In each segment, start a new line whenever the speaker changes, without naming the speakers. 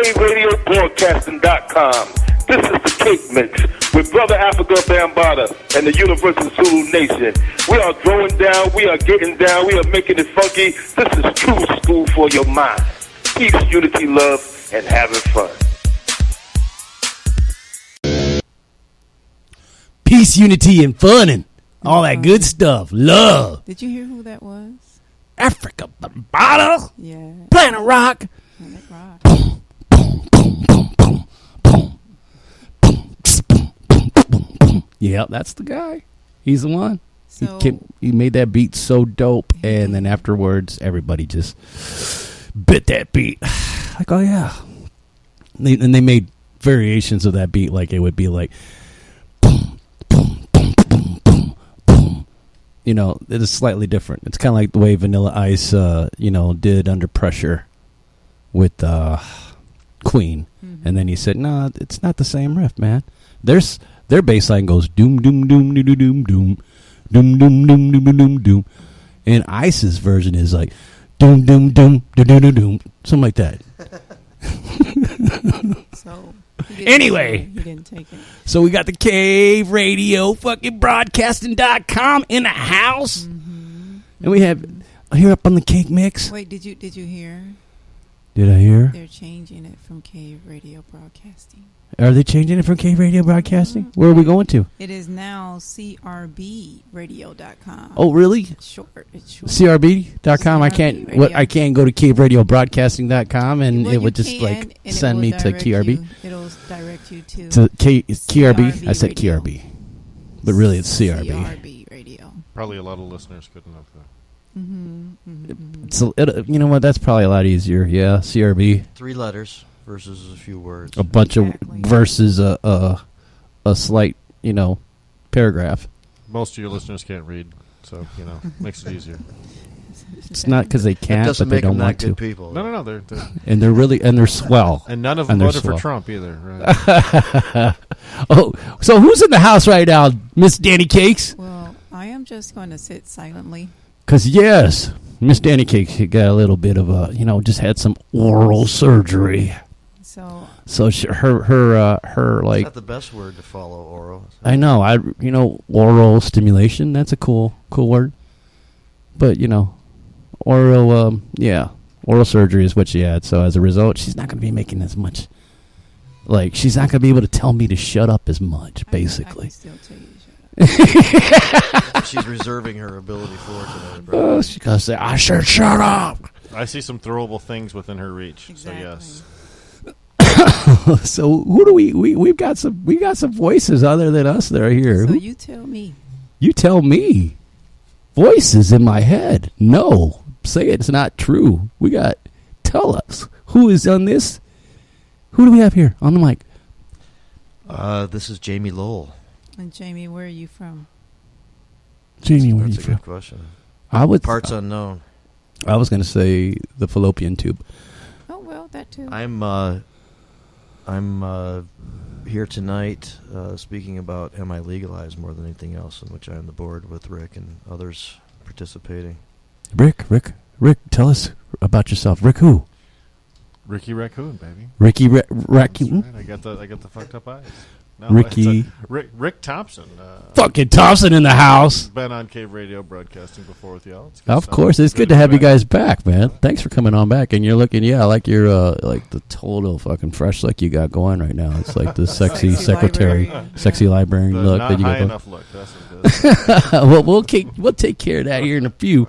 KRadioBroadcasting.com. This is the Cake Mix with Brother Africa Bambaataa and the Universal Zulu Nation. We are throwing down, we are getting down, we are making it funky. This is true school for your mind. Peace, unity, love, and having fun.
Peace, unity, and fun, and all that good stuff. Love.
Did you hear who that was?
Africa Bambaataa.
Yeah.
Planet Rock.
Planet Rock.
Boom, boom, boom, boom, boom, boom, boom, boom, boom, boom, boom. Yeah, that's the guy. He's the one.
So,
He made that beat so dope, and then afterwards, everybody just bit that beat. Like, oh yeah. And they made variations of that beat, like it would be like boom, boom, boom, boom, boom, boom. You know, it is slightly different. It's kind of like the way Vanilla Ice, did Under Pressure with Queen. Mm-hmm. And then he said, no, it's not the same riff, man. Their bass line goes doom, doom, doom, doom, doom, doom, doom, doom, doom, doom, doom, doom, doom. And Ice's version is like doom, doom, doom, doom, doom, doom, doom, something like that.
So
anyway,
he didn't take it.
So we got the Cave Radio fucking broadcasting.com in the house.
Mm-hmm.
And we have here up on the Cake Mix.
Wait, did you hear?
Did I hear?
They're changing it from Cave Radio Broadcasting.
Are they changing it from Cave Radio Broadcasting? Where are we going to?
It is now CRBradio.com.
Oh, really?
It's short.
CRB.com. I can't go to caveradiobroadcasting.com and it would just send me to KRB.
It'll direct you to
KRB. I said KRB. But really it's CRB.
CRB Radio.
Probably a lot of listeners couldn't have that.
Mm-hmm, mm-hmm.
So you know what? That's probably a lot easier. Yeah, CRB.
3 letters versus a few words.
A bunch of versus a slight, paragraph.
Most of your listeners can't read, so makes it easier.
It's not because they can't, but they don't want to.
People.
No, they're
and they're swell.
And none of them voted for Trump either. Right?
Oh, so who's in the house right now, Miss Danny Cakes?
Well, I am just going to sit silently.
Because, yes, Miss Danny Cakes, she got a little bit of just had some oral surgery. So her like...
It's not the best word to follow, oral.
I know. Oral stimulation, that's a cool word. But, oral surgery is what she had. So, as a result, she's not going to be making as much... Like, she's not going to be able to tell me to shut up as much, basically.
I can still tell you to shut up.
She's reserving her ability for it today, bro.
Oh, she's gonna say, "I said shut up."
I see some throwable things within her reach.
Exactly.
So
yes. So who do we've got some voices other than us that are here.
So you tell me.
You tell me. Voices in my head. No, say it's not true. Tell us who is on this. Who do we have here on the mic?
This is Jamie Lowell.
And Jamie, where are you from?
Jamie, where are you
from? That's a good question. Parts unknown.
I was going to say the fallopian tube.
Oh well, that too.
I'm here tonight speaking about MILegalize more than anything else, in which I am the board with Rick and others participating.
Rick, tell us about yourself. Rick who?
Ricky Raccoon, baby.
Ricky Raccoon.
Right. I got the fucked up eyes. No,
Ricky.
Rick Thompson.
Fucking Thompson in the house.
Been on Cave Radio Broadcasting before with y'all.
Of course. It's good to have you guys back, man. Thanks for coming on back. And you're looking, like you're like the total fucking fresh look you got going right now. It's like the sexy secretary, sexy librarian look that you got going.
Enough look. That's what it is.
Well, we'll take care of that here in a few.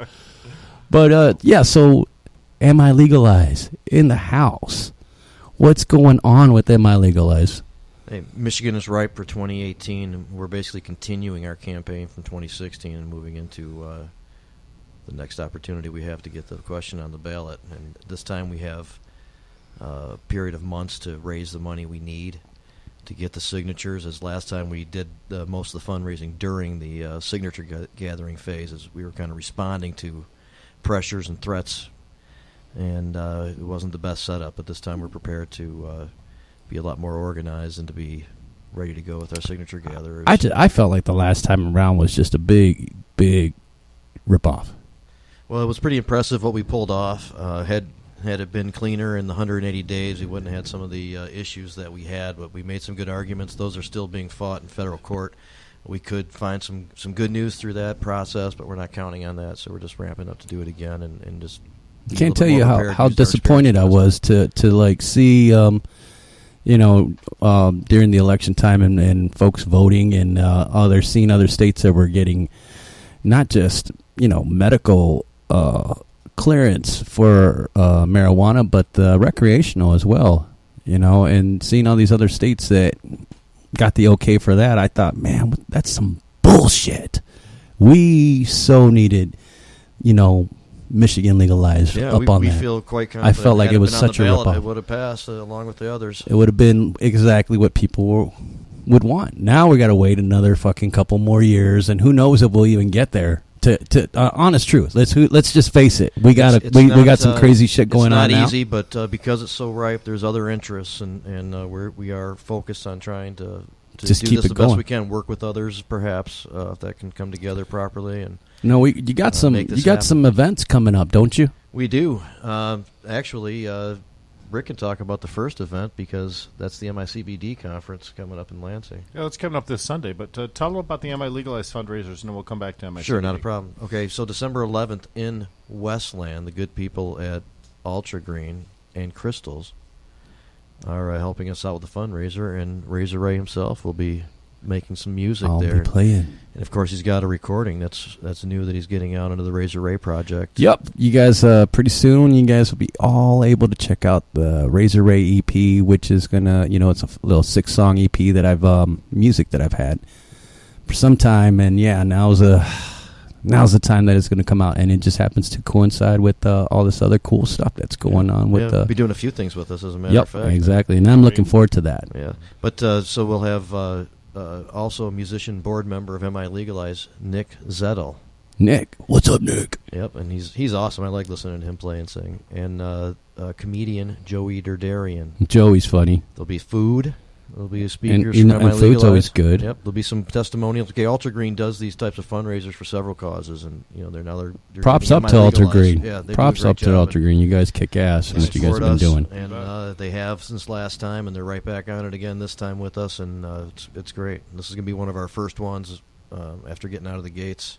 But, so MILegalize in the house. What's going on with MILegalize?
Hey, Michigan is ripe for 2018, and we're basically continuing our campaign from 2016 and moving into the next opportunity we have to get the question on the ballot. And this time we have a period of months to raise the money we need to get the signatures. As last time we did most of the fundraising during the signature gathering phase, as we were kind of responding to pressures and threats, and it wasn't the best setup. But this time we're prepared to be a lot more organized and to be ready to go with our signature gatherers.
I felt like the last time around was just a big ripoff.
Well, it was pretty impressive what we pulled off. Had Had it been cleaner in the 180 days, we wouldn't have had some of the issues that we had. But we made some good arguments. Those are still being fought in federal court. We could find some good news through that process, but we're not counting on that. So we're just ramping up to do it again and just.
I can't tell you how disappointed I was to like see, during the election time and folks voting and seeing other states that were getting not just, medical clearance for marijuana, but recreational as well, and seeing all these other states that got the okay for that. I thought, man, that's some bullshit. We so needed, Michigan legalized up on
we
that.
Feel quite confident.
I felt like it was such a rip-off.
It would have passed along with the others.
It would have been exactly what people would want. Now we got to wait another fucking couple more years, and who knows if we'll even get there. To honest truth, let's just face it. We got some crazy shit going on now.
It's not easy, but because it's so ripe, there's other interests, and we are focused on trying to
just
do
keep
this
it
the best
going.
we can. Work with others, perhaps, if that can come together properly. And
you got some events coming up, don't you?
We do. Actually, Rick can talk about the first event because that's the MICBD conference coming up in Lansing.
Yeah, it's coming up this Sunday, but tell them about the MILegalize fundraisers, and then we'll come back to MICBD.
Sure, not a problem. Okay, so December 11th in Westland, the good people at Ultra Green and Crystals are helping us out with the fundraiser, and Razor Ray himself will be making some music there.
I'll be playing.
And of course, he's got a recording that's new that he's getting out into the Razor Ray project.
Yep, you guys. Pretty soon, you guys will be all able to check out the Razor Ray EP, which is gonna, it's a little 6-song EP that I've music that I've had for some time, and yeah, now's the time that it's gonna come out, and it just happens to coincide with all this other cool stuff that's going on with.
We'll be doing a few things with us, as a matter of fact.
Exactly, and I'm looking forward to that.
Yeah, but so we'll have. Also a musician board member of MILegalize, Nick Zettel.
Nick, what's up, Nick?
Yep, and he's awesome. I like listening to him play and sing. And comedian Joey Derdarian.
Joey's funny.
There'll be food. There'll be speakers
and
from MILegalize.
Food's always good.
Yep, there'll be some testimonials. Okay, Ultra Green does these types of fundraisers for several causes, and they're
props up to Ultra Green.
Yeah,
props up to Ultra Green. You guys kick ass in what you guys have been doing.
And they have since last time, and they're right back on it again this time with us, and it's great. This is going to be one of our first ones after getting out of the gates.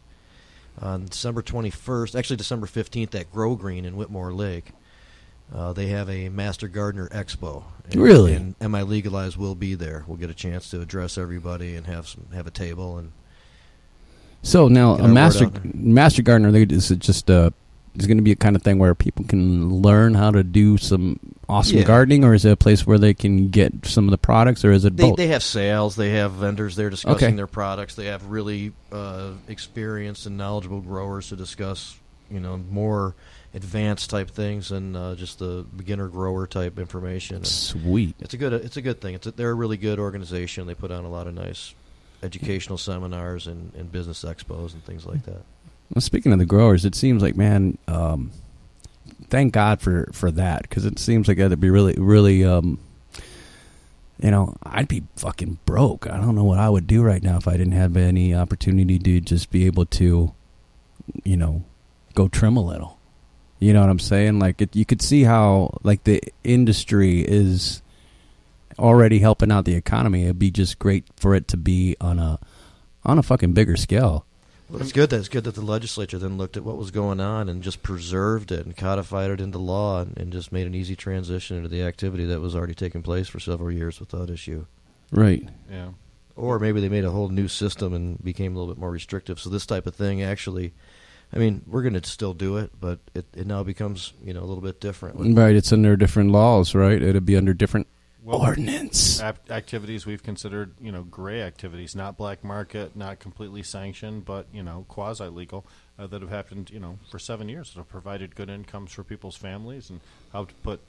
On December 21st, actually December 15th at Grow Green in Whitmore Lake, they have a Master Gardener Expo.
Really?
And MILegalize will be there. We'll get a chance to address everybody and have a table. And
so now a Master Gardener is it just is going to be a kind of thing where people can learn how to do some awesome gardening, or is it a place where they can get some of the products, or is it both?
They have sales. They have vendors there discussing their products. They have really experienced and knowledgeable growers to discuss, more advanced type things and just the beginner grower type information. And
sweet.
It's a good thing. They're a really good organization. They put on a lot of nice educational seminars and business expos and things like that.
Well, speaking of the growers, it seems like, man, thank God for that, because it seems like that'd be really, really, I'd be fucking broke. I don't know what I would do right now if I didn't have any opportunity to just be able to, go trim a little. You know what I'm saying? Like, you could see how, like, the industry is already helping out the economy. It'd be just great for it to be on a fucking bigger scale.
Well, it's good that the legislature then looked at what was going on and just preserved it and codified it into law and just made an easy transition into the activity that was already taking place for several years without issue.
Right.
Yeah.
Or maybe they made a whole new system and became a little bit more restrictive. So this type of thing actually, we're going to still do it, but it now becomes, a little bit different.
Right, it's under different laws, right? It'll be under different ordinance.
Activities we've considered, gray activities, not black market, not completely sanctioned, but, quasi-legal, that have happened, for 7 years, that have provided good incomes for people's families and helped put,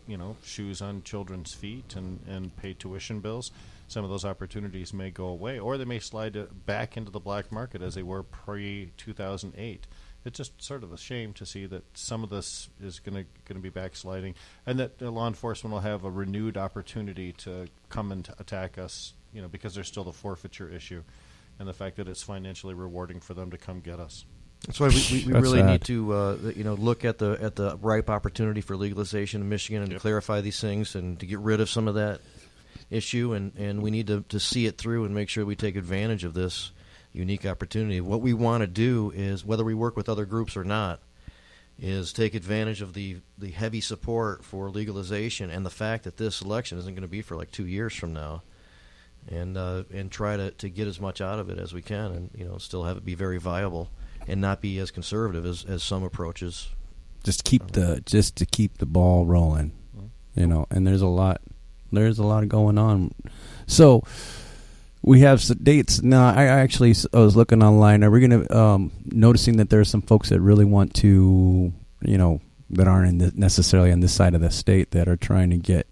shoes on children's feet and pay tuition bills. Some of those opportunities may go away, or they may slide back into the black market as they were pre-2008. It's just sort of a shame to see that some of this is going to be backsliding, and that law enforcement will have a renewed opportunity to come and attack us, because there's still the forfeiture issue, and the fact that it's financially rewarding for them to come get us.
That's why we
That's
really
sad.
need to look at the ripe opportunity for legalization in Michigan and to clarify these things and to get rid of some of that issue, and we need to see it through and make sure we take advantage of this unique opportunity. What we want to do is, whether we work with other groups or not, is take advantage of the heavy support for legalization and the fact that this election isn't going to be for like 2 years from now, and try to get as much out of it as we can, and still have it be very viable and not be as conservative as some approaches.
Just to keep the ball rolling, and there's a lot going on. So we have some dates now. I was looking online. Are we going to noticing that there are some folks that really want to, that aren't necessarily on this side of the state that are trying to get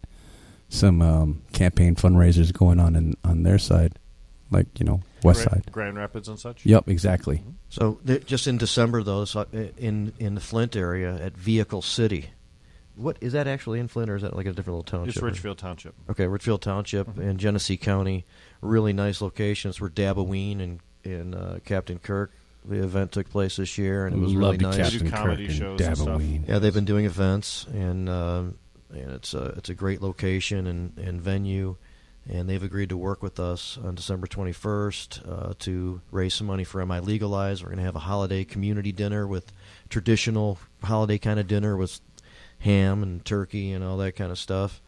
some campaign fundraisers going on their side, like west side,
Grand Rapids and such.
Yep, exactly.
So just in December, though, in the Flint area at Vehicle City. What is that actually in Flint, or is that like a different little township?
It's Richfield Township.
Okay, Richfield Township in Genesee County. Really nice locations where Dabaween and Captain Kirk. The event took place this year, and it was really nice.
Captain do comedy
Kirk
shows
and
and stuff.
Dabaween.
Yeah, they've been doing events, and it's a great location and venue, and they've agreed to work with us on December 21st to raise some money for MILegalize. We're going to have a holiday community dinner with traditional holiday kind of dinner with ham and turkey and all that kind of stuff.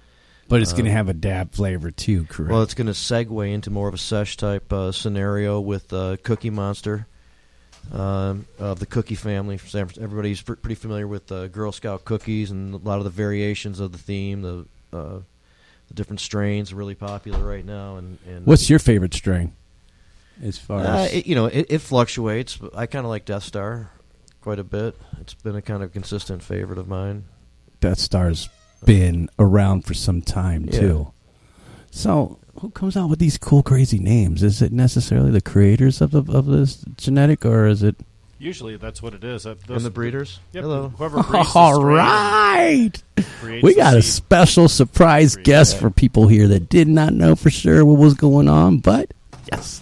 But it's going to have a dab flavor too, correct?
Well, it's going to segue into more of a sesh type scenario with Cookie Monster of the Cookie family. Everybody's pretty familiar with Girl Scout cookies and a lot of the variations of the theme. The different strains are really popular right now. And
what's your favorite strain? As far as
it fluctuates. But I kind of like Death Star quite a bit. It's been a kind of consistent favorite of mine.
Death Star's been around for some time too. So who comes out with these cool, crazy names? Is it necessarily the creators of this genetic, or is it?
Usually, that's what it is.
And the breeders.
Yep,
Hello.
Whoever breeds
All right,
creates
we
the
got a
seed.
special surprise guest for people here that did not know for sure what was going on. But yes,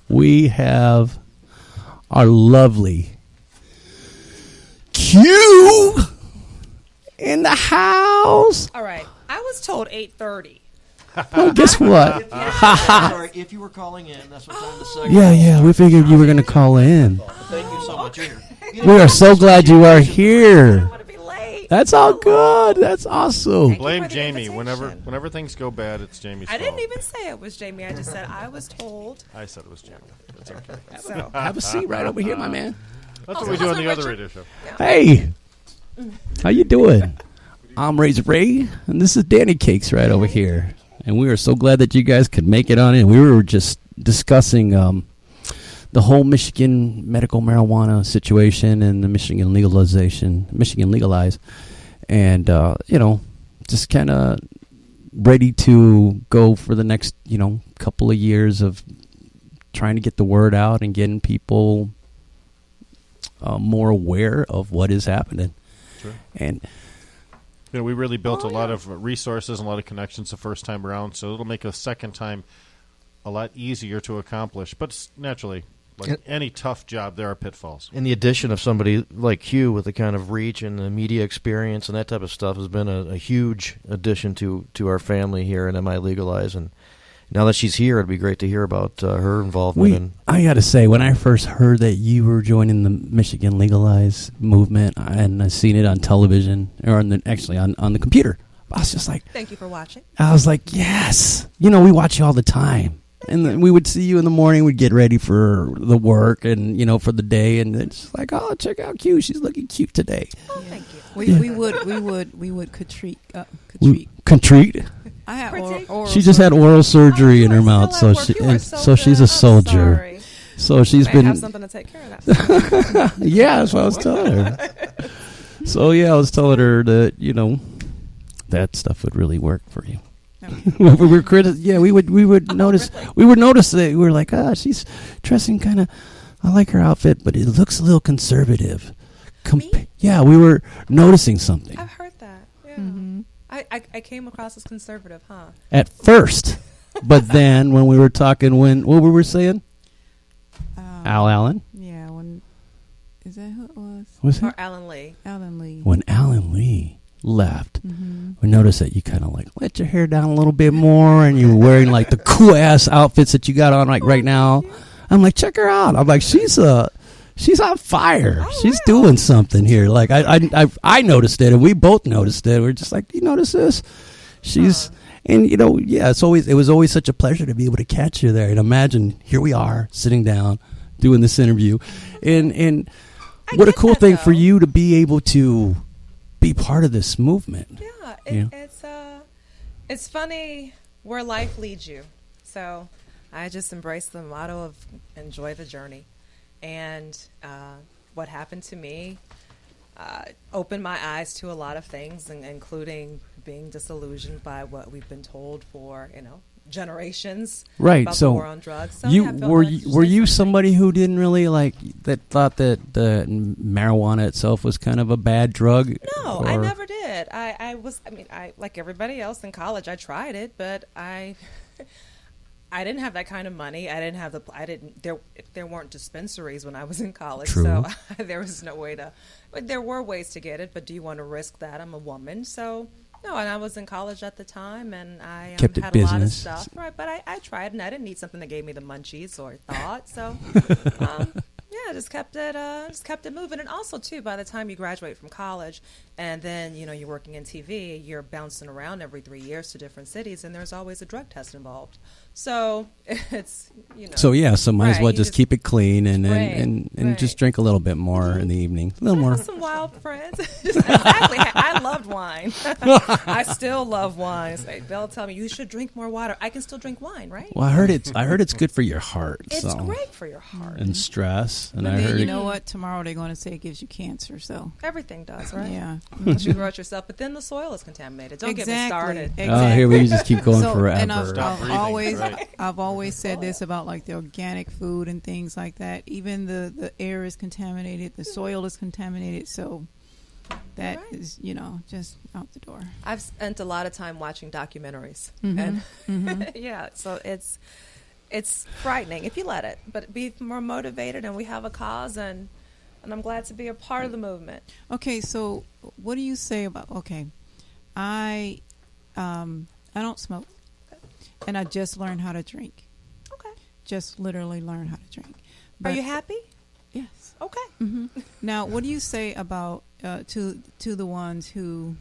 we have our lovely Q in the house.
All right. I was told 8:30.
Well, guess what?
Sorry, if you were calling in, that's what time the segment.
Yeah, we figured you were going to call in.
Thank you so much. You're here.
We are so glad you are
I
here.
want to be late.
That's all good. That's awesome.
Thank you
Blame
for the
Jamie.
invitation.
Whenever things go bad, it's Jamie's
I
fault.
didn't even say it was Jamie. I just said I was told.
I said it was Jamie. That's okay.
So
Have a seat right over here, my man.
That's what we do on the other radio show.
Hey, how you doing? I'm Razor Ray, and this is Danny Cakes right over here. And we are so glad that you guys could make it on in. We were just discussing the whole Michigan medical marijuana situation and the Michigan Legalize, and just kind of ready to go for the next couple of years of trying to get the word out and getting people more aware of what is happening.
Sure.
And
We really built a lot of resources and a lot of connections the first time around, so it'll make a second time a lot easier to accomplish. But naturally, like any tough job, there are pitfalls.
And the addition of somebody like Hugh with the kind of reach and the media experience and that type of stuff has been a huge addition to our family here at MILegalize. And now that she's here, it'd be great to hear about her involvement.
I got to say, when I first heard that you were joining the Michigan Legalize movement, and I seen it on television, or on the computer, I was just like,
thank you for watching.
I was like, yes. We watch you all the time. And then we would see you in the morning. We'd get ready for the work and, for the day. And it's like, oh, check out Q. She's looking cute today.
Oh, thank you.
We would contrite.
Contrite.
I had
Critique?
oral
She just had oral surgery in her mouth, so
so
she's a soldier. So she's
I
been.
have something to take care of that.
Yeah, that's what I was telling her. So I was telling her that that stuff would really work for you.
No.
we were we would notice we would notice that we were like, she's dressing kind of. I like her outfit, but it looks a little conservative.
Me?
Yeah, we were noticing something
I've heard that. Yeah.
Mm-hmm.
I came across as conservative, huh?
at first, but then when we were talking, what we were saying, Al Allen.
Yeah, when
Was
Or
it?
Alan Lee.
Alan Lee.
When Alan Lee left,
Mm-hmm.
we noticed that you kind of like let your hair down a little bit more, and you were wearing like the cool ass outfits that you got on like right now. I'm like, check her out. I'm like, she's on fire.
Oh,
She's
wow.
doing something here. Like I noticed it, and we both noticed it. We're just like, you notice this? She's and you know, yeah. It was always such a pleasure to be able to catch you there. And imagine here we are sitting down doing this interview, and
I
what a
get
cool
that,
thing
though.
for you to be able to be part of this movement.
Yeah,
Yeah.
it's funny where life leads you. So I just embrace the motto of enjoy the journey. And what happened to me opened my eyes to a lot of things, including being disillusioned by what we've been told for, generations.
Right.
About
So
the war on drugs. So
you
yeah, I felt
were
like
you, were
just
you
something.
somebody who didn't really that thought that the marijuana itself was kind of a bad drug?
No, I
Or-
never did. I like everybody else in college, I tried it, but I didn't have that kind of money. There weren't dispensaries when I was in college.
True.
So there was no way to, but there were ways to get it, but do you want to risk that? I'm a woman. So no, and I was in college at the time, and I
Kept it
had a lot of
business.
stuff. Right, but I tried, and I didn't need something that gave me the munchies or thought. So yeah, just kept it moving. And also too, by the time you graduate from college, and then you're working in TV, you're bouncing around every 3 years to different cities, and there's always a drug test involved. So it's
So yeah, so might as
Right,
well
you
just
just-
keep it clean and
Right.
just drink a little bit more in the evening. A little
I
more.
have some wild friends. Exactly. I loved wine. I still love wine. It's like, they'll tell me you should drink more water. I can still drink wine, right?
Well, I heard it's good for your heart.
It's
so.
great for your heart.
And stress. And
But
I
then
heard
you know what? Tomorrow they're going to say it gives you cancer. So
Everything does, right?
yeah.
Once you grow it yourself, but then the soil is contaminated. Don't get me started.
Oh, here we just keep going
So,
forever.
and I've,
Stop
I've
breathing,
always
right.
I've always said this about like the organic food and things like that. Even the air is contaminated, the soil is contaminated. So that
Right.
is just out the door.
I've spent a lot of time watching documentaries,
Mhm.
and yeah, so it's frightening if you let it, but be more motivated, and we have a cause, and I'm glad to be a part of the movement.
Okay, so what do you say about I don't smoke, and I just learned how to drink.
Okay.
Just literally learned how to drink.
Are you happy?
Yes.
Okay.
hmm Now, what do you say about to the ones who,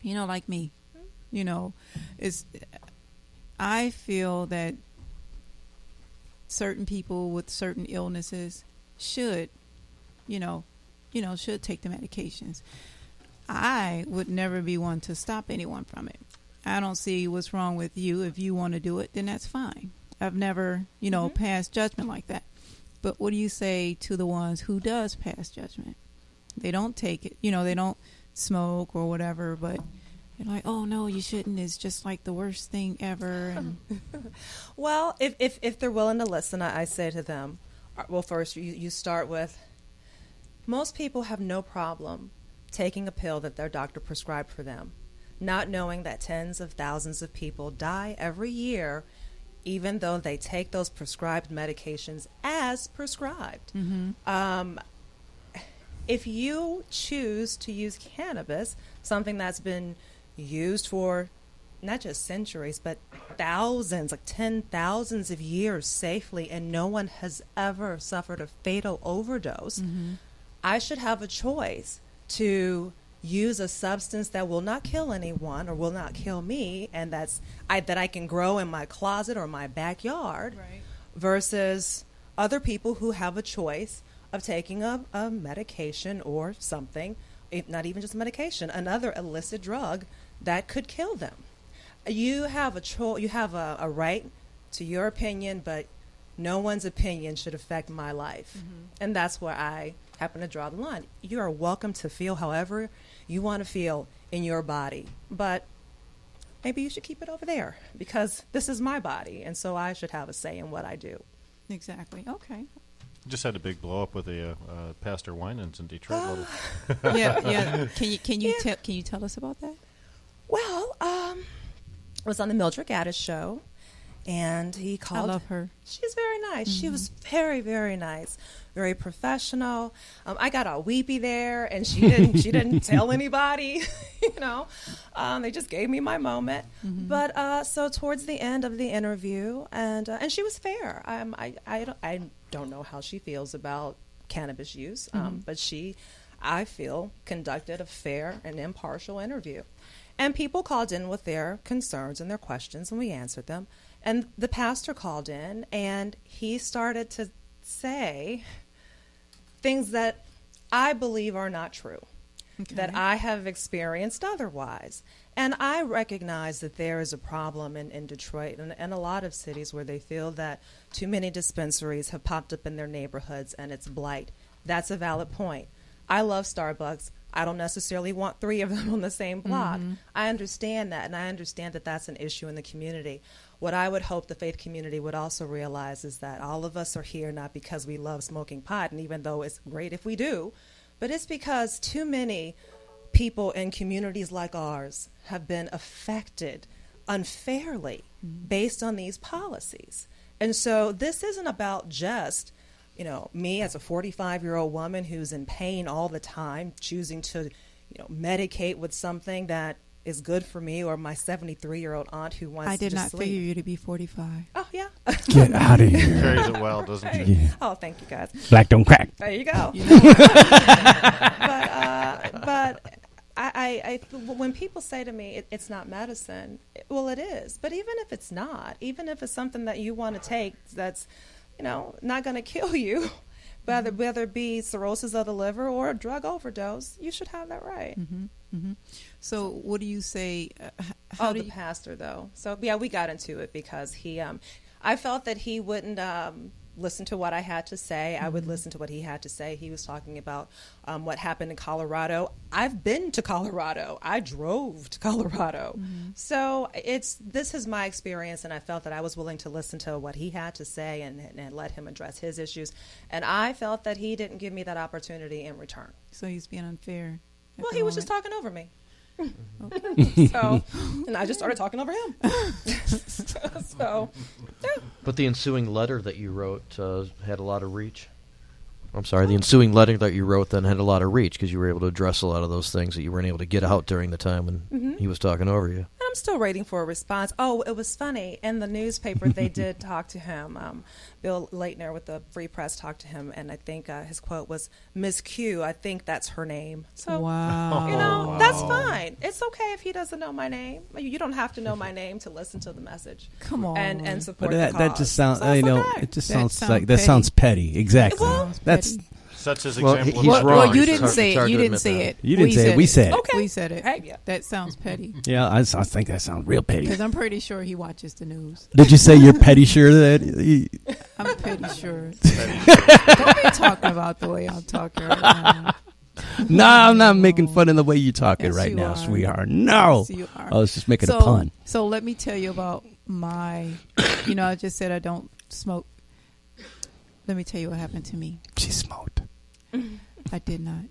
like me, is I feel that certain people with certain illnesses should, should take the medications. I would never be one to stop anyone from it. I don't see what's wrong with you. If you want to do it, then that's fine. I've never, passed judgment like that. But what do you say to the ones who does pass judgment? They don't take it, they don't smoke or whatever, but they're like, oh no, you shouldn't. It's just like the worst thing ever. And
Well, if they're willing to listen, I say to them, well, first you start with, most people have no problem taking a pill that their doctor prescribed for them, not knowing that tens of thousands of people die every year, even though they take those prescribed medications as prescribed. If you choose to use cannabis, something that's been used for not just centuries, but thousands, like 10,000s of years safely, and no one has ever suffered a fatal overdose, I should have a choice to use a substance that will not kill anyone or will not kill me, and that I can grow in my closet or my backyard,
Right.
versus other people who have a choice of taking a medication or something, not even just medication, another illicit drug that could kill them. You have a choice. You have a right to your opinion, but no one's opinion should affect my life. And that's where I happen to draw the line. You are welcome to feel however you want to feel in your body, but maybe you should keep it over there because this is my body, and so I should have a say in what I do.
exactly. Okay.
Just had a big blow up with a Pastor Winans in Detroit.
Yeah. Can you tell us about that?
Well, I was on the Mildred Gaddis show, And he called.
I love her.
She's very nice. She was very, very nice, very professional. I got all weepy there, and she didn't tell anybody. They just gave me my moment. But so towards the end of the interview, and she was fair. I don't know how she feels about cannabis use, but she, I feel, conducted a fair and impartial interview. And people called in with their concerns and their questions, and we answered them. And the pastor called in, and he started to say things that I believe are not true, that I have experienced otherwise. And I recognize that there is a problem in Detroit and a lot of cities where they feel that too many dispensaries have popped up in their neighborhoods, and it's blight. That's a valid point. I love Starbucks. I don't necessarily want 3 of them on the same block. I understand that, and I understand that that's an issue in the community. What I would hope the faith community would also realize is that all of us are here not because we love smoking pot, and even though it's great if we do, but it's because too many people in communities like ours have been affected unfairly based on these policies. And so this isn't about just me as a 45-year-old woman who's in pain all the time, choosing to, medicate with something that is good for me, or my 73-year-old aunt who wants to
I did not
sleep.
figure you to be 45.
Oh, yeah.
Get out of here.
Carries it well, doesn't she?
Yeah.
Oh, thank you, guys.
Black don't crack.
There you go. But when people say to me, it's not medicine, well, it is. But even if it's not, even if it's something that you want to take that's not going to kill you, whether it be cirrhosis of the liver or a drug overdose, you should have that right.
So what do you say?
The pastor, though. So, yeah, we got into it because I felt that he wouldn't listen to what I had to say. I would listen to what he had to say. He was talking about what happened in Colorado. I've been to Colorado. I drove to Colorado. So this is my experience, and I felt that I was willing to listen to what he had to say and let him address his issues. And I felt that he didn't give me that opportunity in return.
So he's being unfair.
Well, he was just talking over me.
Okay.
So, and I just started talking over him. So, yeah.
But the ensuing letter that you wrote had a lot of reach. I'm sorry, the ensuing letter that you wrote then had a lot of reach because you were able to address a lot of those things that you weren't able to get out during the time when he was talking over you.
I'm still waiting for a response. Oh, it was funny. In the newspaper, they did talk to him. Bill Leitner with the Free Press talked to him, and I think his quote was, Miss Q, I think that's her name. So,
wow.
That's fine. It's okay if he doesn't know my name. You don't have to know my name to listen to the message.
Come on.
And support
But
the cause.
that just sounds,
So it's okay.
it just
That
sounds
sounds
like, that
petty.
sounds petty. Exactly.
Well,
That's,
Such as
Well,
example.
he's
of
wrong.
Well, you
It's
didn't
hard-
say
it's
it.
hard
You
to
didn't
admit
say
that.
it.
You didn't say it. We said it.
Okay.
We said it.
Hey, yeah.
That sounds petty.
yeah, I think that sounds real petty.
Because I'm pretty sure he watches the news.
Did you say you're petty sure that?
I'm pretty sure. Don't be talking about the way I'm talking right now.
No, I'm not making fun of the way you're talking
Yes,
right
you
now,
are.
sweetheart. No.
Yes, you are.
I was just making a pun.
So let me tell you about my, I just said I don't smoke. Let me tell you what happened to me.
She smoked.
I did not.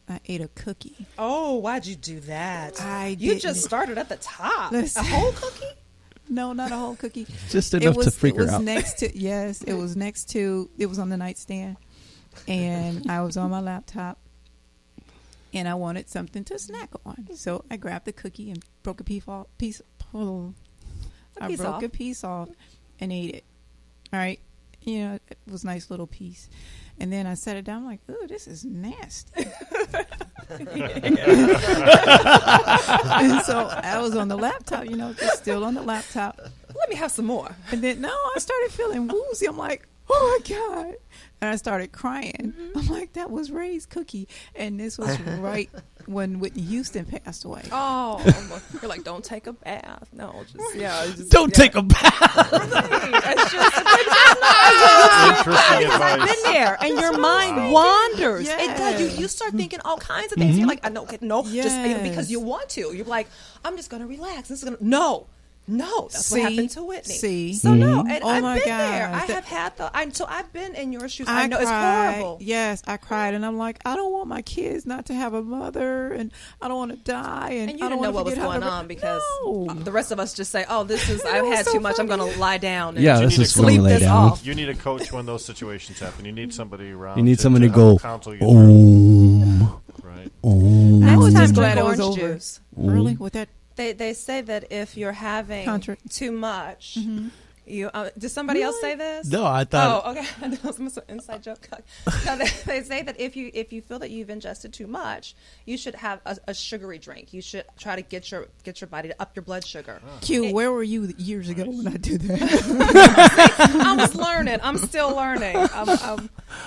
I ate a cookie.
Oh, why'd you do that? You
didn't.
just started at the top.
Listen.
A whole cookie?
No, not a whole cookie.
Just enough to freak
it was
her out.
next to, yes, it was next to, it was on the nightstand. And I was on my laptop. And I wanted something to snack on. So I grabbed the cookie and broke a piece off. I broke a piece off and ate it. All right. It was a nice little piece. And then I set it down. I'm like, ooh, this is nasty. And so I was on the laptop, just still on the laptop.
Let me have some more.
And then, I started feeling woozy. I'm like, oh, my God. And I started crying. I'm like, that was Ray's cookie. And this was right when Whitney Houston passed away.
Oh, you're like, don't take a bath. No,
Don't take a bath.
It's just,
Interesting
I've
advice.
been there, and your mind wanders.
Yes.
It does. You start thinking all kinds of things. You're like, I know, okay, no, just
Yes.
because you want to. You're like, I'm just gonna relax. No. No, that's what happened to Whitney.
See,
so no, and
Oh
I've
my
been
God.
there. I have had so I've been in your shoes. I know it's horrible.
Yes, I cried, and I'm like, I don't want my kids not to have a mother, and I don't want to die, and
And you
I don't
didn't know
want
what
to
was
forget how
going
to
on because
No.
the rest of us just say, "Oh, this is I've
was
had
so
too much. I'm
funny.
going to lie down." And
Yeah,
you
this
need
is
to
when we
sleep
lay
this
down.
off.
You need a coach when those situations happen. You need somebody around.
You need
to,
someone to
help
go,
counsel you through. Right.
I was
just
just
glad
glad
it was
orange
over.
juice.
Really, with that.
They say that if you're having too much,
Mm-hmm.
you did somebody else say this?
No, I thought.
Oh, okay. That was an inside joke. No, they say that if you feel that you've ingested too much, you should have a sugary drink. You should try to get your body to up your blood sugar.
Q, where were you years ago when I did that?
I was learning. I'm still learning.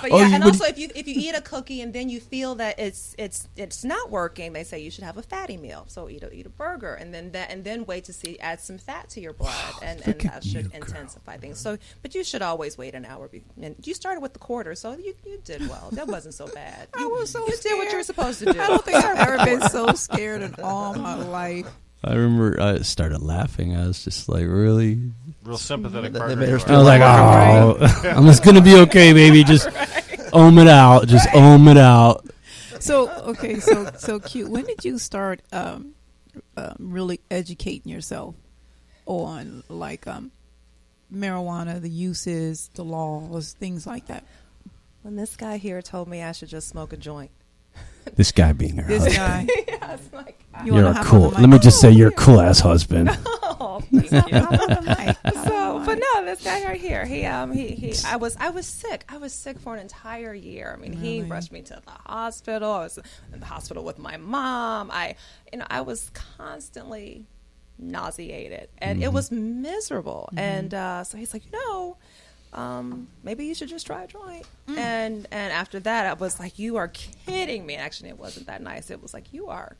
But yeah, and also if you eat a cookie and then you feel that it's not working, they say you should have a fatty meal. So eat a burger and then wait to add some fat to your blood and that should intensify things. So, but you should always wait an hour. And you started with the quarter, so you did well. That wasn't so bad.
I was so
you
scared.
did what you were supposed to do.
I don't think I've ever been so scared in all my life.
I remember I started laughing. I was just like, really?
Real sympathetic
They
partner.
made her
you
I
feel
was like, oh, I'm just gonna be okay, baby. Just ohm it out. Just ohm it out.
So okay, so cute. When did you start really educating yourself on like marijuana, the uses, the laws, things like that?
When this guy here told me I should just smoke a joint.
This guy being her
This
husband.
guy.
Yeah, it's like,
You
You're
wanna
a
hop
cool.
on the
Let me
mic?
just say, you're a cool ass husband.
oh,
Hop on the mic. Hop on
So,
the
but
mic.
no, this guy right here, he I was sick. I was sick for an entire year. I mean, he
Really?
rushed me to the hospital. I was in the hospital with my mom. I was constantly nauseated, and it was miserable. And so he's like, maybe you should just try a joint. And after that, I was like, you are kidding me. Actually, it wasn't that nice. It was like, you are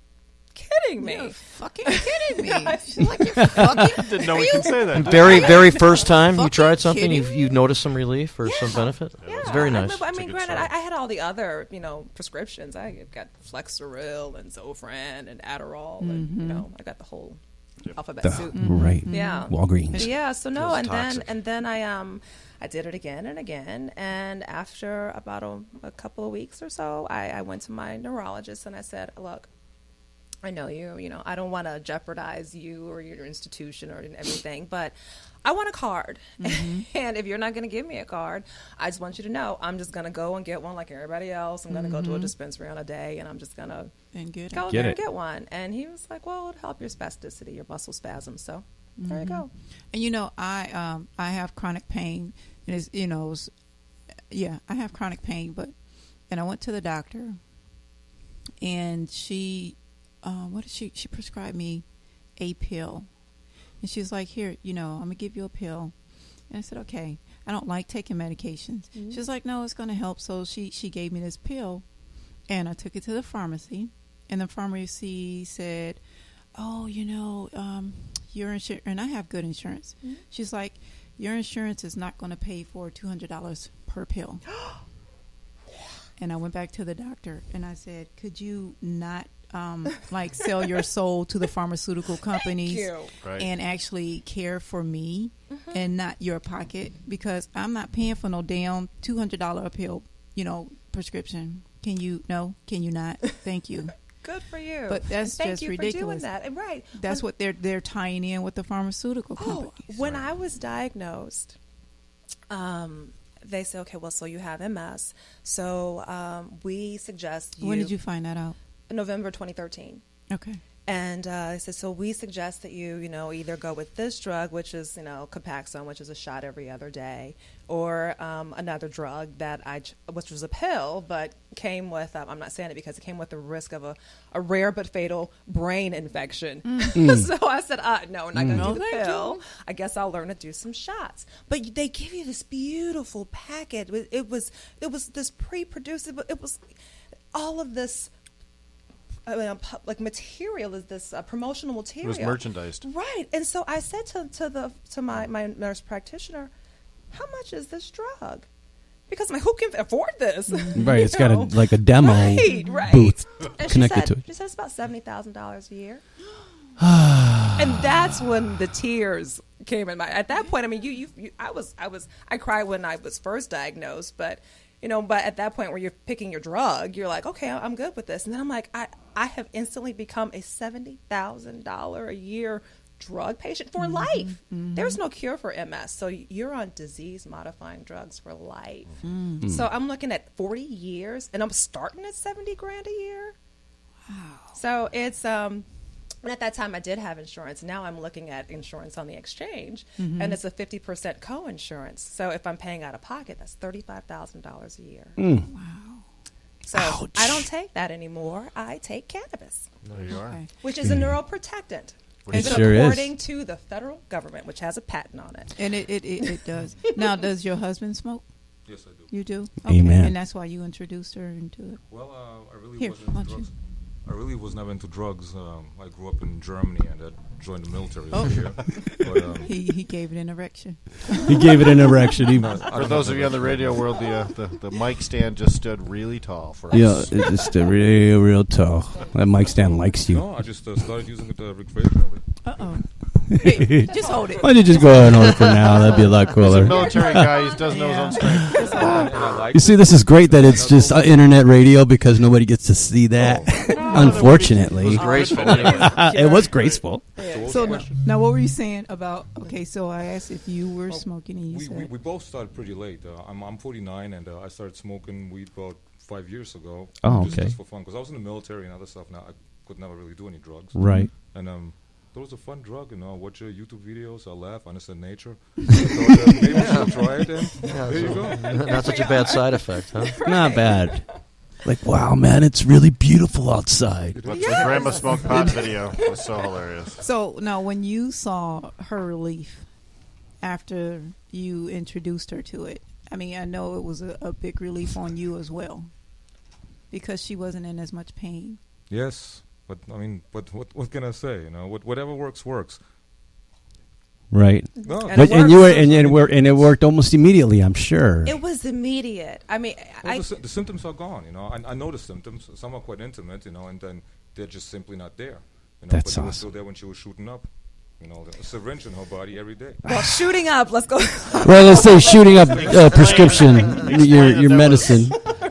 kidding me.
You're fucking kidding me. She's like, you're fucking.
Didn't know we can say that.
Very first time you
fucking
tried something,
kidding
you noticed some relief or some benefit.
Yeah,
It's very nice.
I mean,
good
granted,
start.
I had all the other, prescriptions. I got Flexeril and Zofran and Adderall, and I got the whole alphabet soup.
Right.
Yeah,
Walgreens.
yeah. So no,
It's
and
toxic.
then I did it again and again, and after about a couple of weeks or so, I went to my neurologist and I said, look, I know you, I don't want to jeopardize you or your institution or everything, but I want a card. And if you're not going to give me a card, I just want you to know I'm just going to go and get one like everybody else. I'm going to go to a dispensary on a day, and I'm just going to
And good.
go
Get
there
it.
and get one. And he was like, well, it'll help your spasticity, your muscle spasms. So there you go.
And I have chronic pain, and it's I have chronic pain, and I went to the doctor, and she she prescribed me a pill, and she's like, here, I'm gonna give you a pill, and I said, okay. I don't like taking medications. She's like, no, it's gonna help. So she gave me this pill, and I took it to the pharmacy, and the pharmacy said, oh, your insurance, and I have good insurance. She's like, your insurance is not going to pay for $200 per pill. And I went back to the doctor and I said, could you not sell your soul to the pharmaceutical companies
Right.
and actually care for me and not your pocket? Because I'm not paying for no damn $200 a pill, prescription. Can you not? Thank you.
Good for you.
But that's
Thank
just
you
ridiculous.
for doing that. Right.
That's what they're tying in with the pharmaceutical companies.
When I was diagnosed, they said, okay, well, so you have MS. So we suggest you.
When did you find that out?
November 2013.
Okay.
And I said, so we suggest that you, either go with this drug, which is, Copaxone, which is a shot every other day, or another drug which was a pill, but came with, I'm not saying it because it came with the risk of a rare but fatal brain infection. So I said, no, we're not going to do the
thank
pill.
you.
I guess I'll learn to do some shots. But they give you this beautiful packet. It was this pre-produced, it was all of this. Material is this promotional material.
It was merchandised.
Right. And so I said to my nurse practitioner, how much is this drug? Because who can afford this?
Right. It's got a demo
right.
booth
And
connected to it.
She said it's about $70,000 a year. And that's when the tears came in my. At that point, I mean, I cried when I was first diagnosed, but but at that point where you're picking your drug, you're like, okay, I'm good with this, and then I'm like, I have instantly become a $70,000 a year drug patient for life. Mm-hmm. There's no cure for MS, so you're on disease-modifying drugs for life. Mm-hmm. So I'm looking at 40 years, and I'm starting at $70,000 a year. Wow. So it's and at that time I did have insurance. Now I'm looking at insurance on the exchange, and it's a 50% co-insurance. So if I'm paying out of pocket, that's $35,000 a year.
Mm.
Wow.
So
Ouch.
I don't take that anymore. I take cannabis,
There you are.
which is a neuroprotectant.
It
It's
sure is.
according to the federal government, which has a patent on it.
And it does. Now, does your husband smoke?
Yes, I do.
You do?
Amen.
And that's why you introduced her into it.
Well, I really
Here,
wasn't
why
into
don't you-
drugs. I really was never into drugs. I grew up in Germany and I joined the military over here. But,
He gave it an erection.
He gave it an erection. He,
For those of you on the radio world, the mic stand just stood really tall for us.
yeah, it's just real tall. That mic stand likes you.
no, I just started using it recreationally.
Uh-oh. Hey, just hold it.
Why don't you just go ahead and hold it for now? That'd be a lot
He's a
cooler.
military guy. He doesn't know his own strength.
And I like
You see, this is great that it's just internet radio because nobody gets to see that. Unfortunately,
It was graceful.
it was graceful.
So now, what were you saying about? Okay, so I asked if you were smoking, and you said
we both started pretty late. I'm 49 and I started smoking weed about 5 years ago.
Oh, okay.
Just for fun, because I was in the military and other stuff. Now I could never really do any drugs.
Right.
And it was a fun drug, I watch your YouTube videos, I laugh, I understand nature. I thought, maybe we should try it, and there you go.
Not such a bad side effect, huh?
Not bad. Like, wow, man, it's really beautiful outside.
But the grandma smoked pot video was so hilarious.
so. Now, when you saw her relief after you introduced her to it, I mean, I know it was a big relief on you as well because she wasn't in as much pain.
Yes, but I mean, but what can I say? Whatever works works.
Right.
No,
And
But
it
and you were
works.
and it worked almost immediately, I'm sure.
It was immediate. I mean,
the symptoms are gone. I know the symptoms. Some are quite intimate, and then they're just simply not there.
That's
but they were
awesome.
still there when she was shooting up. A syringe in her body every day.
well, shooting up. Let's go.
Well, let's say shooting up prescription, your medicine.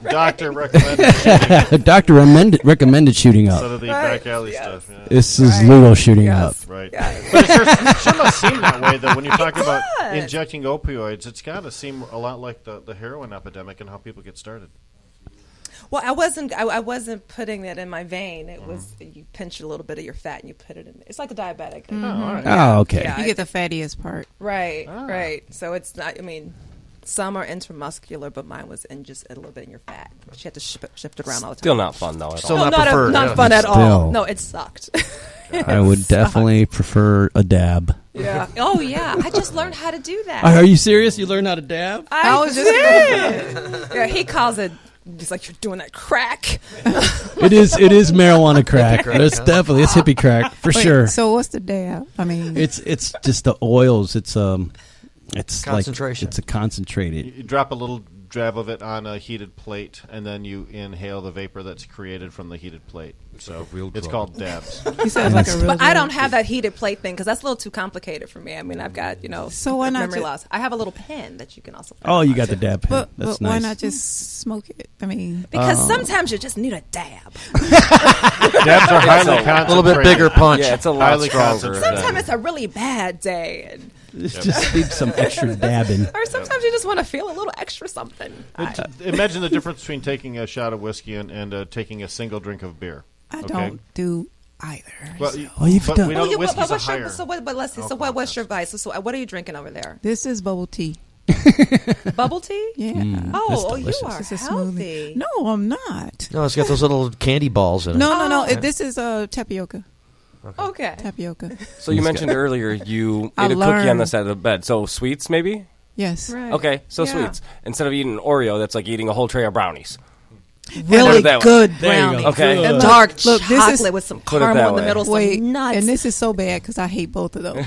Doctor recommended
Doctor recommended shooting
instead
up.
of the
Right,
back alley
yes.
stuff. Yeah.
This is
Right.
legal shooting
Yes.
up.
Right.
Yeah.
But it sure must seem that way, though, when you talk about
does.
injecting opioids. It's got to seem a lot like the heroin epidemic and how people get started.
Well, I wasn't putting it in my vein. It was you pinch a little bit of your fat and you put it in. It's like a diabetic.
Oh, all right.
Oh, okay.
Yeah.
You get the fattiest part.
Right,
Ah.
right. So it's not. I mean, some are intramuscular, but mine was in just a little bit in your fat. She had to shift it around all the time.
Still not fun though at
Still
all.
No,
not preferred.
not
yeah.
fun at all.
Still.
No, it sucked.
I would definitely prefer a dab.
Yeah. Oh yeah. I just learned how to do that.
Are you serious? You learned how to dab?
I
was just-
did. Yeah, he calls it. He's like, you're doing that crack.
It is marijuana crack. It's definitely it's hippie crack for
Wait,
sure.
So what's the dab? I mean,
It's just the oils. It's
Concentration.
Like it's a concentrated.
You drop a little dab of it on a heated plate, and then you inhale the vapor that's created from the heated plate. So
like a real
it's
drug.
called dabs.
he sounds like a real.
But I don't
drug.
have that heated plate thing because that's a little too complicated for me. I mean, I've got
So why not
memory
ju-
loss. I have a little pen that you can also.
Oh, you got the dab pen.
But
That's
why
nice.
not just smoke it? I mean,
Because sometimes you just need a dab.
Dabs are highly concentrated.
A little bit bigger punch.
Yeah, it's a lot
Highly
stronger.
concentrated.
Sometimes it's a really bad day, and,
Just need some extra dabbing.
or sometimes you just want to feel a little extra something.
Imagine the difference between taking a shot of whiskey and taking a single drink of beer.
I
Okay.
don't do either.
Well,
so.
Oh, you've
but
done-
we know that
But
whiskey's a
what's your,
higher.
so what? But let's see. So what's your advice? So what are you drinking over there?
This is bubble tea.
Bubble tea?
Yeah.
Oh, you
delicious.
are
It's a
healthy.
smoothie. No, I'm not.
No, it's got those little candy balls in it.
No. This is tapioca.
Okay.
Tapioca.
So you mentioned earlier you
I
ate a cookie on
learned.
the side of the bed. So sweets maybe?
Yes.
Right.
Okay, so
Yeah.
sweets. Instead of eating an Oreo, that's like eating a whole tray of brownies.
Really
that way.
good
There you go.
brownie.
Okay.
And
Dark
look, this
chocolate
is
with some
Put it
caramel
that
in the
way.
middle, some
wait,
nuts.
and this is so bad because I hate both of those.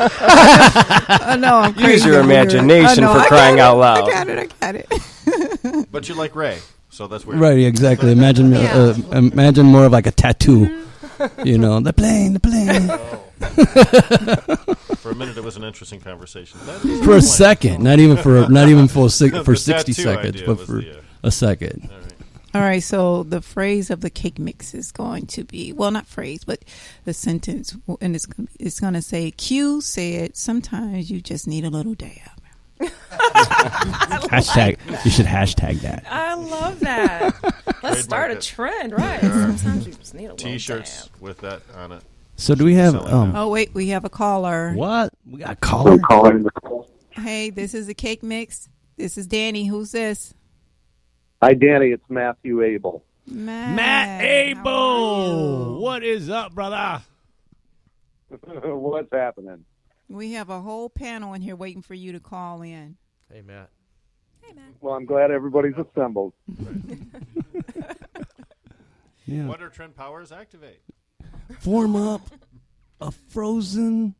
I know. I'm
Use
crazy
your
over here.
imagination
I know,
for
I
crying
got
out loud.
I got it.
But you like Ray, so that's weird.
Right, exactly. Imagine
Yeah.
imagine more of like a tattoo. You know, the plane.
For a minute, it was an interesting conversation.
For a second, not even for 60 seconds,
idea
but
was
for
the,
a second.
all right.
All right, so the phrase of the cake mix is going to be, well, not phrase, but the sentence, and it's going to say, Q said, sometimes you just need a little dab.
Hashtag, you should hashtag that.
I love that. Let's start a trend, right? Sometimes you just need a little
T-shirts
dab.
with that on it.
So do we have,
Oh, wait, we have a caller.
what? We got a caller?
Hey, this is the cake mix. This is Danny. Who's this?
Hi, Danny. It's Matthew Abel.
Matt
How are
Abel.
you?
What is up, brother?
What's happening?
We have a whole panel in here waiting for you to call in.
Hey, Matt.
Well, I'm glad everybody's assembled.
Yeah.
What are trend powers? Activate.
Form up a frozen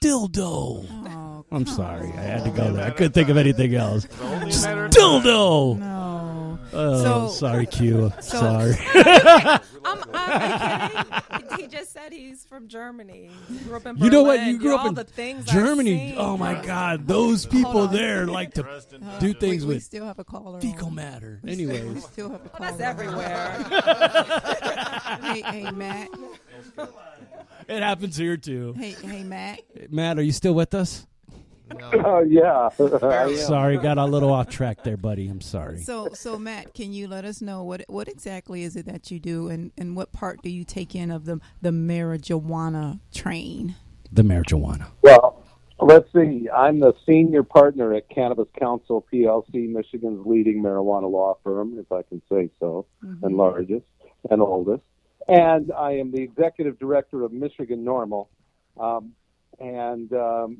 dildo.
Oh,
I'm sorry. I had to go there. I couldn't think of anything else.
Only a matter of
Dildo.
no.
Oh,
So-
sorry, Q.
so-
Sorry.
I'm kidding. He just said he's from Germany. He grew up in
You know what?
Berlin.
You grew up
All
in
the things
Germany.
I've seen.
Oh, my God. Those people there like to
Dresden,
do things
we
with
still have a caller.
fecal
on.
matter.
We
Anyways.
still have a
Well,
caller.
that's everywhere.
Hey, Matt.
It happens here, too.
Hey, Matt.
Matt, are you still with us?
Oh, yeah. I am.
Sorry, got a little off track there, buddy. I'm sorry.
So Matt, can you let us know what exactly is it that you do, and what part do you take in of the marijuana train?
The marijuana.
Well, let's see. I'm the senior partner at Cannabis Council PLC, Michigan's leading marijuana law firm, if I can say so, and largest and oldest. And I am the executive director of Michigan Normal. And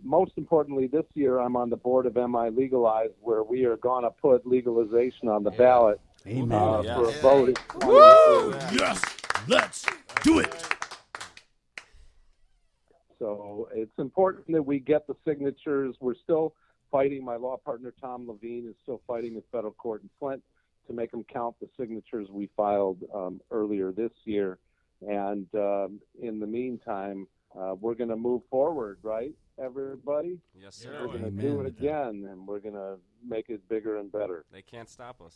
most importantly, this year I'm on the board of MILegalize, where we are going to put legalization on the ballot
Amen.
for a vote. in 2023.
Yes, let's do it.
So it's important that we get the signatures. We're still fighting. My law partner, Tom Levine, is still fighting in federal court in Flint to make them count the signatures we filed earlier this year. And in the meantime, we're going to move forward, right, everybody?
Yes, sir.
We're going to
Amen
do it
to that.
again, and we're going to make it bigger and better.
They can't stop us.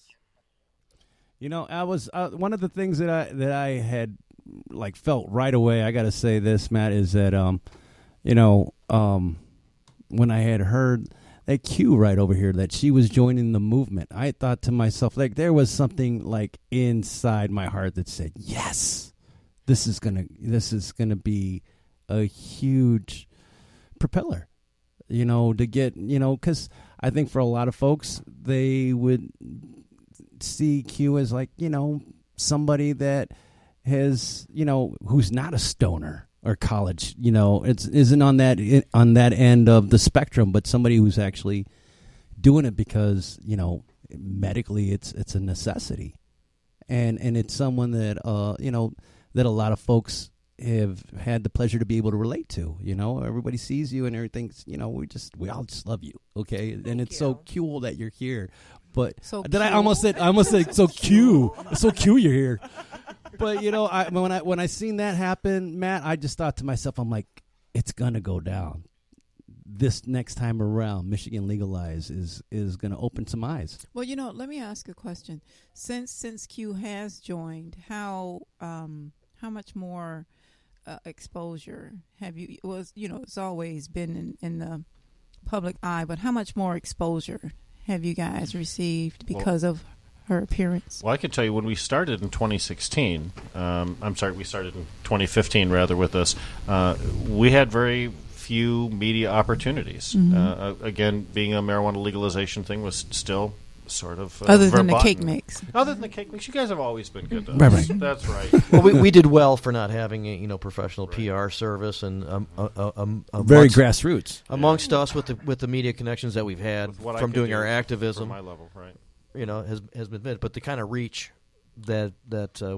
You know, I was one of the things that I had like felt right away. I got to say this, Matt, is that when I had heard that Q right over here that she was joining the movement, I thought to myself, like, there was something like inside my heart that said, yes, this is gonna be a huge propeller, to get, because I think for a lot of folks, they would see Q as like, somebody that has, who's not a stoner or college, isn't on that end of the spectrum, but somebody who's actually doing it because, medically it's a necessity. And it's someone that, that a lot of folks have had the pleasure to be able to relate to. Everybody sees you and everything's, we all just love you. Okay. And it's so cool that you're here. But
So
then I
cute.
almost said so cute. It's so cute you're here. But when I seen that happen, Matt, I just thought to myself, I'm like, it's gonna go down. This next time around, Michigan Legalize is gonna open some eyes.
Well, let me ask a question. Since Q has joined, how much more exposure have you? It's always been in the public eye, but how much more exposure have you guys received because of her appearance?
Well, I can tell you when we started in 2016, we started in 2015 rather with this, we had very few media opportunities. Again, being a marijuana legalization thing was still sort of
Other than the
verboten.
cake mix.
Other than the cake mix, you guys have always been good to us.
Right.
That's right.
Well, we did well for not having a professional PR service and
Very
amongst-
grassroots.
amongst us with the media connections that we've had
With what I
from
could
doing
do
our
For
activism,
my level, right.
has been good. But the kind of reach that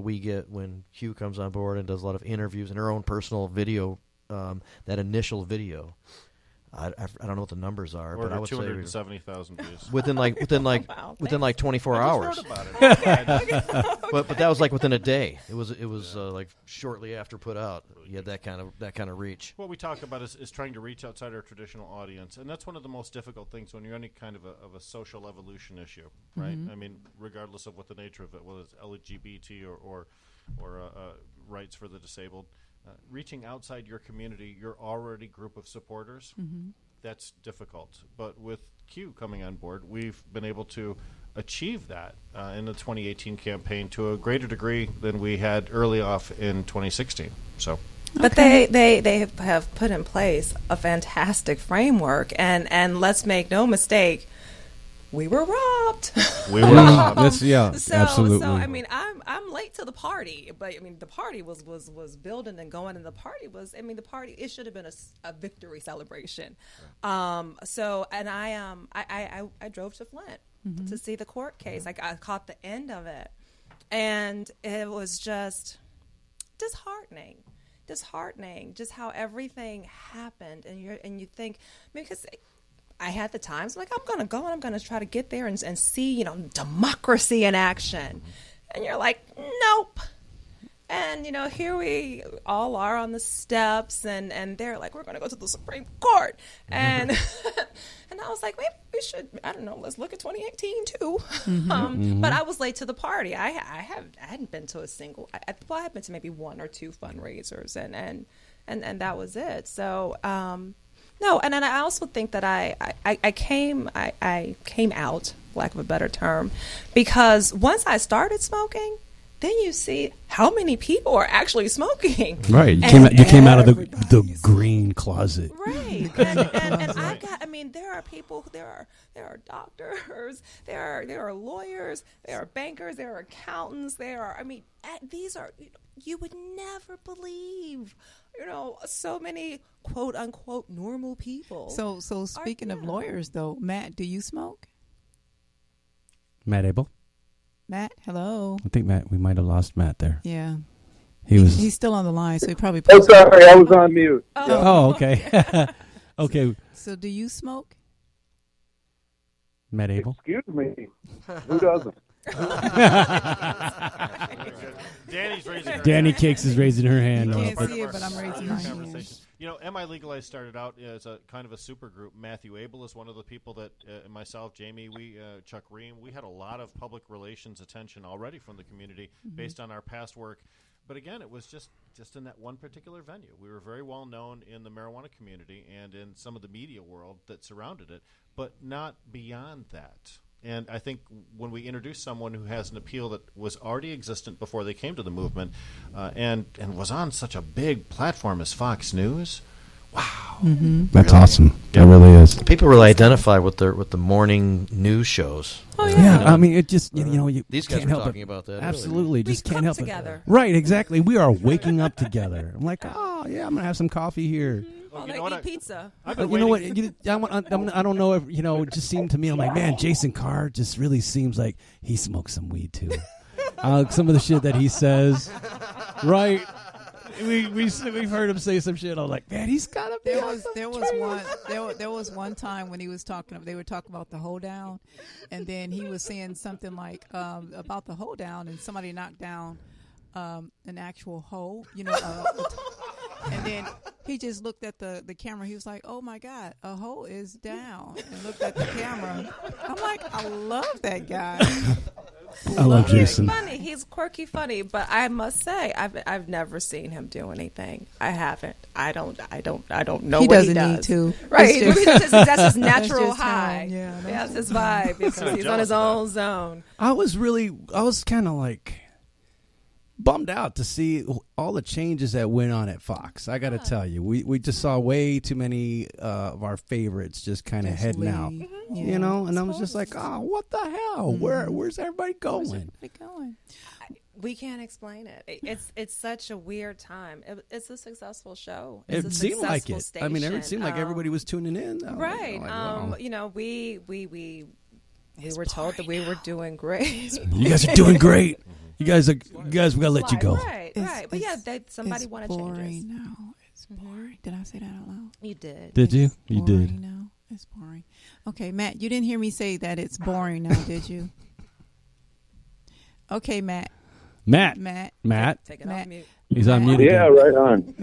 we get when Q comes on board and does a lot of interviews and her own personal video, that initial video, I don't know what the numbers are, but I would say
270,000 views.
within 24
Wow,
hours.
Heard about it.
But that was like within a day. It was like shortly after put out. You had that kind of reach.
What we talk about is trying to reach outside our traditional audience, and that's one of the most difficult things when you're any kind of a social evolution issue, right? I mean, regardless of what the nature of it, whether it's LGBT or rights for the disabled, reaching outside your community, your already group of supporters, that's difficult. But with Q coming on board, we've been able to achieve that in the 2018 campaign to a greater degree than we had early off in 2016. So,
but they have put in place a fantastic framework, and let's make no mistake, we were robbed.
We were robbed.
Absolutely.
So I mean, I'm late to the party, but I mean, the party was building and going, and the party it should have been a victory celebration. So, and I drove to Flint to see the court case. I caught the end of it, and it was just disheartening just how everything happened, and you think, because I had the times like, I'm going to go and I'm going to try to get there and see, democracy in action. And you're like, nope. And, here we all are on the steps, and they're like, we're going to go to the Supreme Court. And and I was like, maybe we should, I don't know, let's look at 2018 too. But I was late to the party. I hadn't been to a single, I had been to maybe one or two fundraisers, and that was it. So, no, and then I also think that I came out, for lack of a better term, because once I started smoking, then you see how many people are actually smoking.
Right, you came out of the green closet.
Right, and there are people, there are doctors, there are lawyers, there are bankers, there are accountants, these are, you would never believe. So many quote unquote normal people.
So speaking of lawyers, though, Matt, do you smoke?
Matt Abel?
Matt, hello.
I think we might have lost Matt there.
Yeah.
He's
still on the line, so he probably.
Oh, sorry, I was on mute.
Oh, okay. Okay.
So do you smoke?
Matt Abel?
Excuse me. Who doesn't?
Danny Cakes is raising her hand.
You can't see it, but I'm raising my hand.
MILegalize started out as a kind of a super group. Matthew Abel is one of the people that myself, Jamie, Chuck Ream, we had a lot of public relations attention already from the community based on our past work. But again, it was just in that one particular venue. We were very well known in the marijuana community and in some of the media world that surrounded it, but not beyond that. And I think when we introduce someone who has an appeal that was already existent before they came to the movement, and was on such a big platform as Fox News, wow,
that's awesome. That really is.
People really identify with the morning news shows.
Oh yeah.
I mean, it just you
These guys
can't
were
help
talking
it.
about that.
Absolutely,
We
just can't
cook
help
together.
it. Right, exactly. We are waking up together. I'm like, oh yeah, I'm gonna have some coffee here.
They eat pizza.
I've been
You know what?
waiting.
I don't know if it just seemed to me. I'm like, man, Jason Carr just really seems like he smokes some weed too. Some of the shit that he says, right? We've heard him say some shit. I'm like, man, he's gotta be.
There was one time when he was talking. They were talking about the hold down, and then he was saying something like about the hold down, and somebody knocked down an actual hoe, and then he just looked at the camera. He was like, "Oh my God, a hoe is down," and looked at the camera. I'm like, I love that guy.
I love Jason.
He's funny. He's quirky, funny. But I must say, I've never seen him do anything. I haven't. I don't know
He
what
doesn't
he does.
need to.
Right.
It's
That's his natural
just him.
high.
Yeah,
That's his vibe. Because he's on his own zone.
I was kind of like bummed out to see all the changes that went on at Fox. I got to tell you, we just saw way too many of our favorites just kind of heading out, and I was just like, oh, what the hell? Where's everybody going?
Where's everybody going?
We can't explain it. It's such a weird time. It's a successful show.
It seemed like it.
Station.
I mean, it seemed like everybody was tuning in.
Right.
Wow.
We were told that we were doing great.
You guys are doing great. You guys, we gotta let you go.
Right. But yeah, somebody wanted changes.
Now it's boring. Did I say that out loud?
You did.
Did you?
It's
You
boring
did.
now. It's boring. Okay, Matt, you didn't hear me say that it's boring now, did you? Okay, Matt.
Matt.
Matt.
Take it
Matt.
off mute.
He's on mute
Yeah,
again.
right on.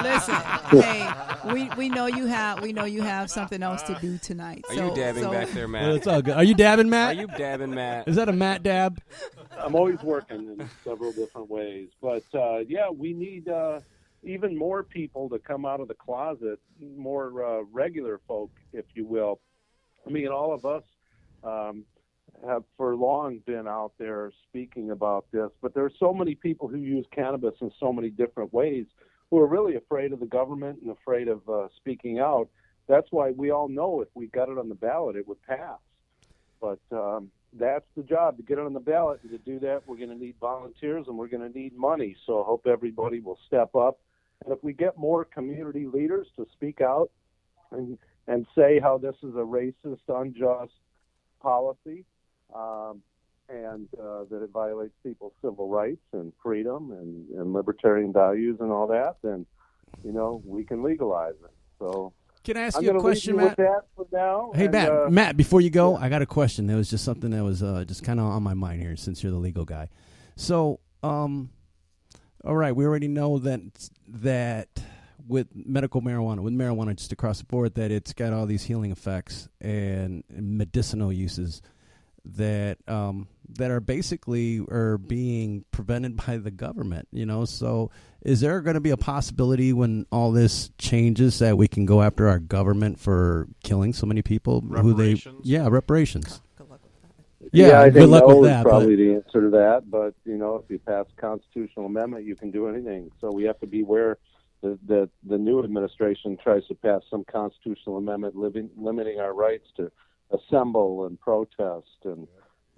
Listen, hey, we know you have something else to do tonight.
Are you dabbing back there, Matt?
It's all good. Are you dabbing,
Are
Matt?
you dabbing, Matt?
Is that a Matt dab?
I'm always working in several different ways. But, yeah, we need even more people to come out of the closet, more regular folk, if you will. I mean, all of us have for long been out there speaking about this, but there are so many people who use cannabis in so many different ways who are really afraid of the government and afraid of speaking out. That's why we all know if we got it on the ballot, it would pass. But that's the job, to get it on the ballot, and to do that, we're going to need volunteers and we're going to need money. So I hope everybody will step up. And if we get more community leaders to speak out and say how this is a racist, unjust policy, and that it violates people's civil rights and freedom and libertarian values and all that, then, we can legalize it. So
Can I ask
I'm
you a
gonna
question,
leave you
Matt?
with that for now.
Hey,
and,
Matt, before you go, I got a question. That was just something that was just kind of on my mind here since you're the legal guy. So, all right, we already know that with medical marijuana, with marijuana just across the board, that it's got all these healing effects and medicinal uses that are basically being prevented by the government, So is there going to be a possibility when all this changes that we can go after our government for killing so many people?
Reparations?
Reparations.
Good luck with that.
Yeah, I think
good luck
no
with
is
that.
probably the answer to that. But, if you pass a constitutional amendment, you can do anything. So we have to beware that the new administration tries to pass some constitutional amendment limiting our rights to assemble and protest and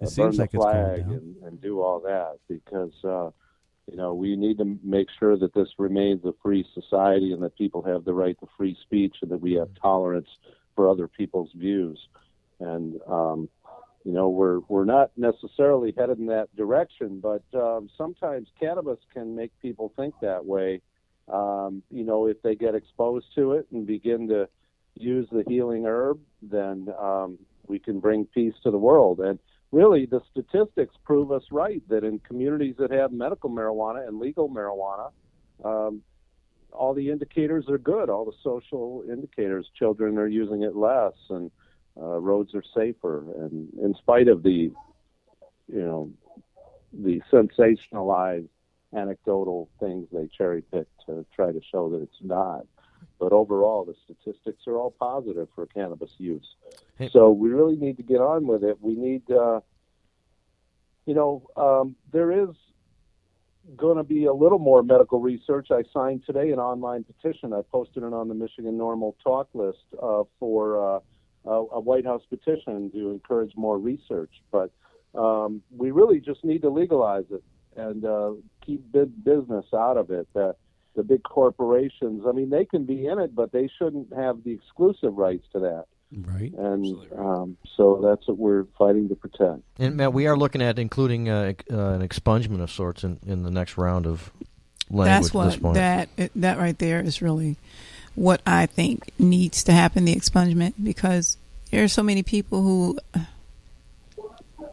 It
burn
seems
the
like it's going
flag
down.
and do all that, because we need to make sure that this remains a free society and that people have the right to free speech and that we have tolerance for other people's views. And we're not necessarily headed in that direction, but sometimes cannabis can make people think that way. If they get exposed to it and begin to use the healing herb, then we can bring peace to the world. And really, the statistics prove us right, that in communities that have medical marijuana and legal marijuana, all the indicators are good, all the social indicators. Children are using it less, and roads are safer. And in spite of the sensationalized anecdotal things they cherry pick to try to show that it's not. But overall, the statistics are all positive for cannabis use.
Hey.
So we really need to get on with it. We need, there is going to be a little more medical research. I signed today an online petition. I posted it on the Michigan Normal Talk list for a White House petition to encourage more research. But we really just need to legalize it and keep big business out of it. The big corporations, I mean, they can be in it, but they shouldn't have the exclusive rights to that.
Right.
And so that's what we're fighting to protect.
And Matt, we are looking at including an expungement of sorts in the next round of language.
That's what
at this point.
that right there is really what I think needs to happen, the expungement, because there are so many people who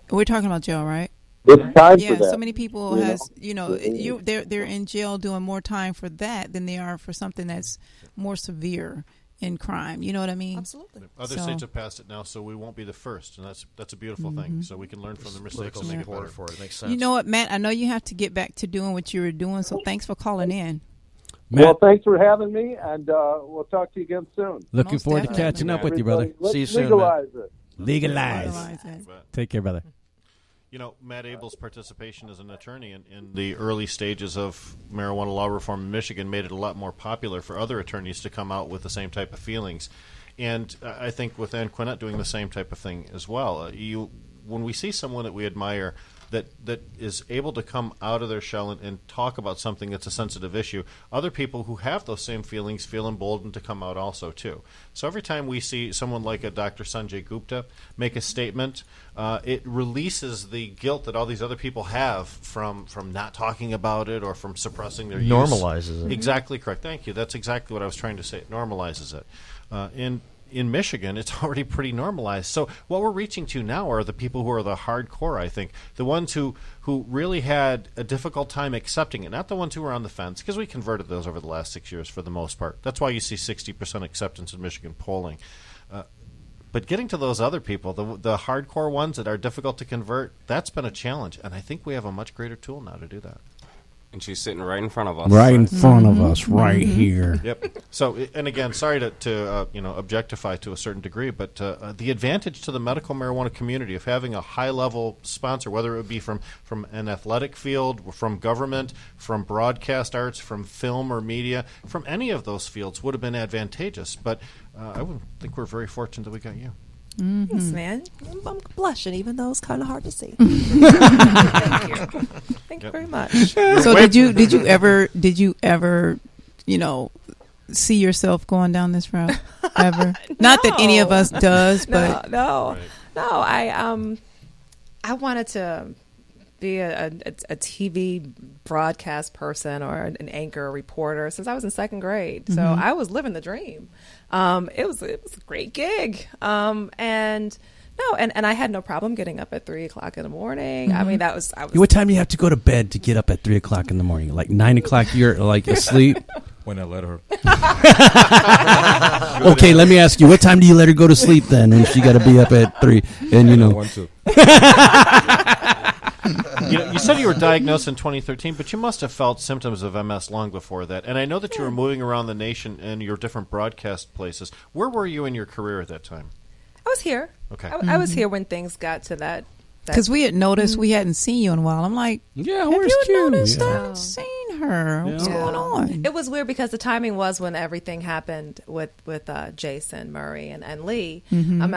we're talking about jail, right?
It's time
Yeah,
for that.
so many people they're in jail doing more time for that than they are for something that's more severe in crime. You know what I mean?
Absolutely.
Other
So-
states have passed it now, so we won't be the first, and that's a beautiful thing. So we can learn from the mistakes and make it better.
for it. It makes sense.
You know what, Matt? I know you have to get back to doing what you were doing, so thanks for calling in.
Well,
Matt,
thanks for having me, and we'll talk to you again soon.
looking
Most
forward to
definitely.
catching up with you, brother.
Everybody, let's
See you soon,
legalize it.
Legalize.
Realize that.
But,
Take care, brother.
Matt Abel's participation as an attorney in the early stages of marijuana law reform in Michigan made it a lot more popular for other attorneys to come out with the same type of feelings. And I think with Anqunette doing the same type of thing as well. When we see someone that we admire that is able to come out of their shell and talk about something that's a sensitive issue, other people who have those same feelings feel emboldened to come out also, too. So every time we see someone like a Dr. Sanjay Gupta make a statement, it releases the guilt that all these other people have from not talking about it or from suppressing their use.
Normalizes it.
Exactly correct. Thank you. That's exactly what I was trying to say. It normalizes it. And in Michigan, it's already pretty normalized. So what we're reaching to now are the people who are the hardcore, I think, the ones who really had a difficult time accepting it, not the ones who were on the fence, because we converted those over the last 6 years for the most part. That's why you see 60% acceptance in Michigan polling. But getting to those other people, the hardcore ones that are difficult to convert, that's been a challenge. And I think we have a much greater tool now to do that.
And she's sitting right in front of us.
Right in front of us, right here.
Yep. So, and again, sorry to objectify to a certain degree, but the advantage to the medical marijuana community of having a high-level sponsor, whether it would be from an athletic field, from government, from broadcast arts, from film or media, from any of those fields would have been advantageous. But I would think we're very fortunate that we got you.
Thanks, man. I'm blushing, even though it's kind of hard to see. Thank you very much.
So did you ever, see yourself going down this route ever?
No.
Not that any of us does, but
no. I wanted to be a TV broadcast person or an anchor or reporter since I was in second grade. So I was living the dream. It was a great gig. And I had no problem getting up at 3 o'clock in the morning. I mean, I was.
What time do you have to go to bed to get up at 3 o'clock in the morning? Like 9 o'clock, you're like asleep?
When I let her.
Okay, let me ask you, what time do you let her go to sleep then? And she got to be up at 3. And
I want to.
You said you were diagnosed in 2013, but you must have felt symptoms of MS long before that. And I know that you were moving around the nation in your different broadcast places. Where were you in your career at that time?
I was here.
Okay.
I was here when things got to that.
because we had noticed we hadn't seen you in a while. I'm like,
yeah,
have
where's
you
Q?
noticed? I
Yeah.
haven't seen her. What's
Yeah.
going on?
It was weird because the timing was when everything happened with Jason, Murray, and Lee. I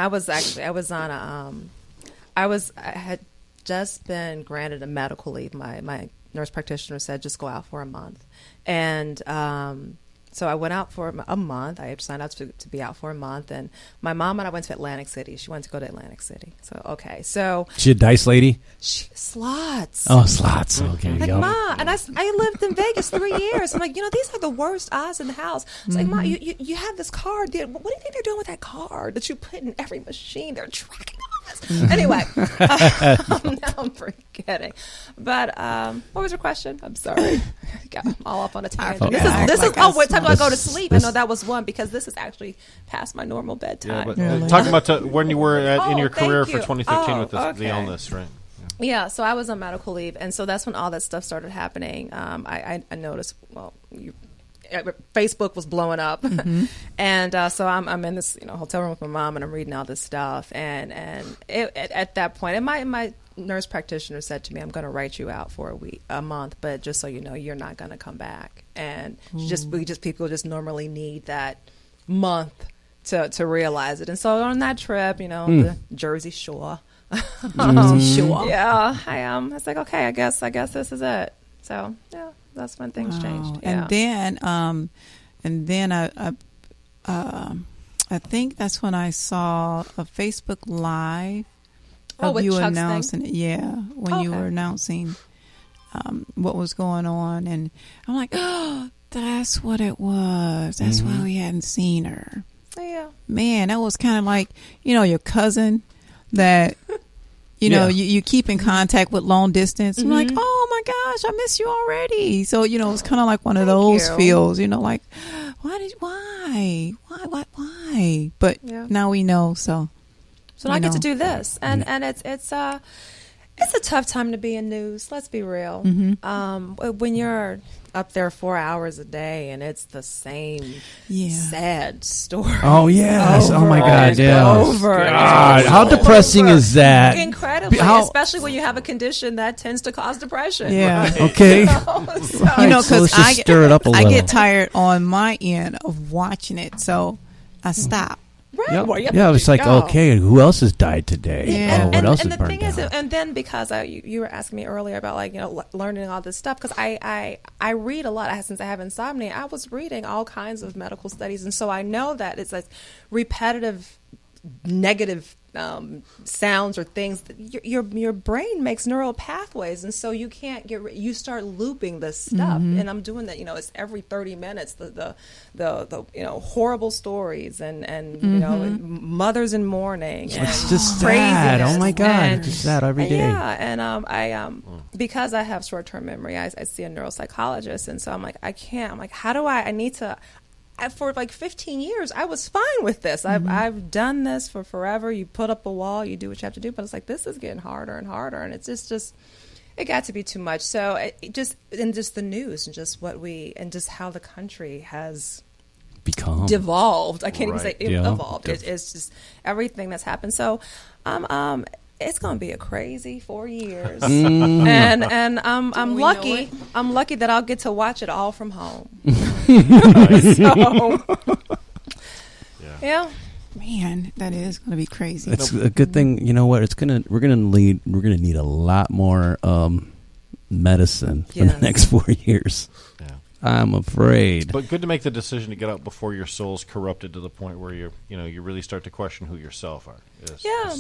had just been granted a medical leave. My nurse practitioner said just go out for a month, and so I went out for a month. I had signed up to be out for a month, and my mom and I went to Atlantic City. She wanted to go to Atlantic City. So okay, so
She a dice lady?
slots.
Oh, slots. Okay.
Like,
yep.
Ma, and I lived in Vegas 3 years. I'm like, these are the worst odds in the house. It's like, Ma, you have this card. What do you think they're doing with that card that you put in every machine? They're tracking all this. Anyway, now I'm forgetting. But what was your question? I'm sorry. Got all off on a tangent. This is we're talking about go to sleep. I know that was one because this is actually past my normal bedtime.
Yeah, but talking about when you were in your
thank
career
you.
for 2013 with the
okay.
illness, right?
Yeah, so I was on medical leave, and so that's when all that stuff started happening. I noticed, Facebook was blowing up, and so I'm in this hotel room with my mom, and I'm reading all this stuff, and at that point, and my nurse practitioner said to me, "I'm going to write you out for a month, but just so you know, you're not going to come back." And people just normally need that month to realize it. And so on that trip, the Jersey Shore.
Sure.
Yeah, I was like, okay, I guess this is it. So yeah, that's when things changed. Yeah.
And then I think that's when I saw a Facebook Live of
with
you
Chuck's
announcing it. Yeah, when you
Okay.
were announcing what was going on, and I'm like, oh, that's what it was. That's why we hadn't seen her.
Yeah.
Man, that was kind of like your cousin that you keep in contact with long distance. I'm like, oh my gosh, I miss you already. So it's kind of like one of those feels. Like, why? But now we know. So
now I get to do this, and it's a tough time to be in news. Let's be real. When you're up there 4 hours a day and it's the same sad story.
Oh yes! Oh my God! Yeah.
Over.
God, how depressing is that?
Incredibly, especially when you have a condition that tends to cause depression.
Yeah. Okay.
because
let's just stir it up a
I
little.
get tired on my end of watching it, so I stop.
Right.
Yep.
Well,
Yeah, it's like, okay, who else has died today?
Yeah.
What else
and
is
the
burned
thing
down?
is, and then because you were asking me earlier about learning all this stuff, because I read a lot. Since I have insomnia, I was reading all kinds of medical studies, and so I know that it's like repetitive negative sounds or things, your brain makes neural pathways, and so you can't you start looping this stuff. And I'm doing that, it's every 30 minutes, the horrible stories and mothers in mourning.
It's just sad. Oh my God, it's just sad every day.
Yeah, and I because I have short-term memory, I see a neuropsychologist, and so I'm like, how do I need to. For like 15 years, I was fine with this. I've done this for forever. You put up a wall, you do what you have to do. But it's like, this is getting harder and harder. And it's just it got to be too much. So just the news and just just how the country has
become
devolved. I can't even say
Yeah.
evolved. It's just everything that's happened. So, it's going to be a crazy 4 years, and I'm lucky. I'm lucky that I'll get to watch it all from home. So, yeah.
Man, that is going to be crazy.
It's a good thing. You know what? We're gonna need a lot more medicine for the next 4 years.
Yeah.
I'm afraid.
But good to make the decision to get out before your soul's corrupted to the point where you really start to question who yourself are.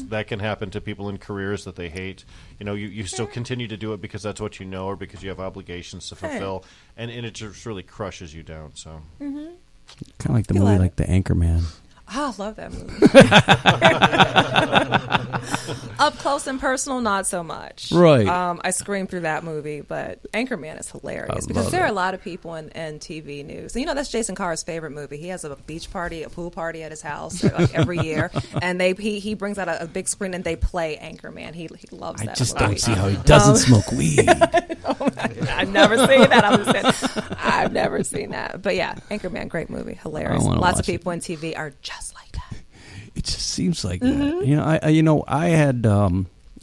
That can happen to people in careers that they hate. You still continue to do it because that's what you know or because you have obligations to fulfill, and it just really crushes you down. So,
kind of like the movie, like The Anchorman.
Oh, I love that movie. Up close and personal, not so much.
Right.
I screamed through that movie, but Anchorman is hilarious because there are a lot of people in TV news. And that's Jason Carr's favorite movie. He has a beach party, a pool party at his house like every year, and he brings out a big screen and they play Anchorman. He loves that.
I just
movie.
don't see how he doesn't smoke weed.
I've never seen that. I've never seen that. But yeah, Anchorman, great movie, hilarious. Lots of people in TV are just like that.
It just seems like that. I had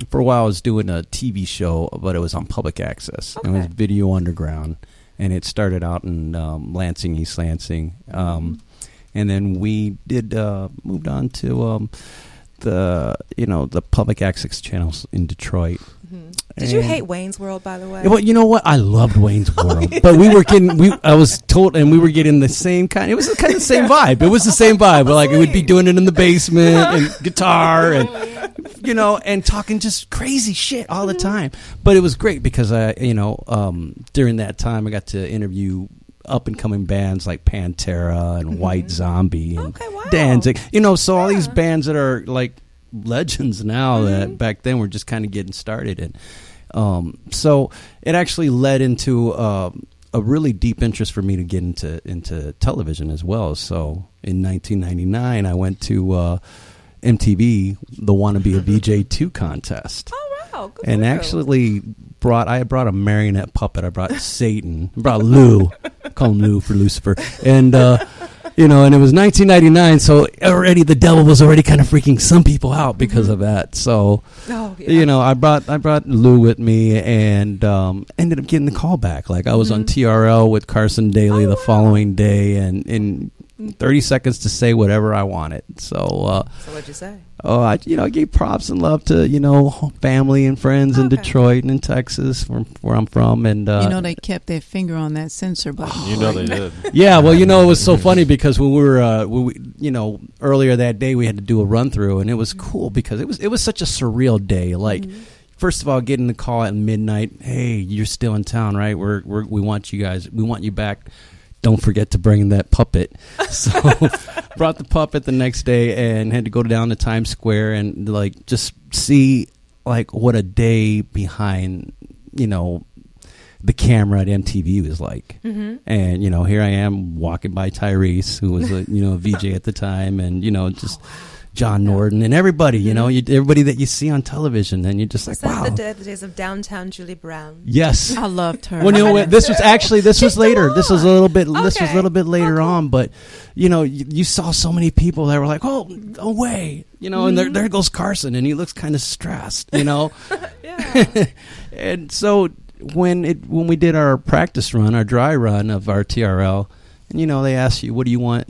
for a while I was doing a TV show, but it was on public access. Okay. It was Video Underground, and it started out in Lansing, East Lansing, and then we moved on to the public access channels in Detroit.
Did you hate Wayne's World, by the way?
Well, you know what? I loved Wayne's World, but we were getting the same kind. It was kind of the same vibe. It was the same vibe, but like it would be doing it in the basement and guitar and and talking just crazy shit all the time. But it was great because during that time I got to interview up and coming bands like Pantera and White Zombie and Danzig. So all these bands that are like legends now that back then were just kind of getting started, and so it actually led into a really deep interest for me to get into television as well. So in 1999 I went to MTV, the Wanna Be a VJ 2 contest.
Oh wow, good
and
for
actually I brought a marionette puppet. I brought Satan. I brought Lou. Call him Lou for Lucifer. And and it was 1999, so already the devil was already kind of freaking some people out because of that. So, I brought Lou with me and ended up getting the call back. Like I was on TRL with Carson Daly the following day, and in 30 seconds to say whatever I wanted. So
what'd you say?
I gave props and love to family and friends in Detroit and in Texas, where I'm from, and
they kept their finger on that censor button.
They did.
Yeah, well, it was so funny because when we were earlier that day we had to do a run through, and it was cool because it was such a surreal day. Like, first of all, getting the call at midnight, hey, you're still in town, right? We want you guys, we want you back. Don't forget to bring that puppet. So brought the puppet the next day and had to go down to Times Square and like just see like what a day behind the camera at MTV was like. And here I am walking by Tyrese, who was a VJ at the time, and just John Norton and everybody, everybody that you see on television, and you're just like, wow.
The days of downtown Julie Brown.
Yes,
I loved her.
Well, this was later. This was a little bit. This was a little bit later on, but you saw so many people that were like, oh, away, and there goes Carson, and he looks kind of stressed, Yeah. And so when we did our practice run, our dry run of our TRL, and they asked you, what do you want,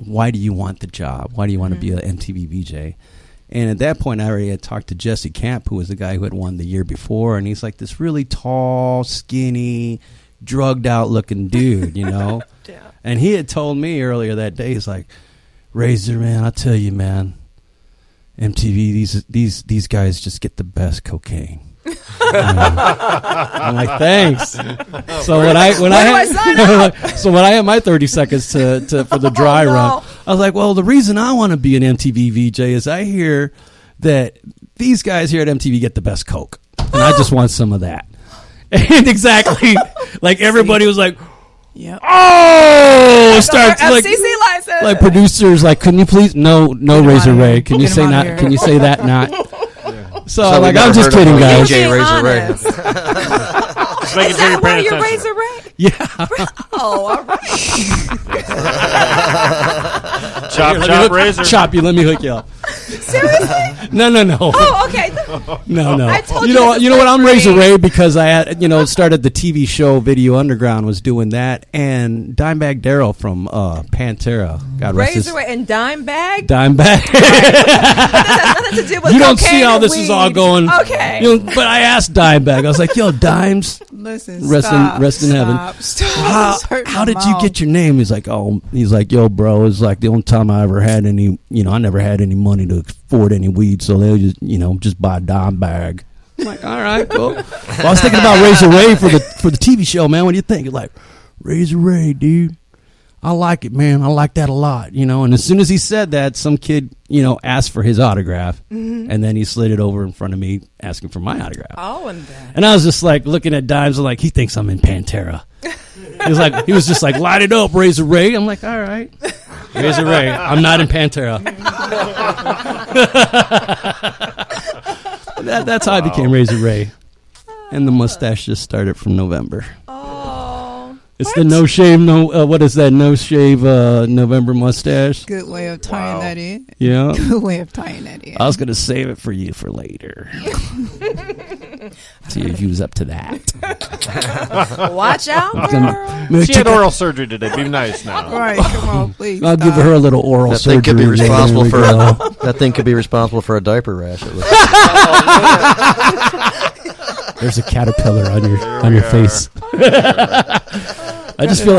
why do you want the job? Why do you want to be an MTV VJ? And at that point, I already had talked to Jesse Camp, who was the guy who had won the year before, and he's like this really tall, skinny, drugged out looking dude,
Yeah.
And he had told me earlier that day, he's like, Razor, man, I'll tell you, man, MTV, these guys just get the best cocaine. I'm like, thanks. So when I had my 30 seconds to for the dry run, I was like, well, the reason I want to be an MTV VJ is I hear that these guys here at MTV get the best coke, and I just want some of that. And exactly, like everybody was like,
Yep.
oh, starts like
FCC license.
Like producers, like, can you please no Razor Ray? Can you say not? Can you say that not? So like, I'm just kidding, guys.
DJ Razor Ray.
Just making sure you're paying attention.
Razor Ray?
Yeah.
Oh, all right.
Chop, razor.
Chop you. Let me hook you up.
Seriously?
No.
Oh, okay.
No.
I told
you know what? I'm Razor Ray because I had started the TV show Video Underground was doing that, and Dimebag Darrell from Pantera. God rest his.
Razor Ray and Dimebag?
Dimebag.
That has nothing to do with
You don't see
cocaine
how
or
this
weed.
is all going.
Okay.
But I asked Dimebag. I was like, "Yo, Dimes,
Listen,
rest in heaven. How did you get your name?" He's like, "Yo, bro, it's like the only time I ever had any. I never had any money to afford any weed, so they just buy a Dimebag." I'm like, all right, cool. Well, I was thinking about Razor Ray for the TV show, man. What do you think? Like, Razor Ray, dude. I like it, man. I like that a lot, And as soon as he said that, some kid, asked for his autograph, and then he slid it over in front of me, asking for my autograph.
Oh, and then.
And I was just like looking at Dimes, like he thinks I'm in Pantera. He was just like, light it up, Razor Ray. I'm like, all right, Razor Ray. I'm not in Pantera. That's how I became Razor Ray, and the mustache just started from November. It's the no shave, what is that? No shave November mustache.
Good way of tying that in.
Yeah.
Good way of tying that in.
I was going to save it for you for later. See if you was up to that.
Watch out, girl.
She had oral surgery today. Be nice now.
All right, come on, please.
I'll give her a little oral surgery.
That thing could be responsible for a diaper rash. It looks
There's a caterpillar on your face. I just feel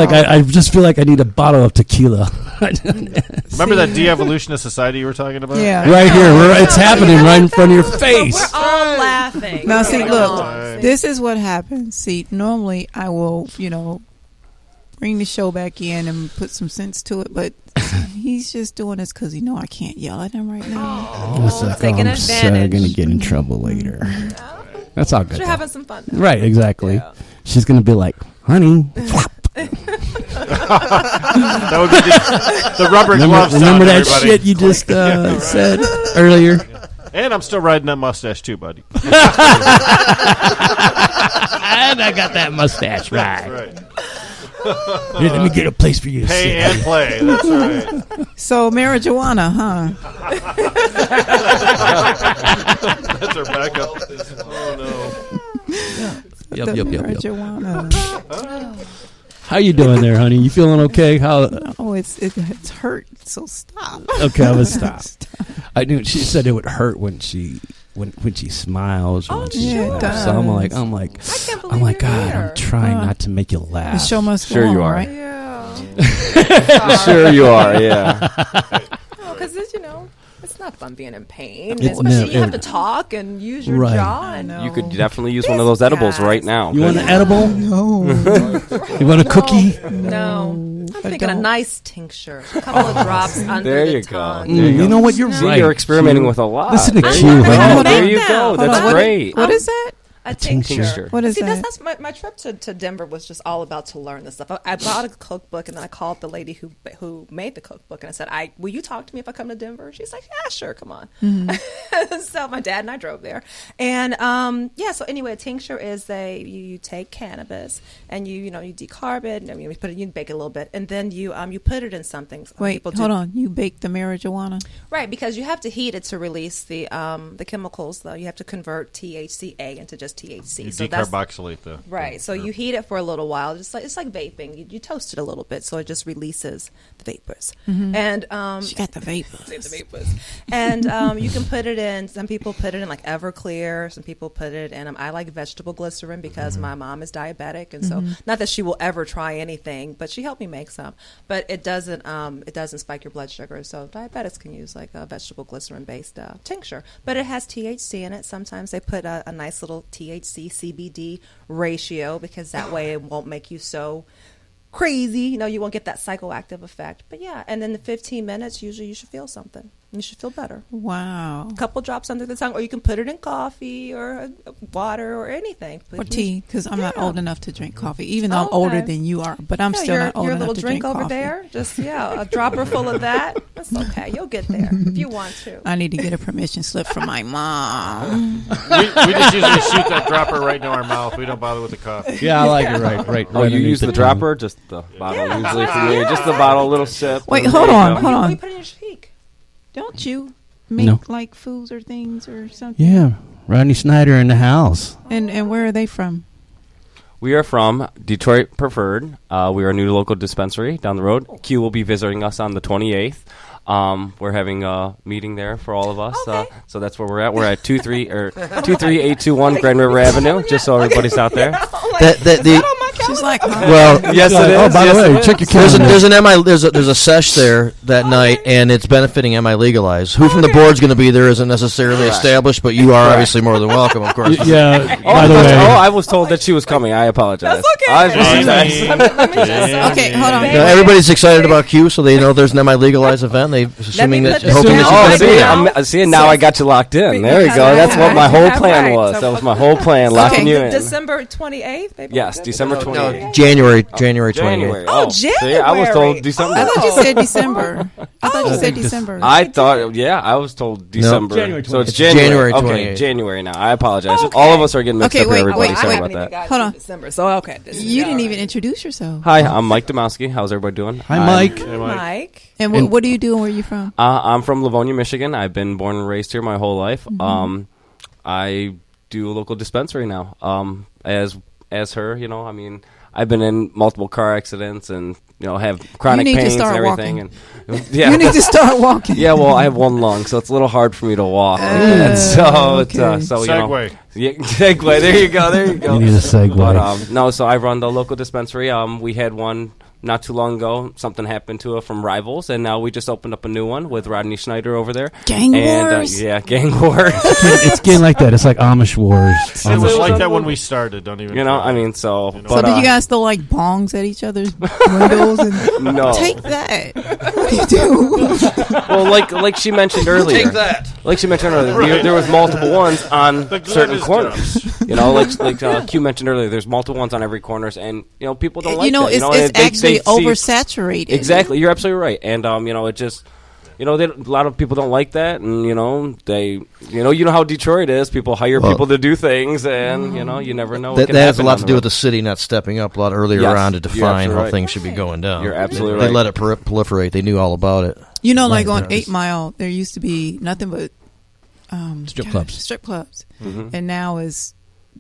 like I need a bottle of tequila.
Remember that de-evolutionist society you were talking about?
Yeah.
Right here. It's happening right in front of your face.
We're all laughing.
Now, see, look,
Right.
this is what happens. See, normally I will, bring the show back in and put some sense to it, but he's just doing this because I can't yell at him right now.
It's like,
taking
I'm so
advantage.
going to get in trouble later. That's all good.
You're having some fun.
Right, exactly.
Yeah.
She's going to be like, honey.
That would be the rubber glove sound,
Remember that
everybody.
shit you just said earlier?
And I'm still riding that mustache too, buddy.
And I got that mustache right.
That's right.
Here, let me get a place for you to
Pay
sit.
and play. That's right.
So, marijuana, huh?
That's our backup. Oh, no.
Yep.
Marijuana.
How you doing there, honey? You feeling okay? How?
Oh, it's hurt. So stop.
Okay, I'm gonna stop. I knew she said it would hurt when she smiles. Or when she
yeah, it
laughs.
does.
So I'm like,
I can't believe
I'm like,
you're
God,
here.
I'm trying not to make you
The
laugh.
show must go
Sure
on,
you are.
right?
Yeah.
Sure you are, yeah.
Because it's not fun being in pain.
It-
Especially
no,
you have
it-
to talk and use your
Right.
jaw.
I know.
You could definitely use one of those edibles right now.
You want an edible?
No.
You want a cookie?
No. I'm thinking a
don't.
nice tincture. A couple of drops under
There
the
you go.
tongue.
There
You know what? You're
See,
right.
you're experimenting
Q.
with a lot.
Listen to
There
Q,
you
honey.
go.
I'm
There
gonna
you
make
go.
them.
That's
Hold on,
great.
What is that?
A tincture.
What is
See,
that?
that's my trip to Denver was just all about to learn this stuff. I bought a cookbook and then I called the lady who made the cookbook and I said, will you talk to me if I come to Denver? She's like, yeah, sure, come on. So my dad and I drove there. And so anyway, a tincture is you take cannabis and you decarb it and you bake it a little bit and then you put it in something.
Wait,
People
hold on. You bake the marijuana?
Right, because you have to heat it to release the chemicals though. You have to convert THCA into just just THC.
You
So that's
decarboxylate the
right. So you heat it for a little while. Just like it's like vaping. You toast it a little bit, so it just releases the vapors. And
She got the vapors.
the vapors. And you can put it in. Some people put it in like Everclear. Some people put it in. I like vegetable glycerin because my mom is diabetic, and so not that she will ever try anything, but she helped me make some. But it doesn't spike your blood sugar. So diabetics can use like a vegetable glycerin based tincture, but it has THC in it. Sometimes they put a nice little THC CBD ratio because that way it won't make you so crazy. You won't get that psychoactive effect. But yeah, and then the 15 minutes, usually you should feel something. You should feel better.
Wow.
A couple drops under the tongue, or you can put it in coffee or water or anything.
Or tea, because I'm not old enough to drink coffee, even though I'm older than you are. But I'm still not old
your
enough
little
to
drink
drink
over
coffee.
there, just a dropper full of that. That's okay. You'll get there if you want to.
I need to get a permission slip from my mom.
we just usually shoot that dropper right into our mouth. We don't bother with the coffee.
Yeah, I like it. Right.
Oh, you use the dropper, just the bottle usually for me. Just the bottle, little sip.
Wait,
and
hold
there you
on,
go.
hold
You
on.
put it in your cheek.
Don't you make
No.
like foods or things or something?
Yeah, Rodney Snyder in the house.
And where are they from?
We are from Detroit Preferred. We are a new local dispensary down the road. Q will be visiting us on the 28th. We're having a meeting there for all of us.
Okay.
So that's where we're at. We're at 23821 Grand River Avenue, just so everybody's out there.
She's like, huh?
Well,
Yes, it is.
Oh, by
Yes,
the
it
way,
is.
check your
there's
calendar.
a sesh there that night, and it's benefiting MILegalize. Who from the board's going to be there isn't necessarily established, but you are obviously more than welcome, of course.
Yeah, by the way.
I was told that she was coming. I apologize.
That's okay.
I was just-
Okay, hold on.
Now, everybody's excited about Q, so they know there's an MILegalize event. They assuming that,
put this
hoping
down
that
right
she's
now.
going to be there.
See, now I got you locked in. There you go. That's what my whole plan was. That was my whole plan, locking you in.
December 28th. Baby.
Yes, December 28th.
No, January 28th.
January.
Oh,
See, I was
January.
told December.
I thought you said December. I thought you said December.
I thought, I was told December.
January
So it's
28th.
January.
January
Okay,
28th.
January now. I apologize.
Okay.
All of us are getting mixed
Okay,
up here,
wait,
everybody.
wait,
Sorry
wait.
about that.
Hold on.
December. So okay.
You didn't even introduce yourself.
Hi, I'm Mike Domowski. How's everybody doing?
Hi, Mike.
Hey, Mike.
Mike.
And what do you do and where are you from?
I'm from Livonia, Michigan. I've been born and raised here my whole life. I do a local dispensary now. As her, I mean, I've been in multiple car accidents and have chronic
You need to
pains and
start
everything.
walking.
And yeah,
You need to start walking.
yeah. Well, I have one lung, so it's a little hard for me to walk. Like that. So it's
okay.
Segway.
Yeah, segue. There you go. There you go.
You need a segue.
But no, so I run the local dispensary. We had one not too long ago. Something happened to it from Rivals, and now we just opened up a new one with Rodney Schneider over there.
Gang
and,
wars?
Yeah, gang wars.
It's getting like that. It's like Amish wars.
It was
Amish-
like that when we started. Don't even.
I mean, so.
You know.
So
But,
did you guys still like bongs at each other's windows? And
No.
Take that. What do you do?
Well, like she mentioned earlier.
Take that.
Like she mentioned earlier, there was multiple ones on
The
certain
garbage
corners. Like Q mentioned earlier, there's multiple ones on every corners, and people don't like that.
It's
They
actually
see-
oversaturated.
Exactly, you're absolutely right, and it just. A lot of people don't like that, and they, you know how Detroit is. People hire people to do things, and you never know.
That has a lot to do with the city not stepping up a lot earlier
Yes,
on to
you're
define
absolutely
how
right.
things should be going down.
You're absolutely
They
right.
let it proliferate. They knew all about it.
Like on
Right.
8 Mile, there used to be nothing but
Strip clubs.
Strip clubs,
Mm-hmm.
and now is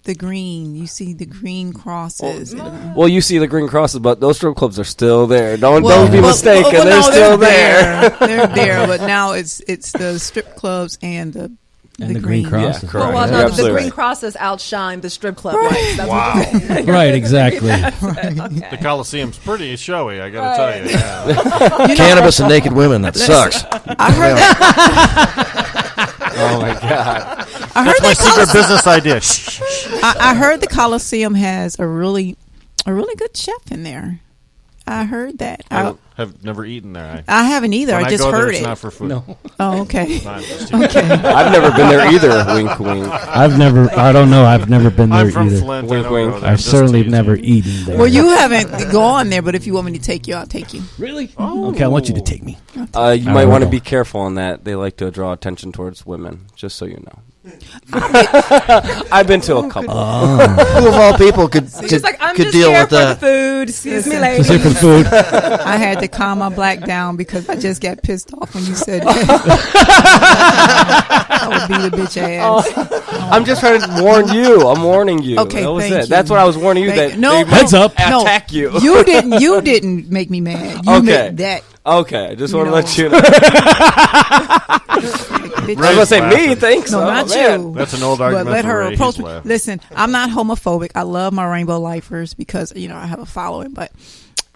the green. You see the green crosses.
Well, you see the green crosses, but those strip clubs are still there. Don't be
well,
mistaken;
well,
they're
no,
still there.
They're there, but now it's the strip clubs and the
green crosses.
Yeah, correct.
Well,
You're
no, the
absolutely
green
right.
crosses outshine the strip club lights. That's
Wow.
what you're saying.
Right, exactly.
The Coliseum's pretty showy, I got to tell you. Yeah.
Cannabis and naked women. That sucks.
I heard that.
Oh my god!
I heard
That's my
that
secret business idea.
I heard the Coliseum has a really good chef in there. I heard that.
I have never eaten there.
I haven't either.
When
I just
go there,
heard
it's
it.
not for food.
No.
Oh, okay.
Not for
Okay.
I've never been there either. Wink, wink.
I don't know. I've never been there
I'm from
either.
Flint.
Wink,
I don't
wink.
go there.
I've
Just
certainly
teasing.
never eaten there.
Well, you haven't gone there, but if you want me to take you, I'll take you.
Really? Okay, I want you to take me.
You might want to be careful on that. They like to draw attention towards women, just so you know. I've been to a couple.
Who of all people could
She's like, I'm
could
just
deal
here
with
for
that?
the food. Excuse me, lady.
Just here for food.
I had to calm my black down because I just got pissed off when you said that. I would beat a bitch ass.
I'm just trying to warn you. I'm warning you.
Okay,
that was
thank
it.
you.
That's what I was warning you.
Thank
That
you. No,
they
Heads up.
attack you.
You didn't make me mad. You
Okay.
made that.
Okay, I just want to
No.
let you know.
Bitch.
I was going to say me,
laughing.
thanks.
No,
Oh,
not
man.
you.
That's an old
But
argument.
let
for
her
Ray.
approach
He's
me.
laughing.
Listen, I'm not homophobic. I love my rainbow lifers because, I have a following. But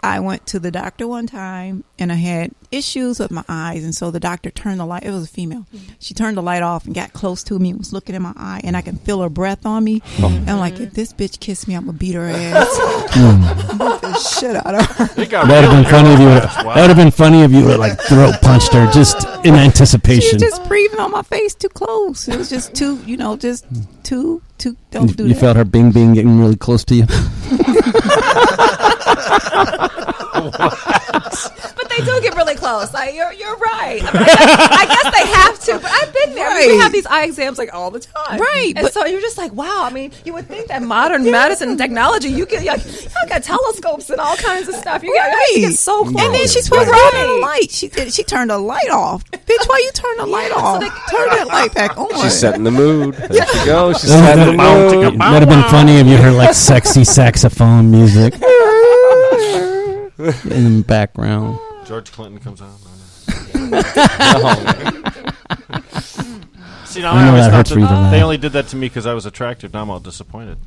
I went to the doctor one time and I had issues with my eyes. And so the doctor turned the light. It was a female. She turned the light off and got close to me and was looking in my eye. And I can feel her breath on me. And I'm like, if this bitch kissed me, I'm going to beat her ass. I'm going to beat the shit out of her.
It got
That would have
really
been funny if you.
fast. Wow.
That would have been funny if you would like throat punched her just in
She
anticipation.
was just breathing on my face too close. It was just too, just too. Don't do
You
that.
felt her bing getting really close to you.
But they do get really close. You're right. I guess they have to. But I've been there. I mean, we
Right.
have these eye exams like all the time.
Right,
And
but-
so you're just like, wow. I mean, you would think that modern medicine and technology, you got telescopes and all kinds of stuff. You get so close.
And then she's supposed to
You're
turn on the light. She turned the light off. Bitch, why you turn the light
so
off?
they-
Turn that light back on.
She's setting the mood. There she goes. She's
That
setting the mood.
would have been funny if you heard like sexy saxophone music in the background.
George Clinton comes on. See, now
I know
always
that
thought
hurts for you to laugh.
they only did that to me because I was attractive. Now I'm all disappointed.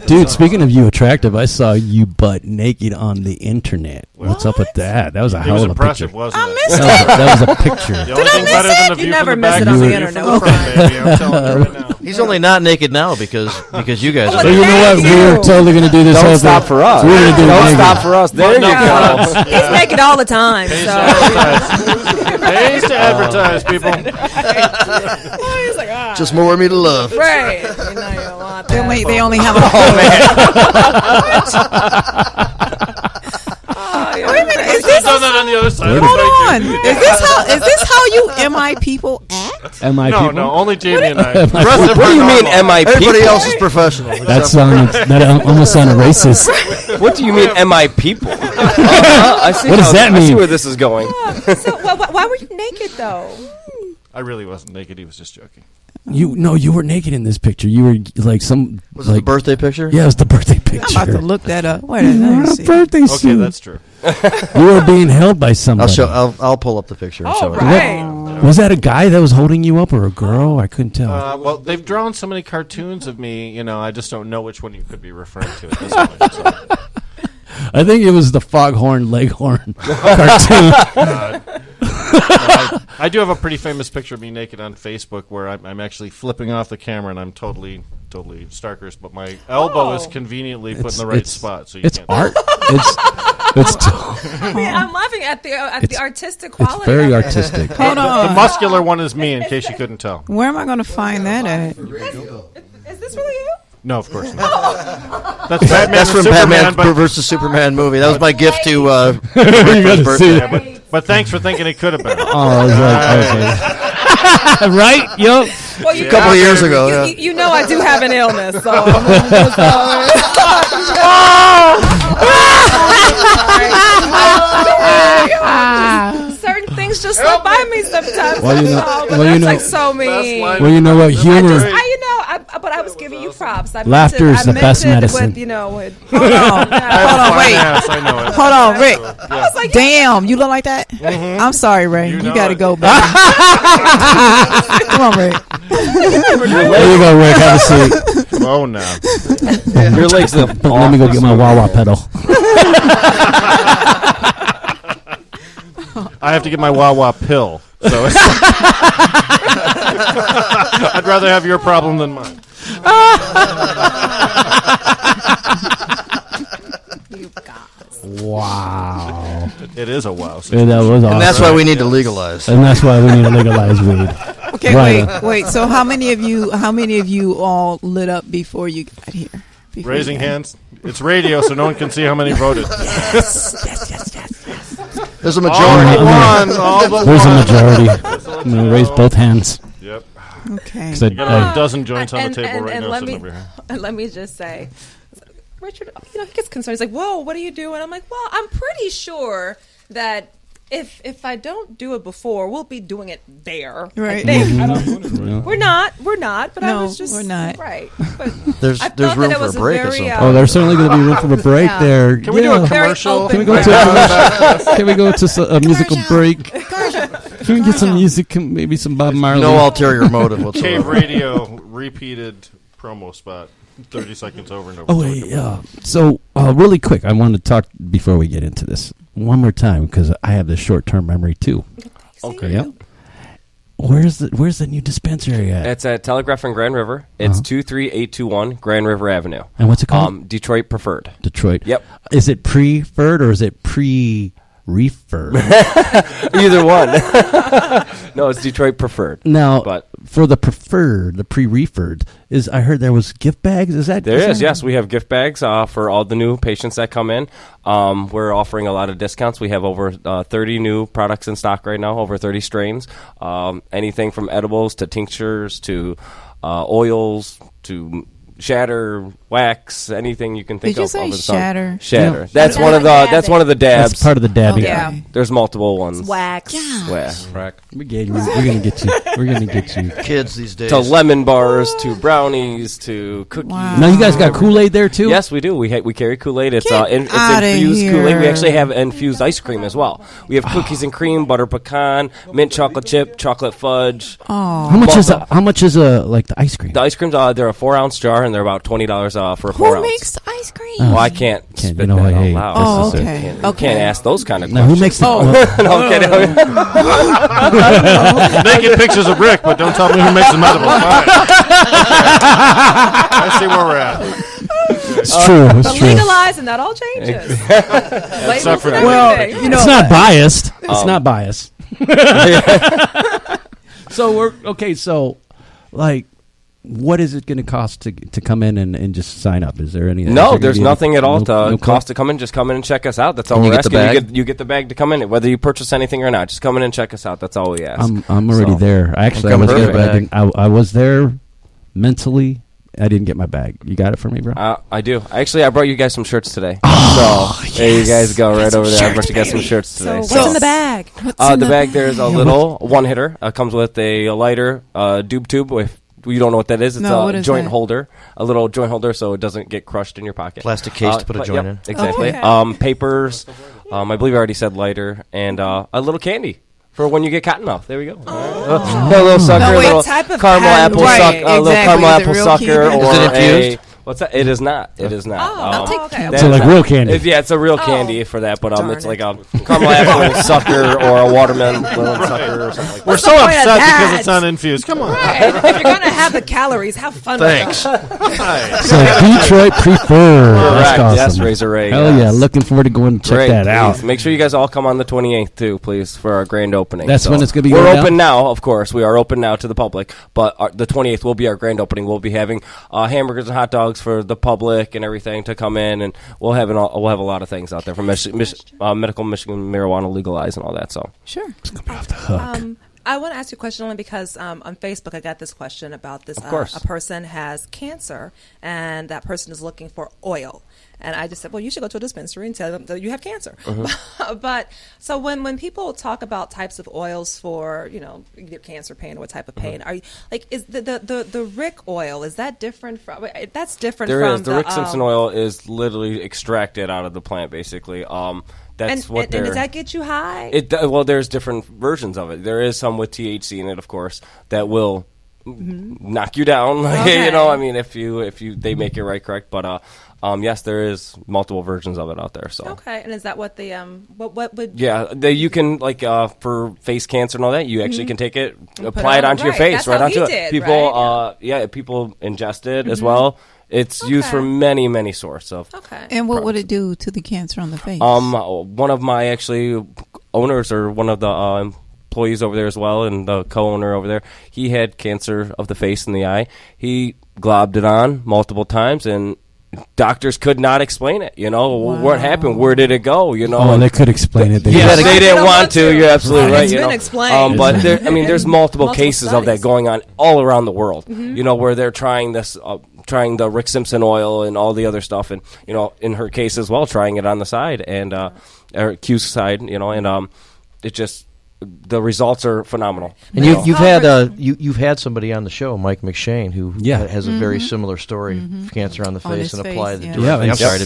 Dude, speaking of you attractive, I saw you butt naked on the internet. What's up with that? That was a
It
hell
was
of a
impressive,
picture.
wasn't
I
it?
missed
That was a picture.
The only thing better than the
You
view
never
from the
miss
back
it
is
on
the
the
view
internet.
from the front, baby. I'm telling you right now.
He's only not naked now because you guys
Well,
are.
So you know what?
Thank
We were
you.
totally going to do this whole
Don't
thing.
stop for us.
We were gonna do it
Don't
naked.
stop for us. There you
No,
go.
He's naked all the time.
Pays to
So
advertise. Pays to advertise, people.
he's like, ah.
Just more of me to love.
Right. You know you don't want that.
They only have a Wait a minute. Is
He's
this
done that on the other side.
hold on? Is this how you MI people act?
Am I
No,
people?
no, only Jamie and I.
Am I
The rest of
What do you
them are
mean,
normal.
MIP?
Everybody else is professional.
That almost sounded racist.
What do you mean, MI people? I see
What does that
I see
mean?
where this is going.
So why were you naked though?
I really wasn't naked. He was just joking.
You were naked in this picture. You were like some
Was it the birthday picture?
Yeah, it was the birthday picture.
I'm about to look that up. Wait a minute. Let me see.
Birthday
Okay,
suit.
that's true.
You were being held by somebody.
I'll pull up the picture and
Oh,
show it.
right.
Was that a guy that was holding you up or a girl? I couldn't tell.
Well, they've drawn so many cartoons of me, I just don't know which one you could be referring to at this point. So.
I think it was the Foghorn Leghorn cartoon.
I do have a pretty famous picture of me naked on Facebook where I'm actually flipping off the camera and I'm totally starkers, but my elbow is conveniently put in the right spot, so you
It's
can't.
art.
I mean, I'm laughing at the artistic quality.
It's very
of it.
artistic.
Hold
The
on.
muscular one is me, in case you couldn't tell.
Where am I going to find that at?
Is this really you?
No, of course not. That's Batman
That's
and
from
Superman,
Batman
but,
versus Superman movie. That was my gift to
You
Rick's
gotta see
birthday.
it.
but thanks for thinking it could have been.
Oh, I was like, okay. Right? Yup.
Well, you
A couple of years ago.
You,
Yeah.
you know I do have an illness, so. Certain things just slip by me sometimes.
Well, you know-
but
well, you
that's
know-
like so
Best
mean.
line
Well, you know what? Humor.
But I was giving you props. I
Laughter
meant
is
it-
the
I meant
best
it
medicine.
With, with,
Hold on. Hold on.
Fine
Wait.
ass, I know it.
Hold on, Rick.
I was like,
Damn, you look like that? I'm sorry, Ray.
You
You
know
got to
it.
go, baby. Come on, Rick.
There you go, Rick. Have a seat.
Oh, no.
Your legs are
Let me go get my Wawa pedal.
I have to get my Wawa pill. So it's I'd rather have your problem than mine.
Wow.
It is a wow.
Yeah, that was awesome.
And that's why we need to legalize.
And that's why we need to legalize weed.
Okay,
Right.
wait. So how many of you all lit up before you got here? Before you
Raising
got here?
hands. It's radio, so no one can see how many voted.
There's a
All
majority.
but one. All but
There's a
one.
majority. I'm going to raise both hands.
Yep.
Okay. Okay.
I
got a dozen joints on the table right now
let
sitting
me,
over here.
And let me just say, Richard, he gets concerned. He's like, "Whoa, what are you doing?" I'm like, "Well, I'm pretty sure that if I don't do it before, we'll be doing it there."
Right.
I think.
Yeah.
We're not. But I
No,
was just
we're not.
right. But
There's
I thought
room
that it
for a
was
break or
very,
something.
Oh, there's certainly going to be room for a break
Yeah.
there.
Can we do a
Yeah.
Very
commercial?
open.
Can we go to can we go to a musical break? Can we get some music? Maybe some Bob Marley.
No ulterior motive
Cave
whatsoever.
Radio repeated promo spot. 30 seconds over and over.
Oh wait, yeah. So really quick, I want to talk before we get into this one more time because I have this short-term memory too.
Okay.
Yep. Where's the new dispensary at?
It's at Telegraph and Grand River. It's 23821 Grand River Avenue.
And what's it called?
Detroit Preferred.
Detroit.
Yep.
Is it preferred or is it pre-referred?
Either one. No, it's Detroit Preferred.
Now,
But
for the preferred, the pre-referred, I heard there was gift bags. Is that
there is,
that-
yes. We have gift bags for all the new patients that come in. We're offering a lot of discounts. We have over 30 new products in stock right now, over 30 strains. Anything from edibles to tinctures to oils to shatter, wax, anything you can think
Did you
of.
say
over the sun.
shatter?
Shatter.
Yeah.
That's
Yeah.
one of the.
Dabbing.
That's one of the dabs.
That's part of the dabbing.
Okay.
Yeah.
There's multiple ones.
wax.
Wax.
Crack.
We're gonna get you. We're gonna get you.
Kids these days.
To lemon bars, to brownies, to cookies.
Wow.
Now you guys got Kool-Aid there too.
Yes, we do. We carry Kool-Aid. It's
Get
it's
outta
infused
here.
Kool-Aid. We actually have infused ice cream as well. We have cookies and cream, butter pecan, mint chocolate chip, chocolate fudge.
Oh,
How much is like the ice cream?
The ice creams, they're a 4-ounce jar, and they're about $20 for a
who
4-ounce.
makes the ice cream?
Well, I can't spit
you know,
that
hey,
out loud.
Oh,
this is
okay.
You can't ask those kind of
Now
questions.
who makes the?
No, I'm kidding.
Naked pictures of Rick, but don't tell me who makes them edible. All right. I see where we're at.
It's true. It's
But
true.
legalize and that all changes. Labels
for
and
that.
Well,
everything.
you know,
It's not biased. It's not biased. So we're okay. So, like, what is it going to cost to come in and just sign up? Is there anything?
No, there's nothing at all to cost to come in. Just come in and check us out. That's all
And you
we're
get the
asking.
bag?
You get the bag to come in, whether you purchase anything or not. Just come in and check us out. That's all we ask.
I'm already
So-
there. Actually, I
Come
was
and get
there.
a bag.
I was there mentally. I didn't get my bag. You got it for me, bro?
I do. Actually, I brought you guys some shirts today. So there you guys go, right over there. I brought you guys some shirts today.
So what's in the bag?
The bag, there's a little one hitter. Comes with a lighter, doob tube. If you don't know what that is, it's
No, what
a
is
joint
that?
holder, a little joint holder, so it doesn't get crushed in your pocket.
Plastic case to put a
but
joint
yep,
in.
Exactly.
Okay.
Papers. I believe I already said lighter, and a little candy. For when you get cotton mouth. There we go. A little sucker,
No,
a
wait,
little
type of
caramel
candy?
apple
Right,
sucker, a little
exactly.
caramel
Is it
apple
real
sucker,
candy?
or
Is it infused?
what's that? It is not. It is not.
Oh, okay.
that
So
is
like
not-
real candy.
Yeah, it's a real
Oh.
candy for that, but
Darn
it's
it.
like a caramel apple sucker or a watermelon sucker or something like that.
We're so
the point of
upset
that?
because it's not infused. Come on.
If you're gonna have the calories, have fun
Thanks.
with them.
So Detroit preferred. That's
Correct.
awesome.
Yes, Razor Ray.
Hell
yes.
yeah! Looking forward to going and check
Great,
that out.
please. Make sure you guys all come on the 28th too, please, for our grand opening.
That's when it's gonna be
We're
going
open
down?
now, of course. We are open now to the public, but the 28th will be our grand opening. We'll be having hamburgers and hot dogs for the public and everything to come in, and we'll have a lot of things out there from medical Michigan marijuana legalize and all that. So
sure.
Off the hook.
I want to ask you a question only because on Facebook I got this question about this.
Of course.
A person has cancer and that person is looking for oil. And I just said, well, you should go to a dispensary and tell them that you have cancer. But so when people talk about types of oils for, either cancer pain or what type of pain, are you like, is the Rick oil, is that different from, that's different
there
from
is the Rick Simpson oil is literally extracted out of the plant, basically. That's what
and
they're.
does that get you high?
Well, there's different versions of it. There is some with THC in it, of course, that will knock you down.
Okay.
I mean, if they make it right, correct. But yes, there is multiple versions of it out there. So
Okay, and is that what the what would?
yeah, you can for face cancer and all that. You actually can take it,
put
apply
it
it
on-
onto your
right,
face,
that's
right
how
onto
he
it.
did,
People,
right?
people ingest it as well. It's used for
Okay.
many, many sorts of.
Okay.
And what would it do to the cancer on the face?
One of my actually owners, or one of the employees over there as well, and the co-owner over there, he had cancer of the face and the eye. He globbed it on multiple times, and
doctors could not explain it. What happened? Where did it go?
Oh, they could explain it.
They didn't want to. You're absolutely right.
It's been explained.
But there's multiple cases of that
studies.
going on all around the world. Where they're trying this, trying the Rick Simpson oil and all the other stuff, and in her case as well, trying it on the side and or Q's side. And it just. The results are phenomenal.
And you've had somebody on the show, Mike McShane, who has a very similar story, cancer on the face, and applied the
I'm
sorry,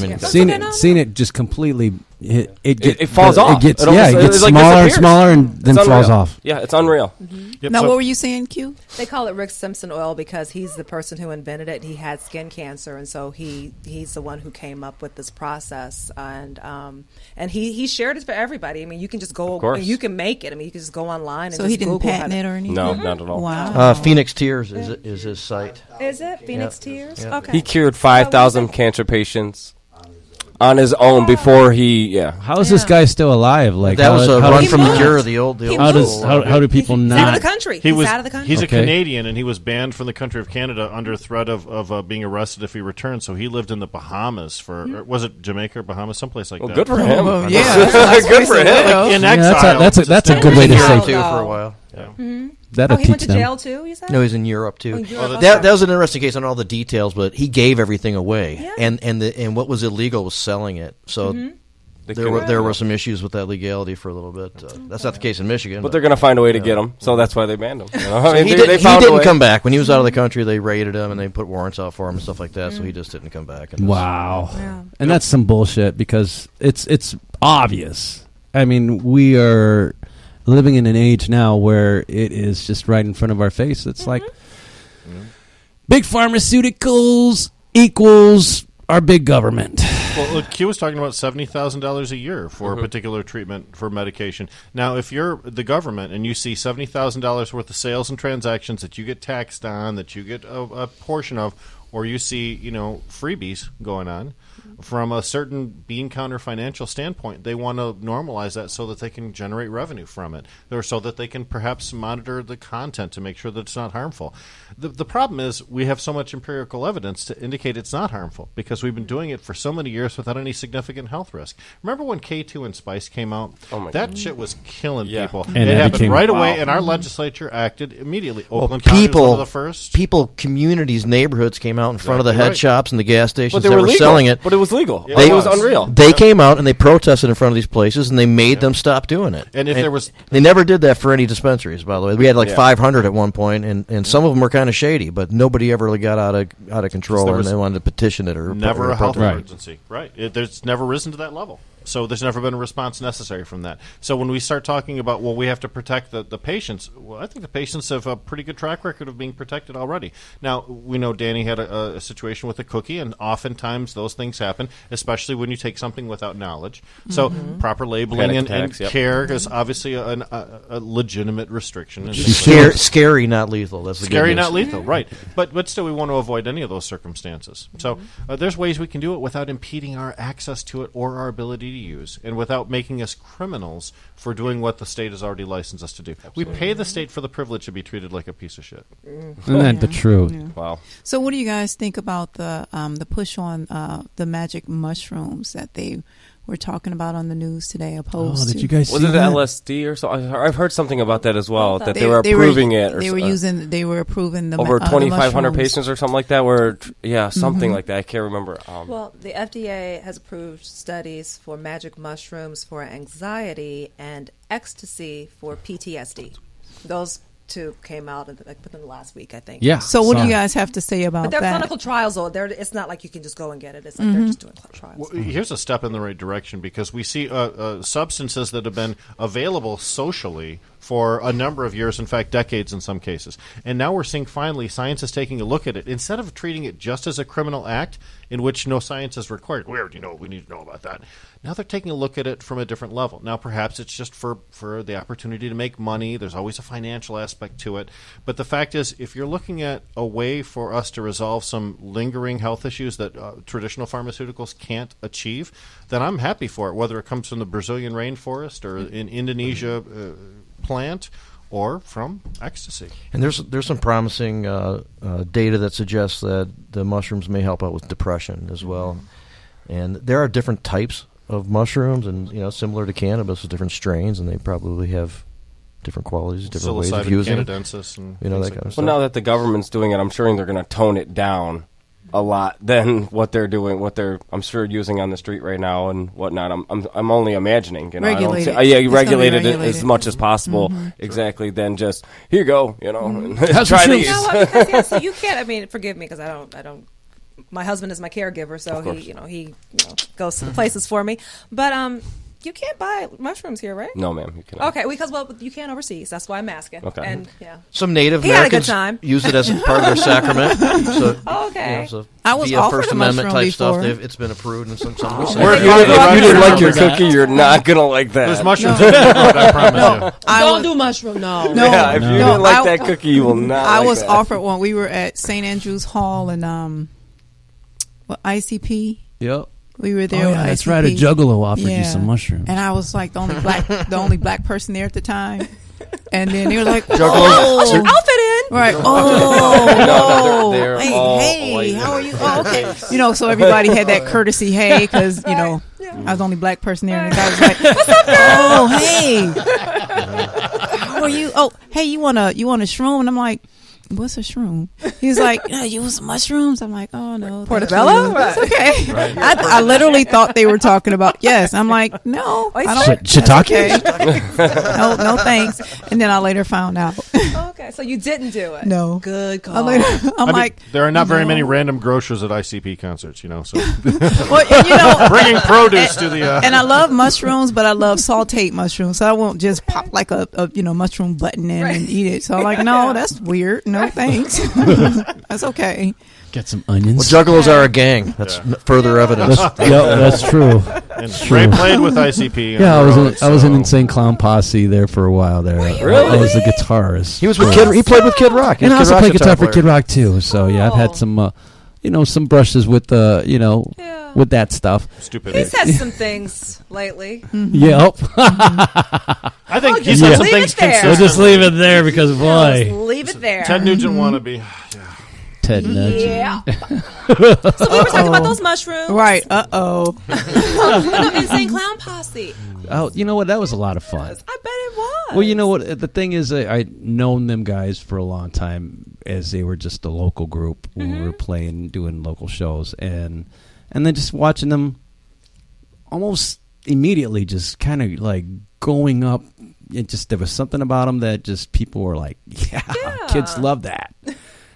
seen it just completely.
It falls off.
It gets smaller and smaller, and then falls off.
Yeah, it's unreal.
Yep, now, what were you saying, Q?
They call it Rick Simpson oil because he's the person who invented it. He had skin cancer, and so he's the one who came up with this process. And he shared it for everybody. I mean, you can just go, you can make it. I mean, you can just go online and
so
just
he didn't
Google
patent it or anything.
No, not at all.
Wow.
Phoenix Tears is his site.
Is it Phoenix Tears?
Yeah.
Okay.
He cured 5,000 cancer patients on his own before he.
How is this guy still alive? Like
that was a run from the Cure. The old.
How do people
He's
not?
out of the country. He's out of the country.
He's a Canadian, and he was banned from the country of Canada under threat of being arrested if he returned. So he lived in the Bahamas for was it Jamaica or Bahamas, someplace like that.
Good for him.
Good
for him.
Like in exile.
That's a good way to say
too for a while.
That'll
he went
teach
to
them.
jail too, you said?
No, he's in Europe too.
Europe.
That was an interesting case on all the details, but he gave everything away, and what was illegal was selling it. So there were some issues with that legality for a little bit. That's not the case in Michigan,
but they're going to find a way to get him. So that's why they banned him.
He didn't come back when he was out of the country. They raided him and they put warrants out for him and stuff like that. So he just didn't come back.
Wow, and that's some bullshit because it's obvious. I mean, we are living in an age now where it is just right in front of our face. It's like big pharmaceuticals equals our big government.
Well, look, Q was talking about $70,000 a year for a particular treatment for medication. Now, if you're the government and you see $70,000 worth of sales and transactions that you get taxed on, that you get a portion of, or you see, freebies going on, from a certain bean counter financial standpoint, they want to normalize that so that they can generate revenue from it, or so that they can perhaps monitor the content to make sure that it's not harmful. The problem is we have so much empirical evidence to indicate it's not harmful because we've been doing it for so many years without any significant health risk. Remember when K2 and Spice came out? That shit was killing people.
And
it happened right away,
wow.
and our legislature acted immediately. Oakland County was one of the first.
People, communities, neighborhoods came out in front of the head shops and the gas stations
but
that were
legal.
selling it.
But it was legal.
Yeah,
it was unreal.
They came out and they protested in front of these places and they made them stop doing it.
And if there was,
they never did that for any dispensaries. By the way, we had 500 at one point, and some of them were kind of shady, but nobody ever really got out of control, and they wanted to petition it or
never a health
protest.
emergency. Right. There's never risen to that level. So there's never been a response necessary from that. So when we start talking about, we have to protect the patients, I think the patients have a pretty good track record of being protected already. Now, we know Danny had a situation with a cookie, and oftentimes those things happen, especially when you take something without knowledge. So proper labeling and care is obviously a legitimate restriction.
Scary, not lethal. That's the
scary,
good news.
not lethal, right. But still, we want to avoid any of those circumstances. So there's ways we can do it without impeding our access to it or our ability to use, and without making us criminals for doing what the state has already licensed us to do. Absolutely. We pay the state for the privilege to be treated like a piece of shit.
Isn't that the truth?
Yeah.
Wow.
So what do you guys think about the push on the magic mushrooms that they were talking about on the news today? Opposed
did you guys
was
see
it
that?
LSD or something? I've heard something about that as well. That they were approving it. Or
They were approving the
over 2,500
the
patients or something like that. Where something like that. I can't remember.
Well, the FDA has approved studies for magic mushrooms for anxiety and ecstasy for PTSD. Those two came out within the last week, I think.
Yeah.
So what do you guys have to say about
But they're
that?
clinical trials, though. It's not like you can just go and get it. It's like they're just doing trials.
Well, here's a step in the right direction because we see substances that have been available socially for a number of years, in fact, decades in some cases. And now we're seeing finally science is taking a look at it. Instead of treating it just as a criminal act in which no science is required, we need to know about that. Now they're taking a look at it from a different level. Now perhaps it's just for the opportunity to make money. There's always a financial aspect to it. But the fact is, if you're looking at a way for us to resolve some lingering health issues that traditional pharmaceuticals can't achieve, then I'm happy for it, whether it comes from the Brazilian rainforest or in Indonesia plant or from ecstasy.
And there's some promising data that suggests that the mushrooms may help out with depression as well. And there are different types of mushrooms, and similar to cannabis, with different strains, and they probably have different qualities, different ways of using it.
Canadensis and
that kind of stuff.
Well, now that the government's doing it, I'm sure they're going to tone it down a lot than what they're doing, I'm sure using on the street right now and whatnot. I'm only imagining,
Regulate it.
You regulate it
regulated.
as much as possible. Exactly. Then just here you go,
How's
try
the
these.
Because, so you can't. I mean, forgive me because I don't. My husband is my caregiver, so he goes to the places for me. But you can't buy mushrooms here, right?
No, ma'am, you cannot.
Okay, because you can overseas. That's why I'm asking.
Okay.
And
some Native
He had a good
Americans
time.
use it as part of their sacrament. So,
okay.
So
I was
via
offered
First
a
Amendment
mushroom
type stuff,
before.
it's been approved in some
Or if you didn't like your cookie, you're not gonna like that.
There's mushrooms in there, but I promise you.
Don't do mushroom, no.
Yeah, if you didn't like that cookie, you will not.
I
like
was
that.
offered one. We were at St. Andrew's Hall and ICP.
Yep.
We were there.
Oh,
with
yeah, that's
ICP.
right. A juggalo offered you
Yeah.
some mushrooms.
And I was like the only black person there at the time. And then they were like,
Juggalos.
"Oh,
I'll fit in."
right?
No, they're
hey,
all
hey,
white.
how are you? Oh, okay. So everybody had that courtesy, hey, because I was the only black person there, and the guy was like, "What's up, girl? Oh, hey, how are you? Oh, hey, you want a shroom?" And I'm like, "What's a shroom?" He's like, "You want some mushrooms?" I'm like, "Oh no,
Portobello?
It's okay." Right. I literally thought they were talking about yes. I'm like, no, I don't.
Shiitake?
Okay. No, thanks. And then I later found out.
Okay, so you didn't do it.
No,
Good call.
I'm like,
there are not very many random grocers at ICP concerts, so
well,
bringing produce to the.
and I love mushrooms, but I love sauteed mushrooms, so I won't just pop like a mushroom button in and eat it. So I'm like, no, that's weird. No, thanks. That's okay.
Get some onions.
Well, Juggalos are a gang. That's further evidence.
That's true.
And Ray played with ICP.
Yeah, I was in Insane Clown Posse there for a while there. I was the guitarist.
He was with Kid. He played with Kid Rock.
And I also played guitar for
player.
Kid Rock too. So yeah, I've had some some brushes with with that stuff.
Stupid.
He said some things lately.
Yep.
I think he said some
leave
things
it there.
We'll
consistent.
just leave it there because
Just
boy,
leave it there.
Ted Nugent wannabe.
Ted Nugent.
Yeah. So we were talking about those mushrooms.
Right.
No, Insane Clown Posse.
Oh, you know what? That was a lot of fun.
I bet it was.
Well, you know what? The thing is, I'd known them guys for a long time as they were just a local group when we were playing, doing local shows, and then just watching them almost immediately just kind of like going up. It just, there was something about them that just people were like, yeah. Kids love that.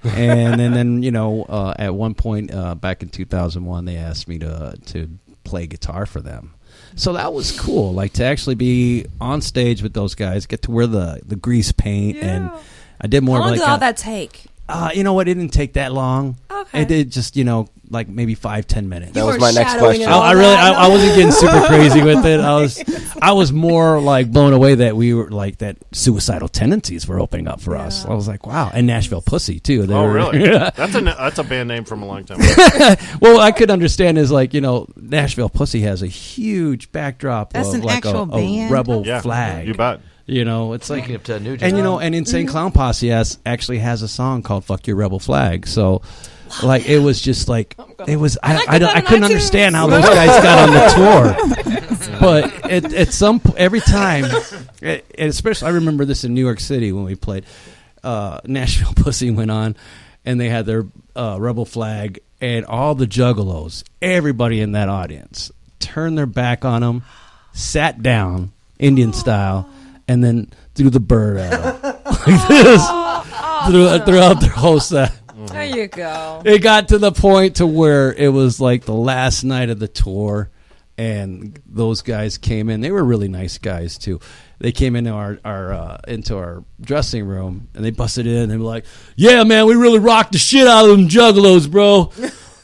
And then at one point back in 2001, they asked me to play guitar for them. So that was cool, like to actually be on stage with those guys, get to wear the grease paint, and I did more.
How long
like
did all that take?
You know what? It didn't take that long.
Okay.
It did just like maybe 5-10 minutes.
That was my next question.
I wasn't getting super crazy with it. I was more like blown away that we were like that suicidal tendencies were opening up for us. I was like, wow, and Nashville Pussy too. They
Oh,
were,
really?
Yeah.
That's a band name from a long time ago.
Well, I could understand is like Nashville Pussy has a huge backdrop
That's
of
an
like
actual
a
band?
rebel
Yeah,
flag.
you bet.
It's like
Speaking of Ted Nugent.
and Insane Clown Posse actually has a song called "Fuck Your Rebel Flag." So, like, it was just like it was. I couldn't understand how those guys got on the tour, but at some every time, and especially I remember this in New York City when we played. Nashville Pussy went on, and they had their rebel flag, and all the juggalos, everybody in that audience, turned their back on them, sat down Indian style, and then threw the bird at them like this throughout their whole set.
There you go.
It got to the point to where it was like the last night of the tour, and those guys came in. They were really nice guys too. They came into our dressing room, and they busted in. They were like, "Yeah, man, we really rocked the shit out of them juggalos, bro.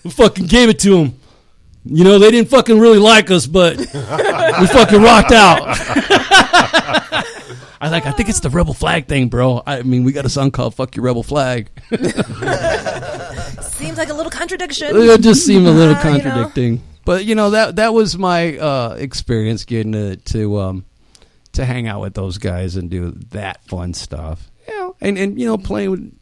We fucking gave it to them. They didn't fucking really like us, but we fucking rocked out." I think it's the rebel flag thing, bro. I mean, we got a song called "Fuck Your Rebel Flag."
Seems like a little contradiction.
It just seemed a little contradicting. But that was my experience getting to to hang out with those guys and do that fun stuff. And playing with,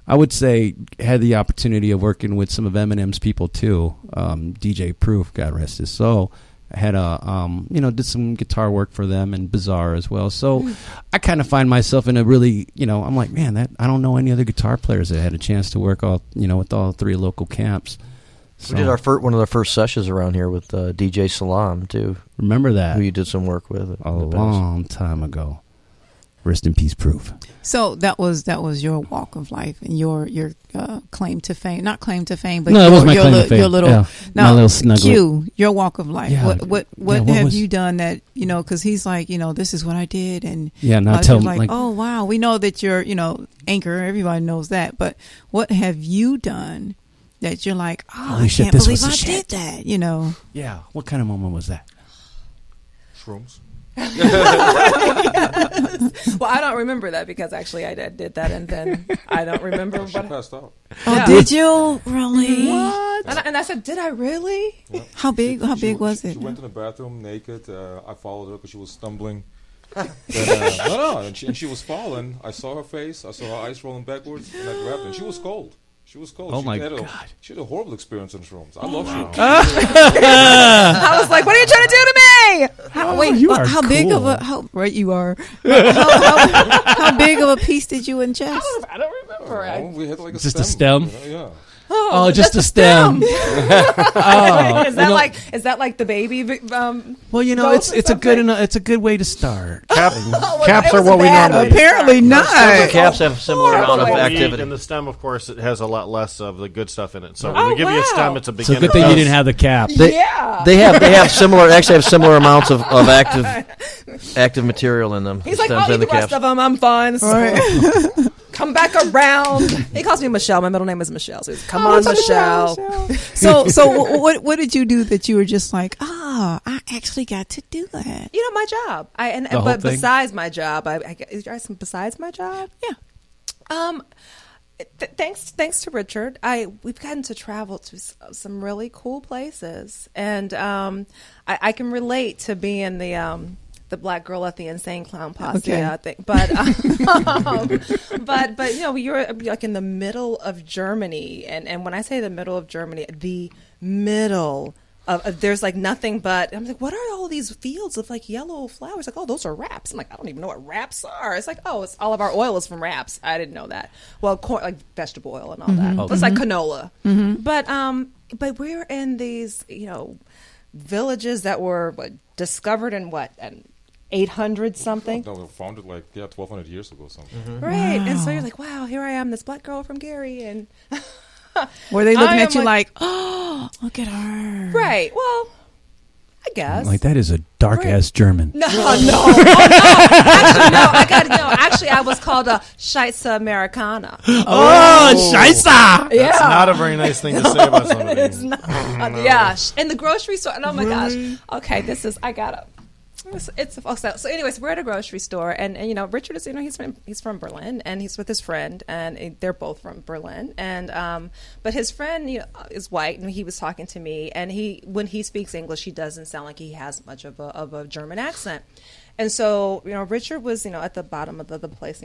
I would say had the opportunity of working with some of Eminem's people too. DJ Proof, God rest his soul, had did some guitar work for them and Bizarre as well. So I kind of find myself in a really, I'm like, man, I don't know any other guitar players that had a chance to work with all 3 local camps. So,
we did one of the first sessions around here with DJ Salam too.
Remember that?
Who you did some work with
a long time ago. Rest in peace, Proof.
So that was your walk of life and your claim to fame. Not claim to fame, but
no, it was my claim to fame.
Your little,
yeah.
now,
my little snuggle.
Q, your walk of life.
Yeah.
What have you done that, because he's like, this is what I did. And
now tell him,
like, oh, wow, we know that you're, Anchor. Everybody knows that. But what have you done that you're like, I can't believe I did that,
Yeah. What kind of moment was that?
Shrooms.
Well, I don't remember that because actually I did that and then I don't remember what.
She passed out.
Oh, yeah. Did you really?
What? And I said, did I really?
Yeah.
How big was it?
She went to the bathroom naked. I followed her because she was stumbling. And she was falling. I saw her face. I saw her eyes rolling backwards, and I grabbed her. And she was cold.
Oh my God!
She had a horrible experience on shrooms. I love shrooms.
I was like, "What are you trying to do to me?"
How big of a you are? How big of a piece did you ingest?
I don't remember.
We had like
just a stem.
Yeah.
Oh,
just a stem.
Is that like the baby?
Well, it's a good way to start.
Caps are what we normally.
Apparently not.
Caps have a similar amount of activity.
And the stem, of course, it has a lot less of the good stuff in it. So when we give you a stem, it's a beginner.
So good thing you didn't have the cap.
They have similar amounts of active material in them.
He's like, I'll eat the rest of them. I'm fine. So. Come back around. He calls me Michelle. My middle name is Michelle. So he's, come on, Michelle.
So what did you do that you were just like, I actually got to do that?
My job. But besides my job, is there some besides my job?
Yeah.
Thanks to Richard, we've gotten to travel to some really cool places, and I can relate to being the black girl at the Insane Clown Posse,
okay.
I think. But you're like in the middle of Germany, and when I say the middle of Germany, the middle of there's like nothing but. I'm like, what are all these fields of like yellow flowers? Like, oh, those are wraps. I'm like, I don't even know what wraps are. It's like, oh, it's all of our oil is from wraps. I didn't know that. Well, corn, like vegetable oil and all that.
Okay.
It's like canola. But we're in these villages that were discovered in and 800 something.
No, we were founded 1,200 years ago or something.
Mm-hmm. Right. Wow. And so you're like, wow, here I am, this black girl from Gary, and
were they looking at you like, oh, look at her?
Right. Well, I guess.
Like, that is a dark ass German.
No. Actually, Actually, I was called a Scheisse Americana.
Oh, Scheisse!
Yeah.
That's not a very nice thing to say about somebody.
It's not. Yeah. In the grocery store. And oh my gosh. Okay, I gotta. It's so. Anyways, we're at a grocery store, and Richard is he's from Berlin, and he's with his friend, and they're both from Berlin, and but his friend is white, and he was talking to me, and when he speaks English, he doesn't sound like he has much of a German accent, and so Richard was at the bottom of the place,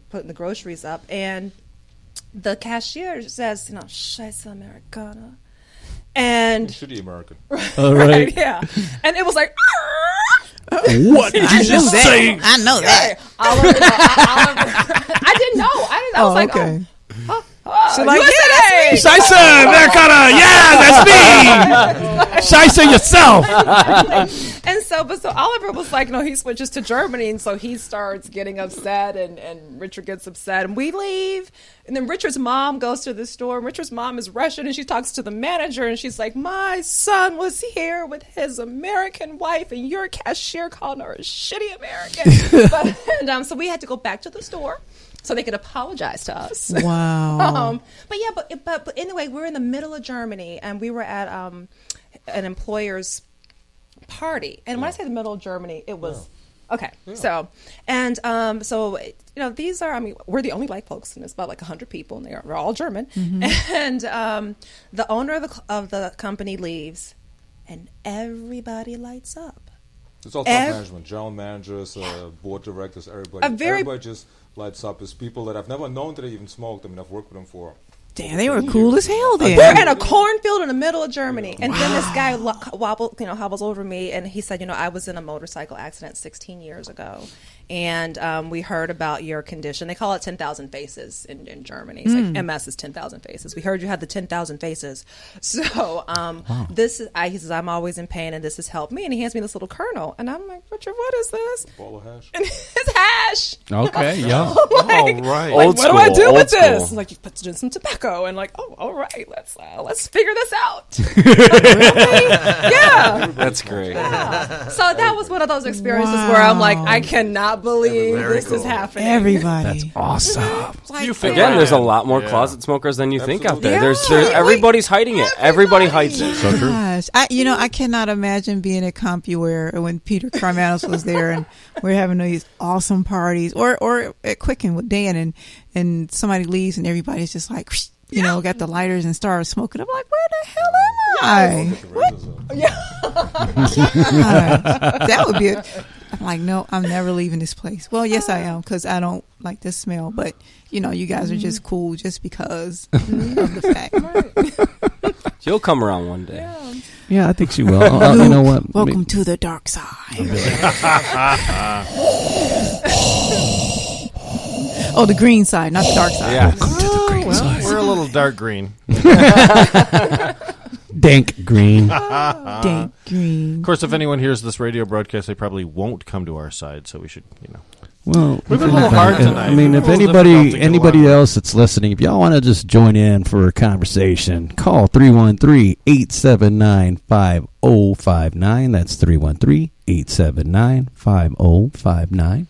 putting the groceries up, and the cashier says Scheisse Americana. And
shitty American.
Right.
Yeah. And it was like,
what did you just say?
I know that.
Oliver, I didn't know. I was like,
okay.
So
like,
Scheisse Americana, that's me. Scheisse yourself.
And so Oliver was like, he switches to Germany, and so he starts getting upset, and Richard gets upset, and we leave. And then Richard's mom goes to the store, and Richard's mom is Russian, and she talks to the manager, and she's like, my son was here with his American wife, and your cashier called her a shitty American. So we had to go back to the store so they could apologize to us.
Wow.
But anyway, we're in the middle of Germany, and we were at an employer's party. And when I say the middle of Germany, it was okay. Yeah. So these are. We're the only black folks, and it's about 100 people, and we're all German. Mm-hmm. And the owner of the company leaves, and everybody lights up.
It's all top management, general managers, board directors, everybody. Everybody just lights up. It's people that I've never known that they even smoked. I mean, I've worked with them for.
Damn, they were cool as hell then.
We're in a cornfield in the middle of Germany. And then this guy hobbles over me, and he said, I was in a motorcycle accident 16 years ago. And we heard about your condition. They call it 10,000 faces in Germany. It's like MS is 10,000 faces. We heard you had the 10,000 faces. So this is, he says, I'm always in pain, and this has helped me. And he hands me this little kernel. And I'm like, Richard, what is this?
Ball of hash.
And it's hash.
Okay, yeah.
All
right.
What do I do with this? Like, you put in some tobacco, and like, all right, let's figure this out. Yeah.
That's great.
Yeah. So that was one of those experiences where I'm like, I cannot believe this is happening.
Everybody.
That's awesome.
Again, there's a lot more closet smokers than you think out there. There's everybody's hiding it. Everybody hides it.
So true.
Gosh, I cannot imagine being at CompuWare when Peter Carmanos was there and we're having these awesome parties, or at Quicken with Dan, and somebody leaves and everybody's just like, got the lighters and started smoking. I'm like, where the hell am I? What? That would be it. I'm like, no, I'm never leaving this place. Well, yes, I am, because I don't like the smell. But, you guys are just cool just because of the fact.
She'll come around one day.
Yeah, I think she will. You know what?
Welcome to the dark side. Oh, the green side, not the dark side.
Yeah.
Welcome to the green side.
We're a little dark green.
Dank green.
Dank green.
Of course, if anyone hears this radio broadcast, they probably won't come to our side, so we should,
Well,
we've been a little hard tonight.
I mean, if anybody else that's listening, if y'all want to just join in for a conversation, call 313-879-5059. That's 313-879-5059.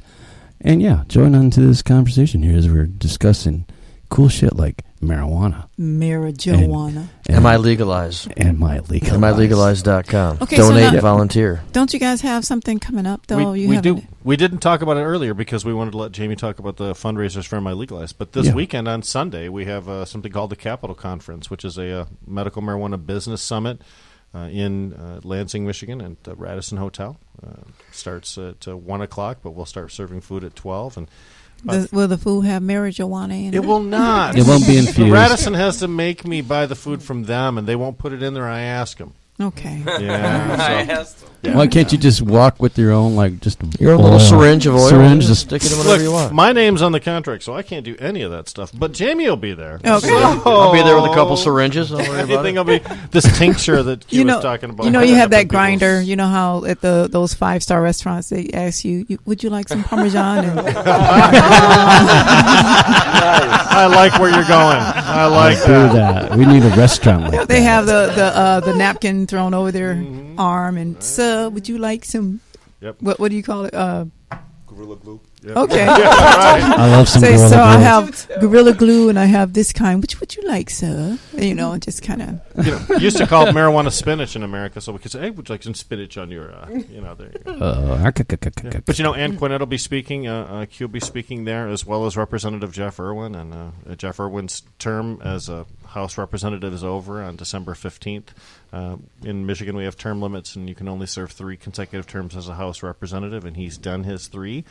And yeah, join on to this conversation here as we're discussing cool shit like marijuana.
Marijuana.
And MILegalize.
And MILegalize.
MILegalize.com.
Okay,
donate, volunteer.
Don't you guys have something coming up, though?
We do. We didn't talk about it earlier because we wanted to let Jamie talk about the fundraisers for MILegalize. But this weekend on Sunday, we have something called the Capital Conference, which is a medical marijuana business summit in Lansing, Michigan, at the Radisson Hotel. Starts at 1 o'clock, but we'll start serving food at 12. And
will the food have marijuana in it?
It will not.
It won't be infused.
Radisson has to make me buy the food from them, and they won't put it in there. I ask them.
Okay.
Yeah.
Why can't you just walk with your own,
your own little syringe of oil?
Just
stick it in whatever you want.
My name's on the contract, so I can't do any of that stuff. But Jamie will be there.
Okay.
So,
I'll be there with a couple syringes. Don't worry about
anything
it.
will be this tincture that Q was talking about.
You have that grinder. You know how at those 5-star restaurants they ask you, would you like some Parmesan?
I like where you're going. I like
that. We need a restaurant like that.
They have the napkin thrown over their arm, and sir, would you like some?
Yep.
What do you call it?
Gorilla glue.
Yep.
Okay.
I love some Gorilla
so
glue.
I have Gorilla Glue, and I have this kind. Which would you like, sir? Just kind of.
Used to call it marijuana spinach in America, so we could say, "Hey, would you like some spinach on your?" There you go. But Anqunette will be speaking. Q will be speaking there, as well as Representative Jeff Irwin, and Jeff Irwin's term as a House representative is over on December 15th. In Michigan, we have term limits, and you can only serve 3 consecutive terms as a House representative, and he's done his 3.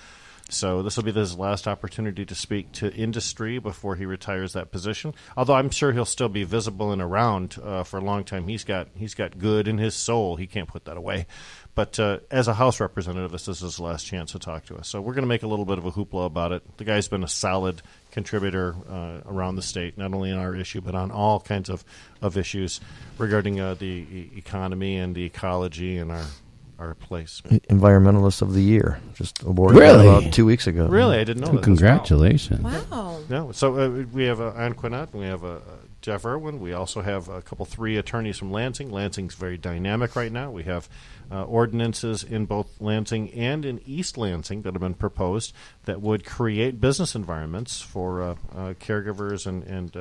So this will be his last opportunity to speak to industry before he retires that position. Although I'm sure he'll still be visible and around for a long time. He's got good in his soul. He can't put that away. But as a House representative, this is his last chance to talk to us. So we're going to make a little bit of a hoopla about it. The guy's been a solid contributor around the state, not only in our issue, but on all kinds of issues regarding the economy and the ecology and our place.
Environmentalist of the Year, just awarded about 2 weeks ago.
Really? I didn't know that.
Congratulations.
Wow.
No, so we have Anqunette, we have Jeff Irwin. We also have 3 attorneys from Lansing. Lansing's very dynamic right now. We have ordinances in both Lansing and in East Lansing that have been proposed that would create business environments for caregivers and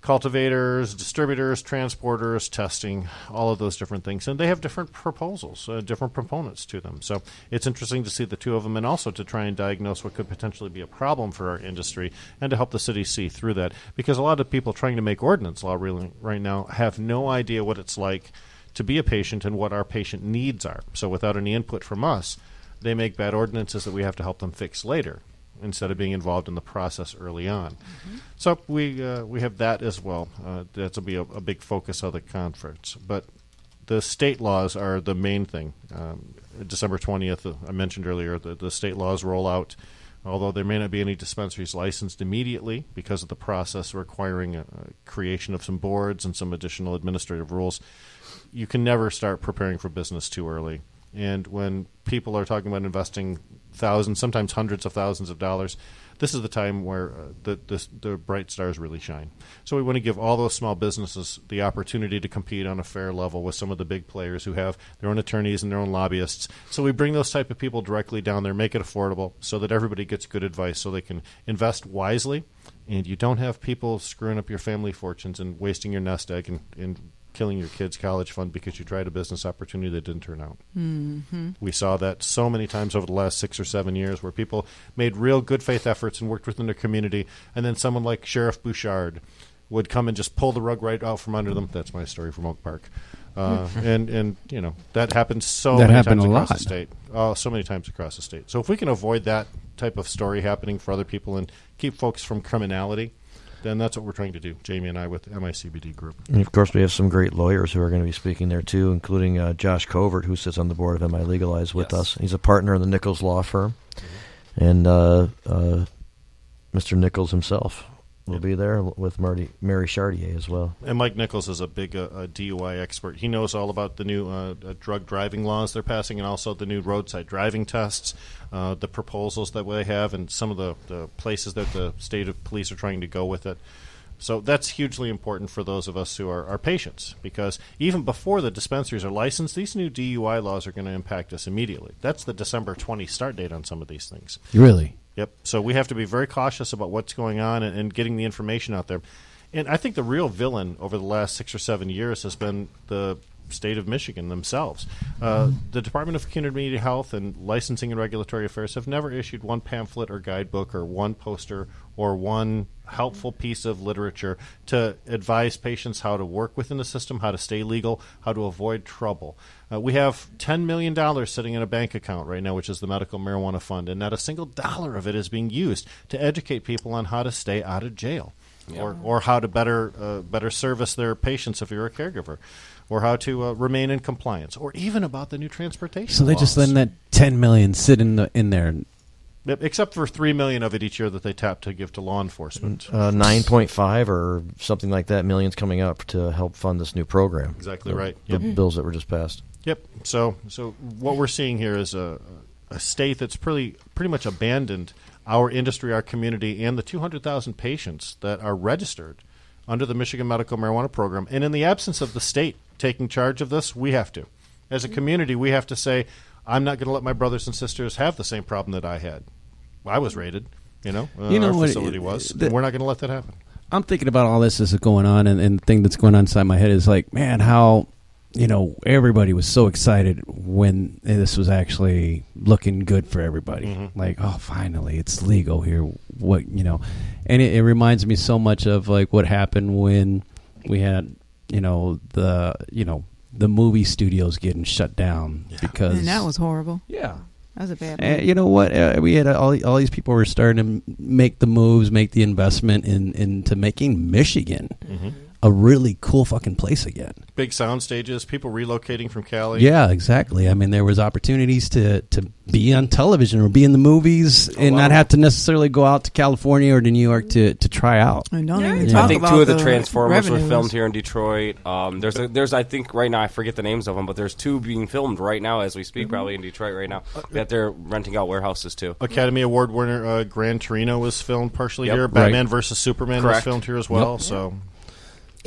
cultivators, distributors, transporters, testing, all of those different things. And they have different proposals, different proponents to them. So it's interesting to see the 2 of them, and also to try and diagnose what could potentially be a problem for our industry and to help the city see through that. Because a lot of people trying to make ordinance law really right now have no idea what it's like to be a patient and what our patient needs are. So without any input from us, they make bad ordinances that we have to help them fix later instead of being involved in the process early on.
Mm-hmm.
So we have that as well. That will be a big focus of the conference. But the state laws are the main thing. December 20th, I mentioned earlier, the state laws roll out. Although there may not be any dispensaries licensed immediately because of the process requiring a creation of some boards and some additional administrative rules, you can never start preparing for business too early. And when people are talking about investing thousands, sometimes hundreds of thousands of dollars, this is the time where the bright stars really shine. So we want to give all those small businesses the opportunity to compete on a fair level with some of the big players who have their own attorneys and their own lobbyists. So we bring those type of people directly down there, make it affordable so that everybody gets good advice so they can invest wisely, and you don't have people screwing up your family fortunes and wasting your nest egg and killing your kids' college fund because you tried a business opportunity that didn't turn out.
Mm-hmm.
We saw that so many times over the last 6 or 7 years where people made real good faith efforts and worked within their community, and then someone like Sheriff Bouchard would come and just pull the rug right out from under them. That's my story from Oak Park. And you know, that happens so many times across the state. So many times across the state. So if we can avoid that type of story happening for other people and keep folks from criminality, then that's what we're trying to do, Jamie and I, with MICBD Group.
And, of course, we have some great lawyers who are going to be speaking there, too, including Josh Covert, who sits on the board of MILegalize with us. He's a partner in the Nichols Law Firm. And Mr. Nichols himself will be there with Mary Chartier as well.
And Mike Nichols is a big DUI expert. He knows all about the new drug driving laws they're passing and also the new roadside driving tests, the proposals that they have, and some of the places that the state of police are trying to go with it. So that's hugely important for those of us who are patients, because even before the dispensaries are licensed, these new DUI laws are going to impact us immediately. That's the December 20 start date on some of these things.
Really?
Yep. So we have to be very cautious about what's going on and getting the information out there. And I think the real villain over the last 6 or 7 years has been the state of Michigan themselves. The Department of Community Health and Licensing and Regulatory Affairs have never issued one pamphlet or guidebook or one poster or one helpful piece of literature to advise patients how to work within the system, how to stay legal, how to avoid trouble. We have $10 million sitting in a bank account right now, which is the Medical Marijuana Fund, and not a single dollar of it is being used to educate people on how to stay out of jail, or how to better service their patients if you're a caregiver, or how to remain in compliance, or even about the new transportation
So they
laws.
just letting that $10 million sit in there.
Except for $3 million of it each year that they tap to give to law enforcement.
9.5 or something like that millions coming up to help fund this new program.
Exactly right.
The bills that were just passed.
Yep. So what we're seeing here is a state that's pretty much abandoned our industry, our community, and the 200,000 patients that are registered under the Michigan Medical Marijuana Program. And in the absence of the state taking charge of this, we have to. As a community, we have to say, I'm not going to let my brothers and sisters have the same problem that I had. I was raided, our facility was. And we're not going to let that happen.
I'm thinking about all this as it's going on, and the thing that's going on inside my head is like, man, how, everybody was so excited when this was actually looking good for everybody.
Mm-hmm.
Like, oh, finally, it's legal here. And it reminds me so much of like what happened when we had, the movie studios getting shut down because
And that was horrible.
yeah.
That was a bad move.
You know what? We had all these people were starting to make the moves, make the investment into making Michigan a really cool fucking place again.
Big sound stages, people relocating from Cali.
Yeah, exactly. I mean, there was opportunities to be on television or be in the movies and not have to necessarily go out to California or to New York to try out.
And don't even
I
talk
think
about
two of the Transformers were
revenues.
filmed here in Detroit. There's I think right now, I forget the names of them, but there's two being filmed right now as we speak, probably in Detroit right now, that they're renting out warehouses to.
Academy Award winner Gran Torino was filmed partially
Yep.
here. Batman versus Superman was
Correct.
filmed here as well. So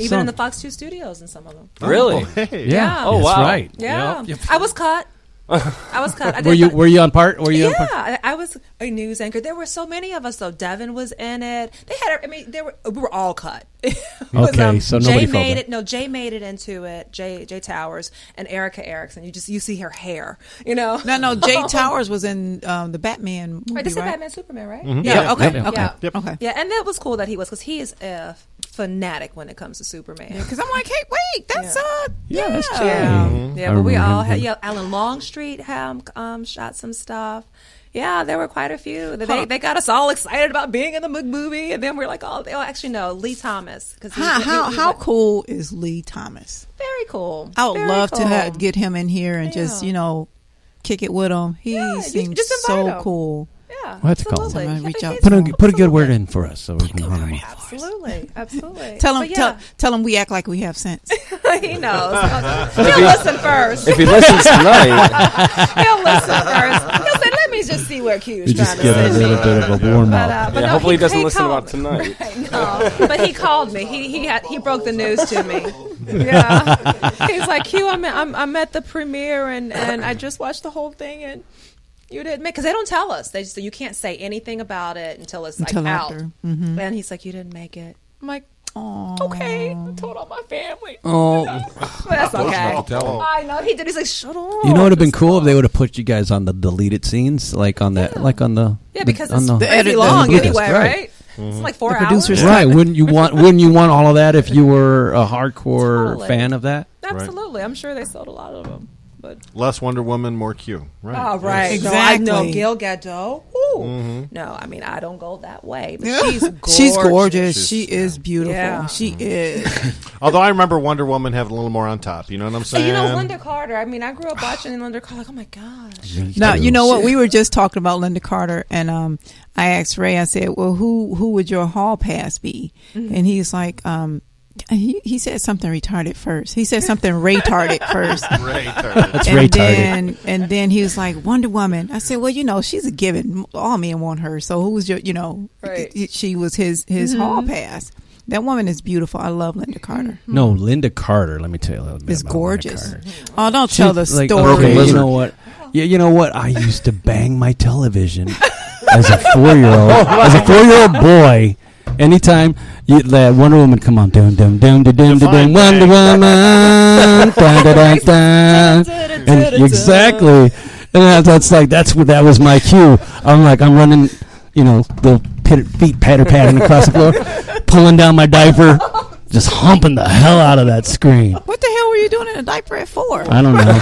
Even in the Fox 2 studios in some of them.
Really?
hey.
Yeah.
Oh,
That's
wow.
right.
Yeah.
Yep.
I was caught. I was caught.
Were you on part? Were you on part?
Yeah, I was a news anchor. There were so many of us, though. Devin was in it. They had. We were all cut.
Okay, so nobody
Jay
felt
made
bad.
it. No, Jay made it into it. Jay Towers and Erica Erickson. You see her hair.
No, Jay Towers was in the Batman movie,
Right, this is
right?
Batman Superman, right?
Mm-hmm.
Yeah, okay,
Yeah.
okay.
Yeah.
Okay.
Yeah, and that was cool that he was, because he is fanatic when it comes to Superman.
Because I'm like, hey, wait, that's
that's true.
Yeah,
I
but we
remember
all
him.
had. Yeah, Alan Longstreet shot some stuff. Yeah, there were quite a few. They got us all excited about being in the movie, and then we're like, oh, actually no, Lee Thomas. Cause
how cool is Lee Thomas?
Very cool.
I would
Very
love
cool.
to get him in here and just kick it with him. He seems
just invite
so
him.
cool.
Yeah,
Well, that's cool.
absolutely.
Somebody reach
I
out.
think he's
Put a good
absolutely.
word in for us so we can run him.
Absolutely.
Tell
But
him,
yeah,
tell him we act like we have sense.
he knows. He'll listen first.
If he listens tonight,
He'll listen first. He'll say, "Let me just see where Q's
You
trying
just
to
get a
send me."
little bit of a warm up.
But
yeah,
no,
hopefully he doesn't listen
called
about
me.
tonight.
Right, no, but he called me. He broke the news to me. Yeah, he's like, "Q, I'm at the premiere and I just watched the whole thing and you didn't make," because they don't tell us. They just say you can't say anything about it until it's like
Until
out.
after. Mm-hmm.
And he's like, "You didn't make it." I'm like,
Aww.
"Okay." I told all my family.
Oh,
But that's okay.
Not to tell him.
I know he did. He's like, "Shut up."
you know, it would have been cool if they would have put you guys on the deleted scenes, like on that, like on the
because
on
it's
the
pretty
edit-
long
Bluetooth,
anyway,
right.
right? It's like 4
The
hours.
producers-
Right? Wouldn't you want all of that if you were a hardcore
Totally.
fan of that?
Absolutely. I'm sure they sold a lot of them. But
Less Wonder Woman, more Q. Right.
oh, right.
Yes.
No, I know
Exactly.
Gal Gadot. Ooh. No, I mean, I don't go that way. But she's gorgeous.
She's gorgeous. She is beautiful.
Yeah.
She is.
Although I remember Wonder Woman having a little more on top. You know what I'm saying?
And you know, Linda Carter. I mean, I grew up watching Linda Carter. Like, oh my gosh.
Now, you know what? We were just talking about Linda Carter, and I asked Ray, I said, well, who would your hall pass be?
Mm-hmm.
And he's like, he said something retarded first. He said something retarded first.
That's
and
retarded.
then and he was like, Wonder Woman. I said, well, she's a given. All men want her. So who was your,
Right.
she was his hall pass. That woman is beautiful. I love Linda Carter.
No, Linda Carter. Let me tell you a little bit
It's
about
gorgeous.
Linda Carter.
Oh, don't tell the
She's like,
story.
okay, you
Lizard.
know what? Yeah, you know what? I used to bang my television as a 4-year-old. As a 4-year-old boy, anytime that Wonder Woman come on, dum dum dum dum dum dum, Wonder Woman, dun dun dun dun, and exactly, and that's what that was my cue. I'm running, the feet pattering across the floor, pulling down my diaper, just humping the hell out of that screen.
What the hell were you doing in a diaper at 4?
I don't know.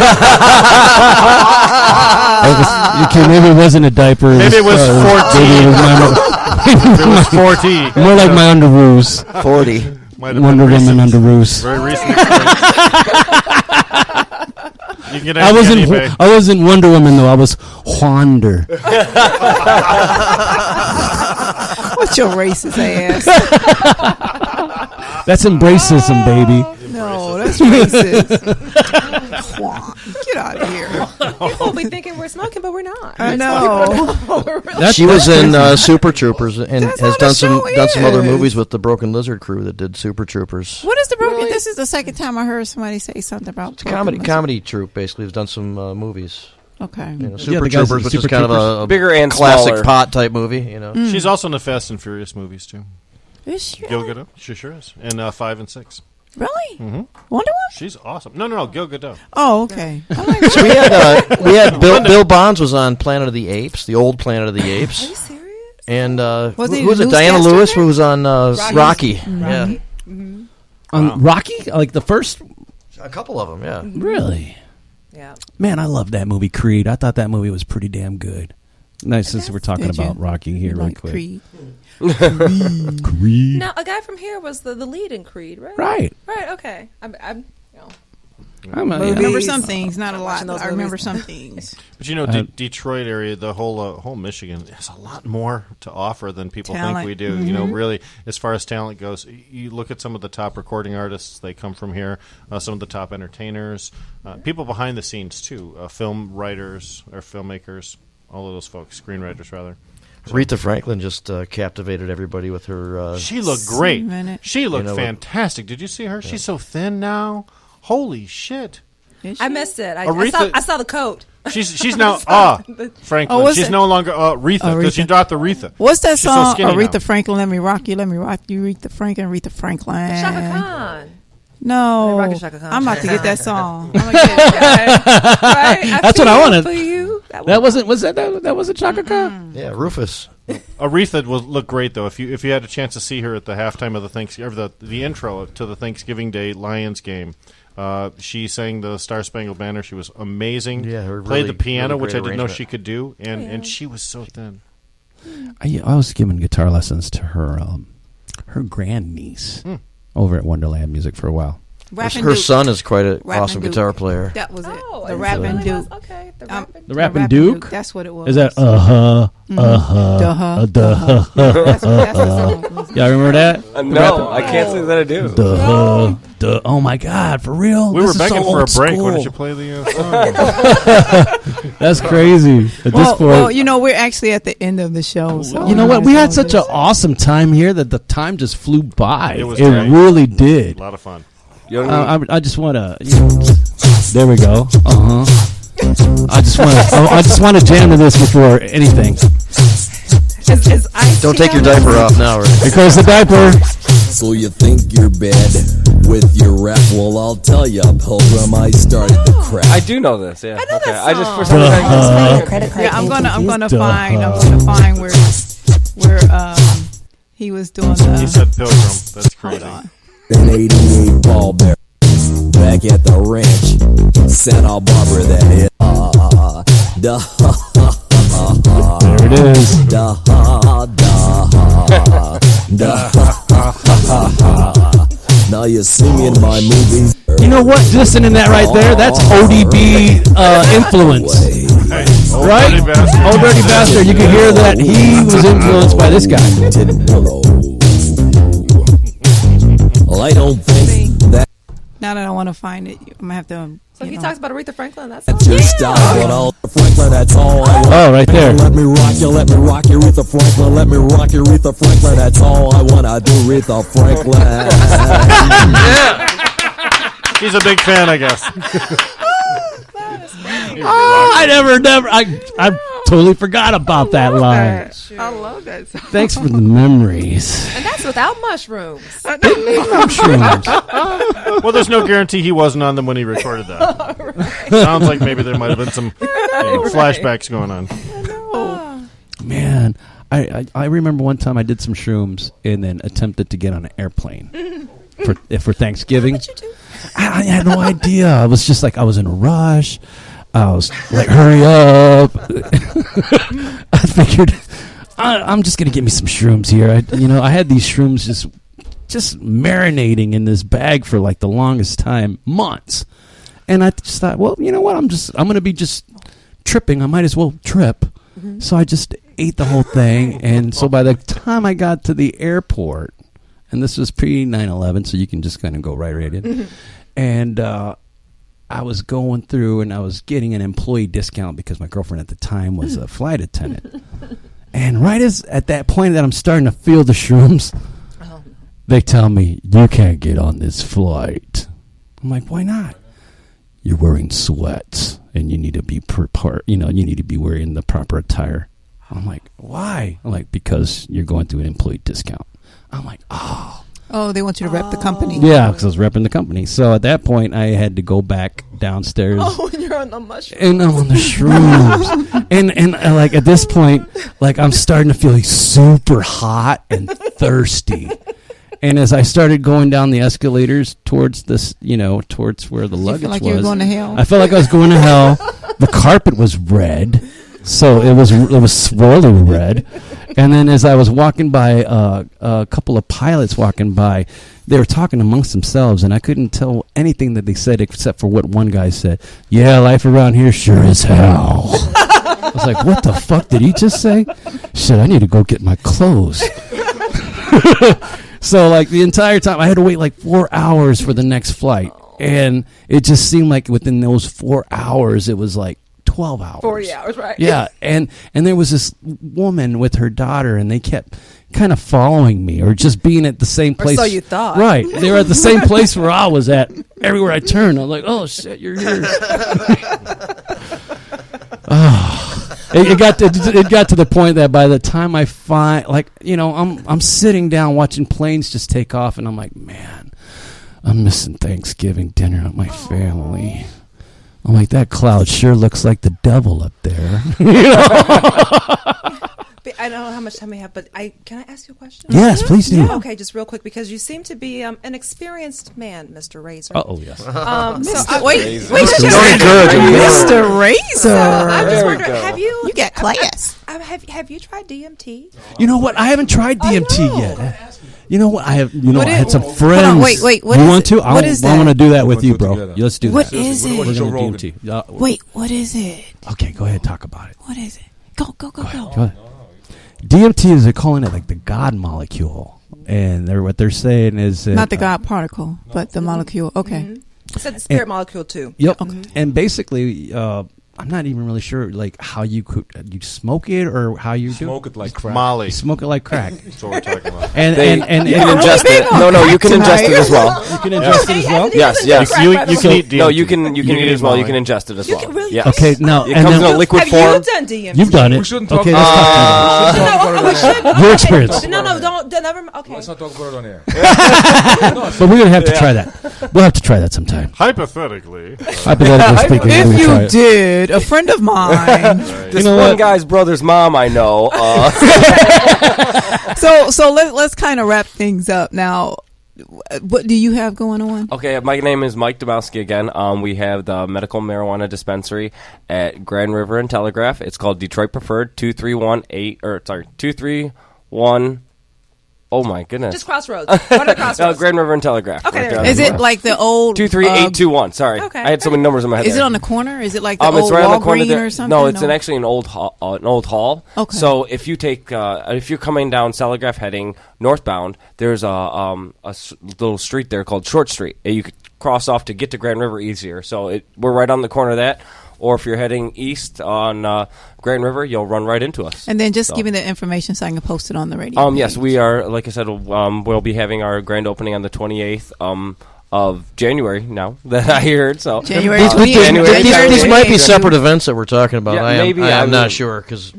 Maybe it wasn't a diaper.
Maybe it was 14. It was 40.
More like my underoos.
40.
Might have
Wonder
been
Woman
recent.
underoos.
Very recent experience. You can get
I
anything on eBay.
wasn't Wonder Woman though. I was Wander.
What's your racist ass?
That's embracism, baby.
No, that's racist. Get out of here.
People be thinking we're smoking, but we're not.
I know.
That's,
She was in Super Troopers and
That's
has
how
done
the
some
show
other
is.
movies with the Broken Lizard crew that did Super Troopers.
What is the broken? This is the second time I heard somebody say something about
It's a comedy troupe basically. Has done some movies.
Okay.
Super
the guys
Troopers,
in
which
Super
is kind of
Troopers.
a
Bigger and
classic
smaller.
pot type movie.
She's also in the Fast and Furious movies too.
Is she
Gil
really?
Gadot, she sure is. And 5 and 6.
Really?
Mm-hmm.
Wonder Woman?
She's awesome. No, Gil Gadot.
Oh, okay. I'm like,
So we had Bill Bonds was on Planet of the Apes, the old Planet of the Apes.
Are you serious?
And
Was he
who was
the
it? Diana
newscaster
Lewis,
there?
who was on Rocky. Yeah,
on Rocky, like the first.
a couple of them. Yeah,
Really,
Yeah.
man, I love that movie Creed. I thought that movie was pretty damn good. Nice, since we're talking
Did you?
about Rocky here, real
like
quick.
Creed.
Creed.
Now, a guy from here was the lead in Creed, right?
Right.
Right. Okay. I'm
I
I remember some things, not a lot.
Watching
But
those
I remember
movies.
some things.
But Detroit area, the whole Michigan, has a lot more to offer than people
Talent.
think we do. You know, really, as far as talent goes, you look at some of the top recording artists; they come from here. Some of the top entertainers, people behind the scenes too, film writers or filmmakers, all of those folks, screenwriters rather.
Aretha Franklin just captivated everybody with her.
She looked great.
minute.
She looked
You know,
fantastic. Did you see her? She's so thin now. Holy shit!
Is
I
she?
missed it. I
Aretha-
saw the coat.
She's now Franklin.
Oh, what's
she's
it?
no longer Aretha because she
Aretha.
dropped Aretha.
What's that
She's so
song?
skinny
Aretha
now.
Franklin, let me rock you, Aretha Franklin, Aretha Franklin.
Shaka Khan.
No,
Rocket Shaka Khan.
I'm about to get that song. I'm gonna get it.
Right?
That's what I
feel
wanted.
For you.
That wasn't. Was that wasn't Chaka Khan?
Yeah, Rufus.
Aretha will look great though. If you had a chance to see her at the halftime of the intro to the Thanksgiving Day Lions game, she sang the Star Spangled Banner. She was amazing.
Yeah, her
played
really,
the piano,
really
which I didn't know
arrangement.
she could do, and she was so thin.
I was giving guitar lessons to her grandniece over at Wonderland Music for a while.
Her son is quite an
Rapping
awesome
Duke.
guitar player.
That was it.
Oh,
The
it
Rapping
really
Duke.
was? Okay, the
Um,
Rapping
The
Duke.
Rapping Duke?
That's what it was.
Is that
Duh-huh.
duh?
That's the song.
Yeah, remember that?
No, I can't say that I do.
Duh. Oh my God, for real?
We
This
were
is
begging
so
for a
old
break. Why
school.
don't you play the song?
That's crazy. At this point,
Well, we're actually at the end of the show. So
you know what? We had
might as
such an
well
awesome time here that the time just flew by.
It was
It
great.
really did.
A lot of fun.
I just want to. There we go. I just want to jam to this before anything.
Is Ice
Don't take your
Cube-
diaper off now, right?
Here goes the diaper.
So you think you're bad with your rap? Well, I'll tell ya, Pilgrim, I started the crap.
I do know this. Yeah.
I know that
I just for
song.
some reason
Credit card.
Yeah, I'm gonna
Duh.
find where he was doing
He
the.
said Pilgrim. That's
Hold
crazy.
on.
An 88 ball bear back at the ranch. Santa Barbara, that is.
There it is.
Now you see me in my movies.
You know what? Listening to that right there, that's ODB influence.
Hey,
Right?
Dirty Bastard.
Old Dirty Bastard. You can hear that he was influenced by this guy.
Well, I don't think that
Now that I want to find it, I'm gonna have to.
So he talks about Aretha Franklin. That's
that's your style, but all Franklin, that's all I want.
Oh, right there.
Let me rock you, Aretha Franklin. Let me rock you, Aretha Franklin. That's all I wanna do, Aretha Franklin.
He's a big fan, I guess.
I totally forgot about that line.
I love that song.
Thanks for the memories.
And that's without mushrooms.
Mushrooms.
Well, there's no guarantee he wasn't on them when he recorded that. Sounds like maybe there might have been some flashbacks going on.
Man, I remember one time I did some shrooms and then attempted to get on an airplane for Thanksgiving.
What you do?
I had no idea. I was just like, I was in a rush. I was like, hurry up. I figured I'm just going to get me some shrooms here. I had these shrooms just marinating in this bag for like the longest time, months. And I just thought, well, you know what? I'm going to be just tripping. I might as well trip. Mm-hmm. So I just ate the whole thing. And so by the time I got to the airport, and this was pre 9/11, so you can just kind of go right in. Mm-hmm. And I was going through and I was getting an employee discount because my girlfriend at the time was a flight attendant. And right at that point that I'm starting to feel the shrooms, they tell me, you can't get on this flight. I'm like, why not? You're wearing sweats and you need to be you need to be wearing the proper attire. I'm like, why? I'm like, because you're going through an employee discount. I'm like,
Oh, they want you to rep the company.
yeah, because I was repping the company. So at that point, I had to go back downstairs.
Oh, and you're on the mushroom.
And I'm on the shrooms. and like at this point, like I'm starting to feel like super hot and thirsty. And as I started going down the escalators towards this, towards where the luggage
feel like
was,
you were going to hell?
I felt like I was going to hell. The carpet was red, so it was swirly red. And then as I was walking by, a couple of pilots walking by, they were talking amongst themselves, and I couldn't tell anything that they said except for what one guy said. Yeah, life around here sure is hell. I was like, what the fuck did he just say? Shit, I need to go get my clothes. So, like, the entire time, I had to wait like 4 hours for the next flight. And it just seemed like within those 4 hours, it was like 12 hours.
40 hours, right?
Yeah, and there was this woman with her daughter, and they kept kind of following me or just being at the same place.
Or so you thought.
Right. They were at the same place where I was at. Everywhere I turned, I was like, oh, shit, you're here. It got to the point that by the time I find, like, I'm sitting down watching planes just take off, and I'm like, man, I'm missing Thanksgiving dinner with my family. I'm like, that cloud sure looks like the devil up there.
I don't know how much time we have, but can I ask you a question?
Yes, please do.
Okay, just real quick, because you seem to be an experienced man, Mr. Razor.
Oh yes.
Wait,
Mr. Razor.
I'm just wondering, have you?
You got class.
Have you tried DMT?
You know what? I haven't tried DMT yet. You know what? I have. You know, I had some friends.
Hold on, wait. What
you
is
want
it?
to?
What is
I
that?
want to do that with
We'll
you,
do it
bro.
together.
Let's do
What
that.
is it?
We're
Joe
gonna
Rogan.
do DMT.
Wait, what is it?
Okay, go ahead. Talk about it.
What is it? Go.
Go ahead. DMT is they're calling it like the God molecule, and what they're saying is that,
Not the God particle, but the molecule. Okay.
Mm-hmm. It said the spirit molecule too.
Yep. And basically, I'm not even really sure like how you smoke it or how you
Smoke it like crack.
Molly.
You smoke it like crack.
That's what we're talking about.
and
You can ingest it. No, you can ingest it as well.
you can ingest it as well.
Yes.
You can eat DMT.
No, you can eat it as well. You can ingest it as well.
Really?
Yes.
Okay, now
It
and
comes
then,
in a liquid
Have
form.
you done DMT?
you've done it.
We shouldn't talk
Okay,
about
let's talk about it.
No, we should.
Your experience.
No, don't. Never. Okay.
Let's not talk about it on air.
But we're gonna have to try that. We'll have to try that sometime.
Hypothetically.
Hypothetically speaking, we're
If
gonna try
you
it.
did, a friend of mine.
This
You know
one
what?
guy's brother's mom I know.
So let's kind of wrap things up now. What do you have going on?
Okay, my name is Mike Domowski again. We have the medical marijuana dispensary at Grand River and Telegraph. It's called Detroit Preferred 231. Oh my goodness.
Just Crossroads. What are the Crossroads?
Grand River and Telegraph.
Okay,
Right
there
there.
Is it like the old
23821? Sorry,
Okay.
I had so many numbers in my head.
Is it
there.
on the corner? Is it like the
It's
old
right on the corner
Walgreen
there.
or something?
No, it's actually an old hall.
Okay.
So if you take if you're coming down Telegraph heading northbound, there's a little street there called Short Street. You could cross off to get to Grand River easier. So we're right on the corner of that. Or if you're heading east on Grand River, you'll run right into us.
And then just give me the information so I can post it on the radio.
Yes,
page.
we are. Like I said, we'll be having our grand opening on the 28th of January. Now that I heard, so
January
These-
28th.
January
These might be
28th.
separate events that we're talking about.
Yeah,
I
maybe,
am
I
not
mean-
sure because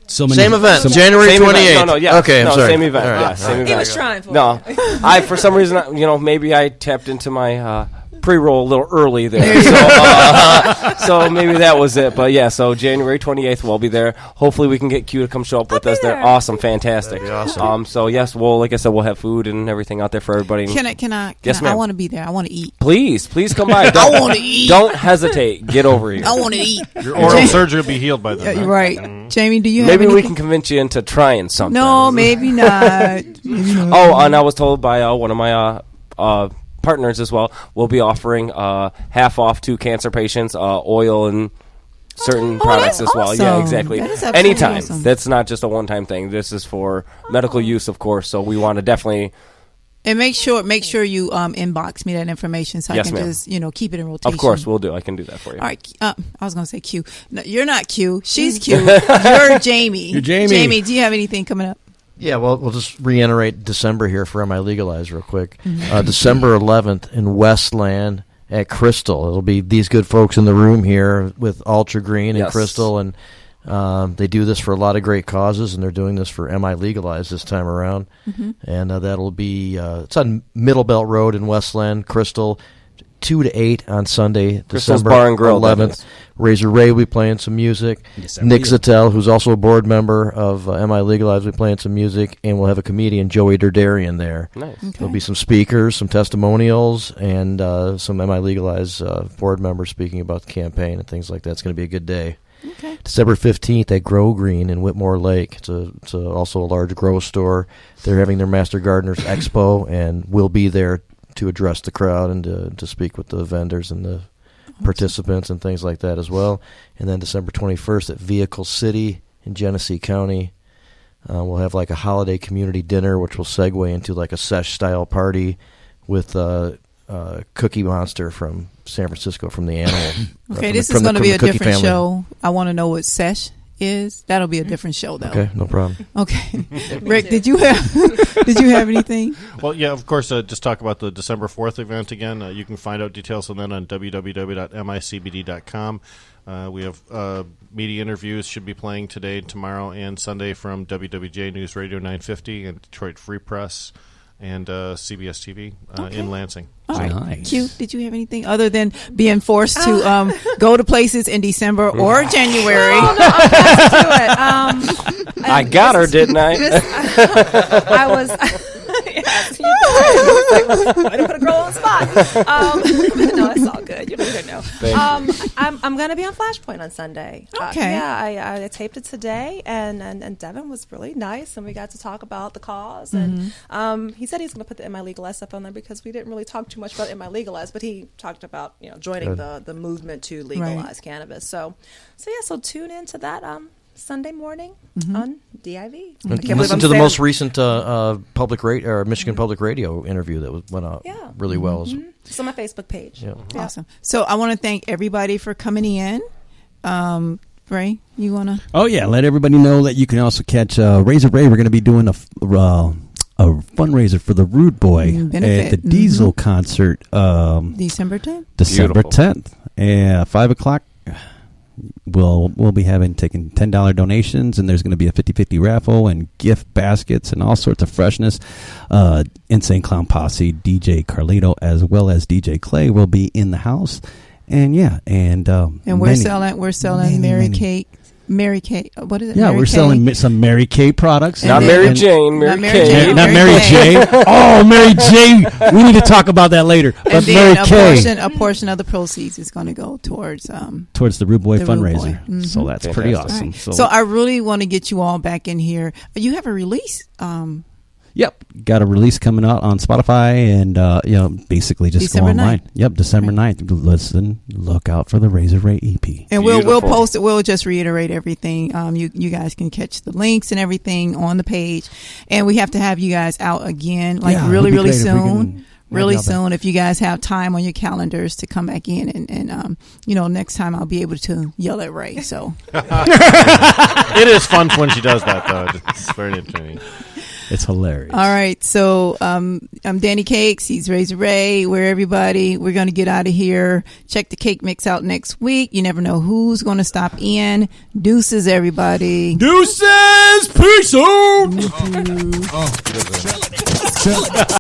So many,
same event,
some-
January
Same event.
28th.
No, yeah.
Okay, I'm
no,
sorry.
Same event.
All right.
Yeah, same event.
He was trying for
No, I for some reason, maybe I tapped into my pre-roll a little early there. So maybe that was it. But yeah, so January 28th, we'll be there. Hopefully we can get Q to come show up with us. They're awesome, fantastic.
That'd be awesome.
So yes, like I said, we'll have food and everything out there for everybody.
Can I?
Yes,
I
ma'am.
want to be there. I want to eat.
Please come by.
I want to eat.
Don't hesitate. Get over here.
I want to eat.
Your oral surgery will be healed by then.
Yeah,
huh?
right. Jamie, do you
Maybe
have
we
anything?
can convince you into trying something.
No, maybe not.
Oh, and I was told by one of my partners as well, we'll be offering half off to cancer patients, oil and certain products
that's
as well. Yeah,
awesome.
exactly.
That is absolutely
Anytime.
awesome.
That's not just a one-time thing. This is for medical use, of course. So we want to definitely.
And make sure you inbox me that information so
Yes,
I can
ma'am.
just keep it in rotation.
Of course, we'll do. I can do that for you.
All right. I was going to say Q. No, you're not Q. She's Q. You're Jamie.
You're Jamie.
Jamie, do you have anything coming up?
Yeah, well, we'll just reiterate December here for MILegalize real quick. December 11th in Westland at Crystal. It'll be these good folks in the room here with Ultra Green and
Yes.
Crystal, and they do this for a lot of great causes, and they're doing this for MILegalize this time around. And that'll be it's on Middle Belt Road in Westland, Crystal, 2 to 8 on Sunday,
Crystal's
December
Bar and Grill, that
11th.
is.
Razor Ray will be playing some music.
Yes, I
Nick
will.
Zattel, who's also a board member of MILegalize, will be playing some music, and we'll have a comedian, Joey Derdarian, there.
Nice.
There'll be some speakers, some testimonials, and some MILegalize board members speaking about the campaign and things like that. It's going to be a good day.
Okay.
December 15th at Grow Green in Whitmore Lake. It's also a large grow store. They're having their Master Gardeners Expo, and we'll be there to address the crowd and to speak with the vendors and the participants and things like that as well. And then December 21st at Vehicle City in Genesee County. We'll have like a holiday community dinner, which will segue into like a sesh-style party with Cookie Monster from San Francisco, from the Animal.
Okay, this is going to be a different show. I want to know what Sesh is. That'll be a different show, though.
Okay, no problem.
Okay. Rick, did you have anything?
Well, yeah, of course, just talk about the December 4th event again. You can find out details on that on www.micbd.com. We have media interviews should be playing today, tomorrow, and Sunday from WWJ News Radio 950 and Detroit Free Press and CBS TV in Lansing.
All right.
Nice.
Q, did you have anything other than being forced to go to places in December or January?
Oh, no, I'm glad to do it.
I got her, didn't I?
I was. Yes, I didn't put a girl on the spot. No, it's all good. You don't even know. I'm going to be on Flashpoint on Sunday.
Okay.
I taped it today, and Devin was really nice, and we got to talk about the cause. And he said he's going to put the MILegalize up on there because we didn't really talk too much about MILegalize, but he talked about joining the movement to legalize cannabis. So tune into that. Sunday morning on DIV.
And listen to the most recent public or Michigan Public Radio interview that went out really well.
It's on my Facebook page.
Yeah.
Awesome. So I want to thank everybody for coming in. Ray, you want to?
Oh, yeah. Let everybody know that you can also catch Razor Ray. We're going to be doing a fundraiser for the Rude Boy
Benefit.
at the Diesel concert.
December 10th?
December
Beautiful.
10th. 5 o'clock. We'll be taking $10 donations, and there's going to be a 50-50 raffle and gift baskets and all sorts of freshness. Insane Clown Posse, DJ Carlito, as well as DJ Clay will be in the house. And
we're selling Mary Kate. What is it?
Yeah, we're selling some Mary Kay products.
Not Mary Jane, Mary Kay.
Not Mary J. Oh, Mary J. We need to talk about that later. But
And
Mary
then
Kay.
a portion of the proceeds is going to go towards
the Rude Boy
the Rude
fundraiser.
Boy.
So that's pretty awesome.
Right. So I really want to get you all back in here. You have a release.
Yep, got a release coming out on Spotify, and basically just
December
go online.
9th.
Yep, December 9th. Look out for the Razor Ray EP.
And we'll post it. We'll just reiterate everything. You guys can catch the links and everything on the page, and we have to have you guys out again, really soon. Really soon, if you guys have time on your calendars to come back in, and next time I'll be able to yell at Ray. So
it is fun when she does that, though. It's very entertaining.
It's hilarious.
All right, so I'm Danny Cakes. He's Razor Ray. We're everybody. We're going to get out of here. Check the cake mix out next week. You never know who's going to stop in. Deuces, everybody.
Deuces! Peace out!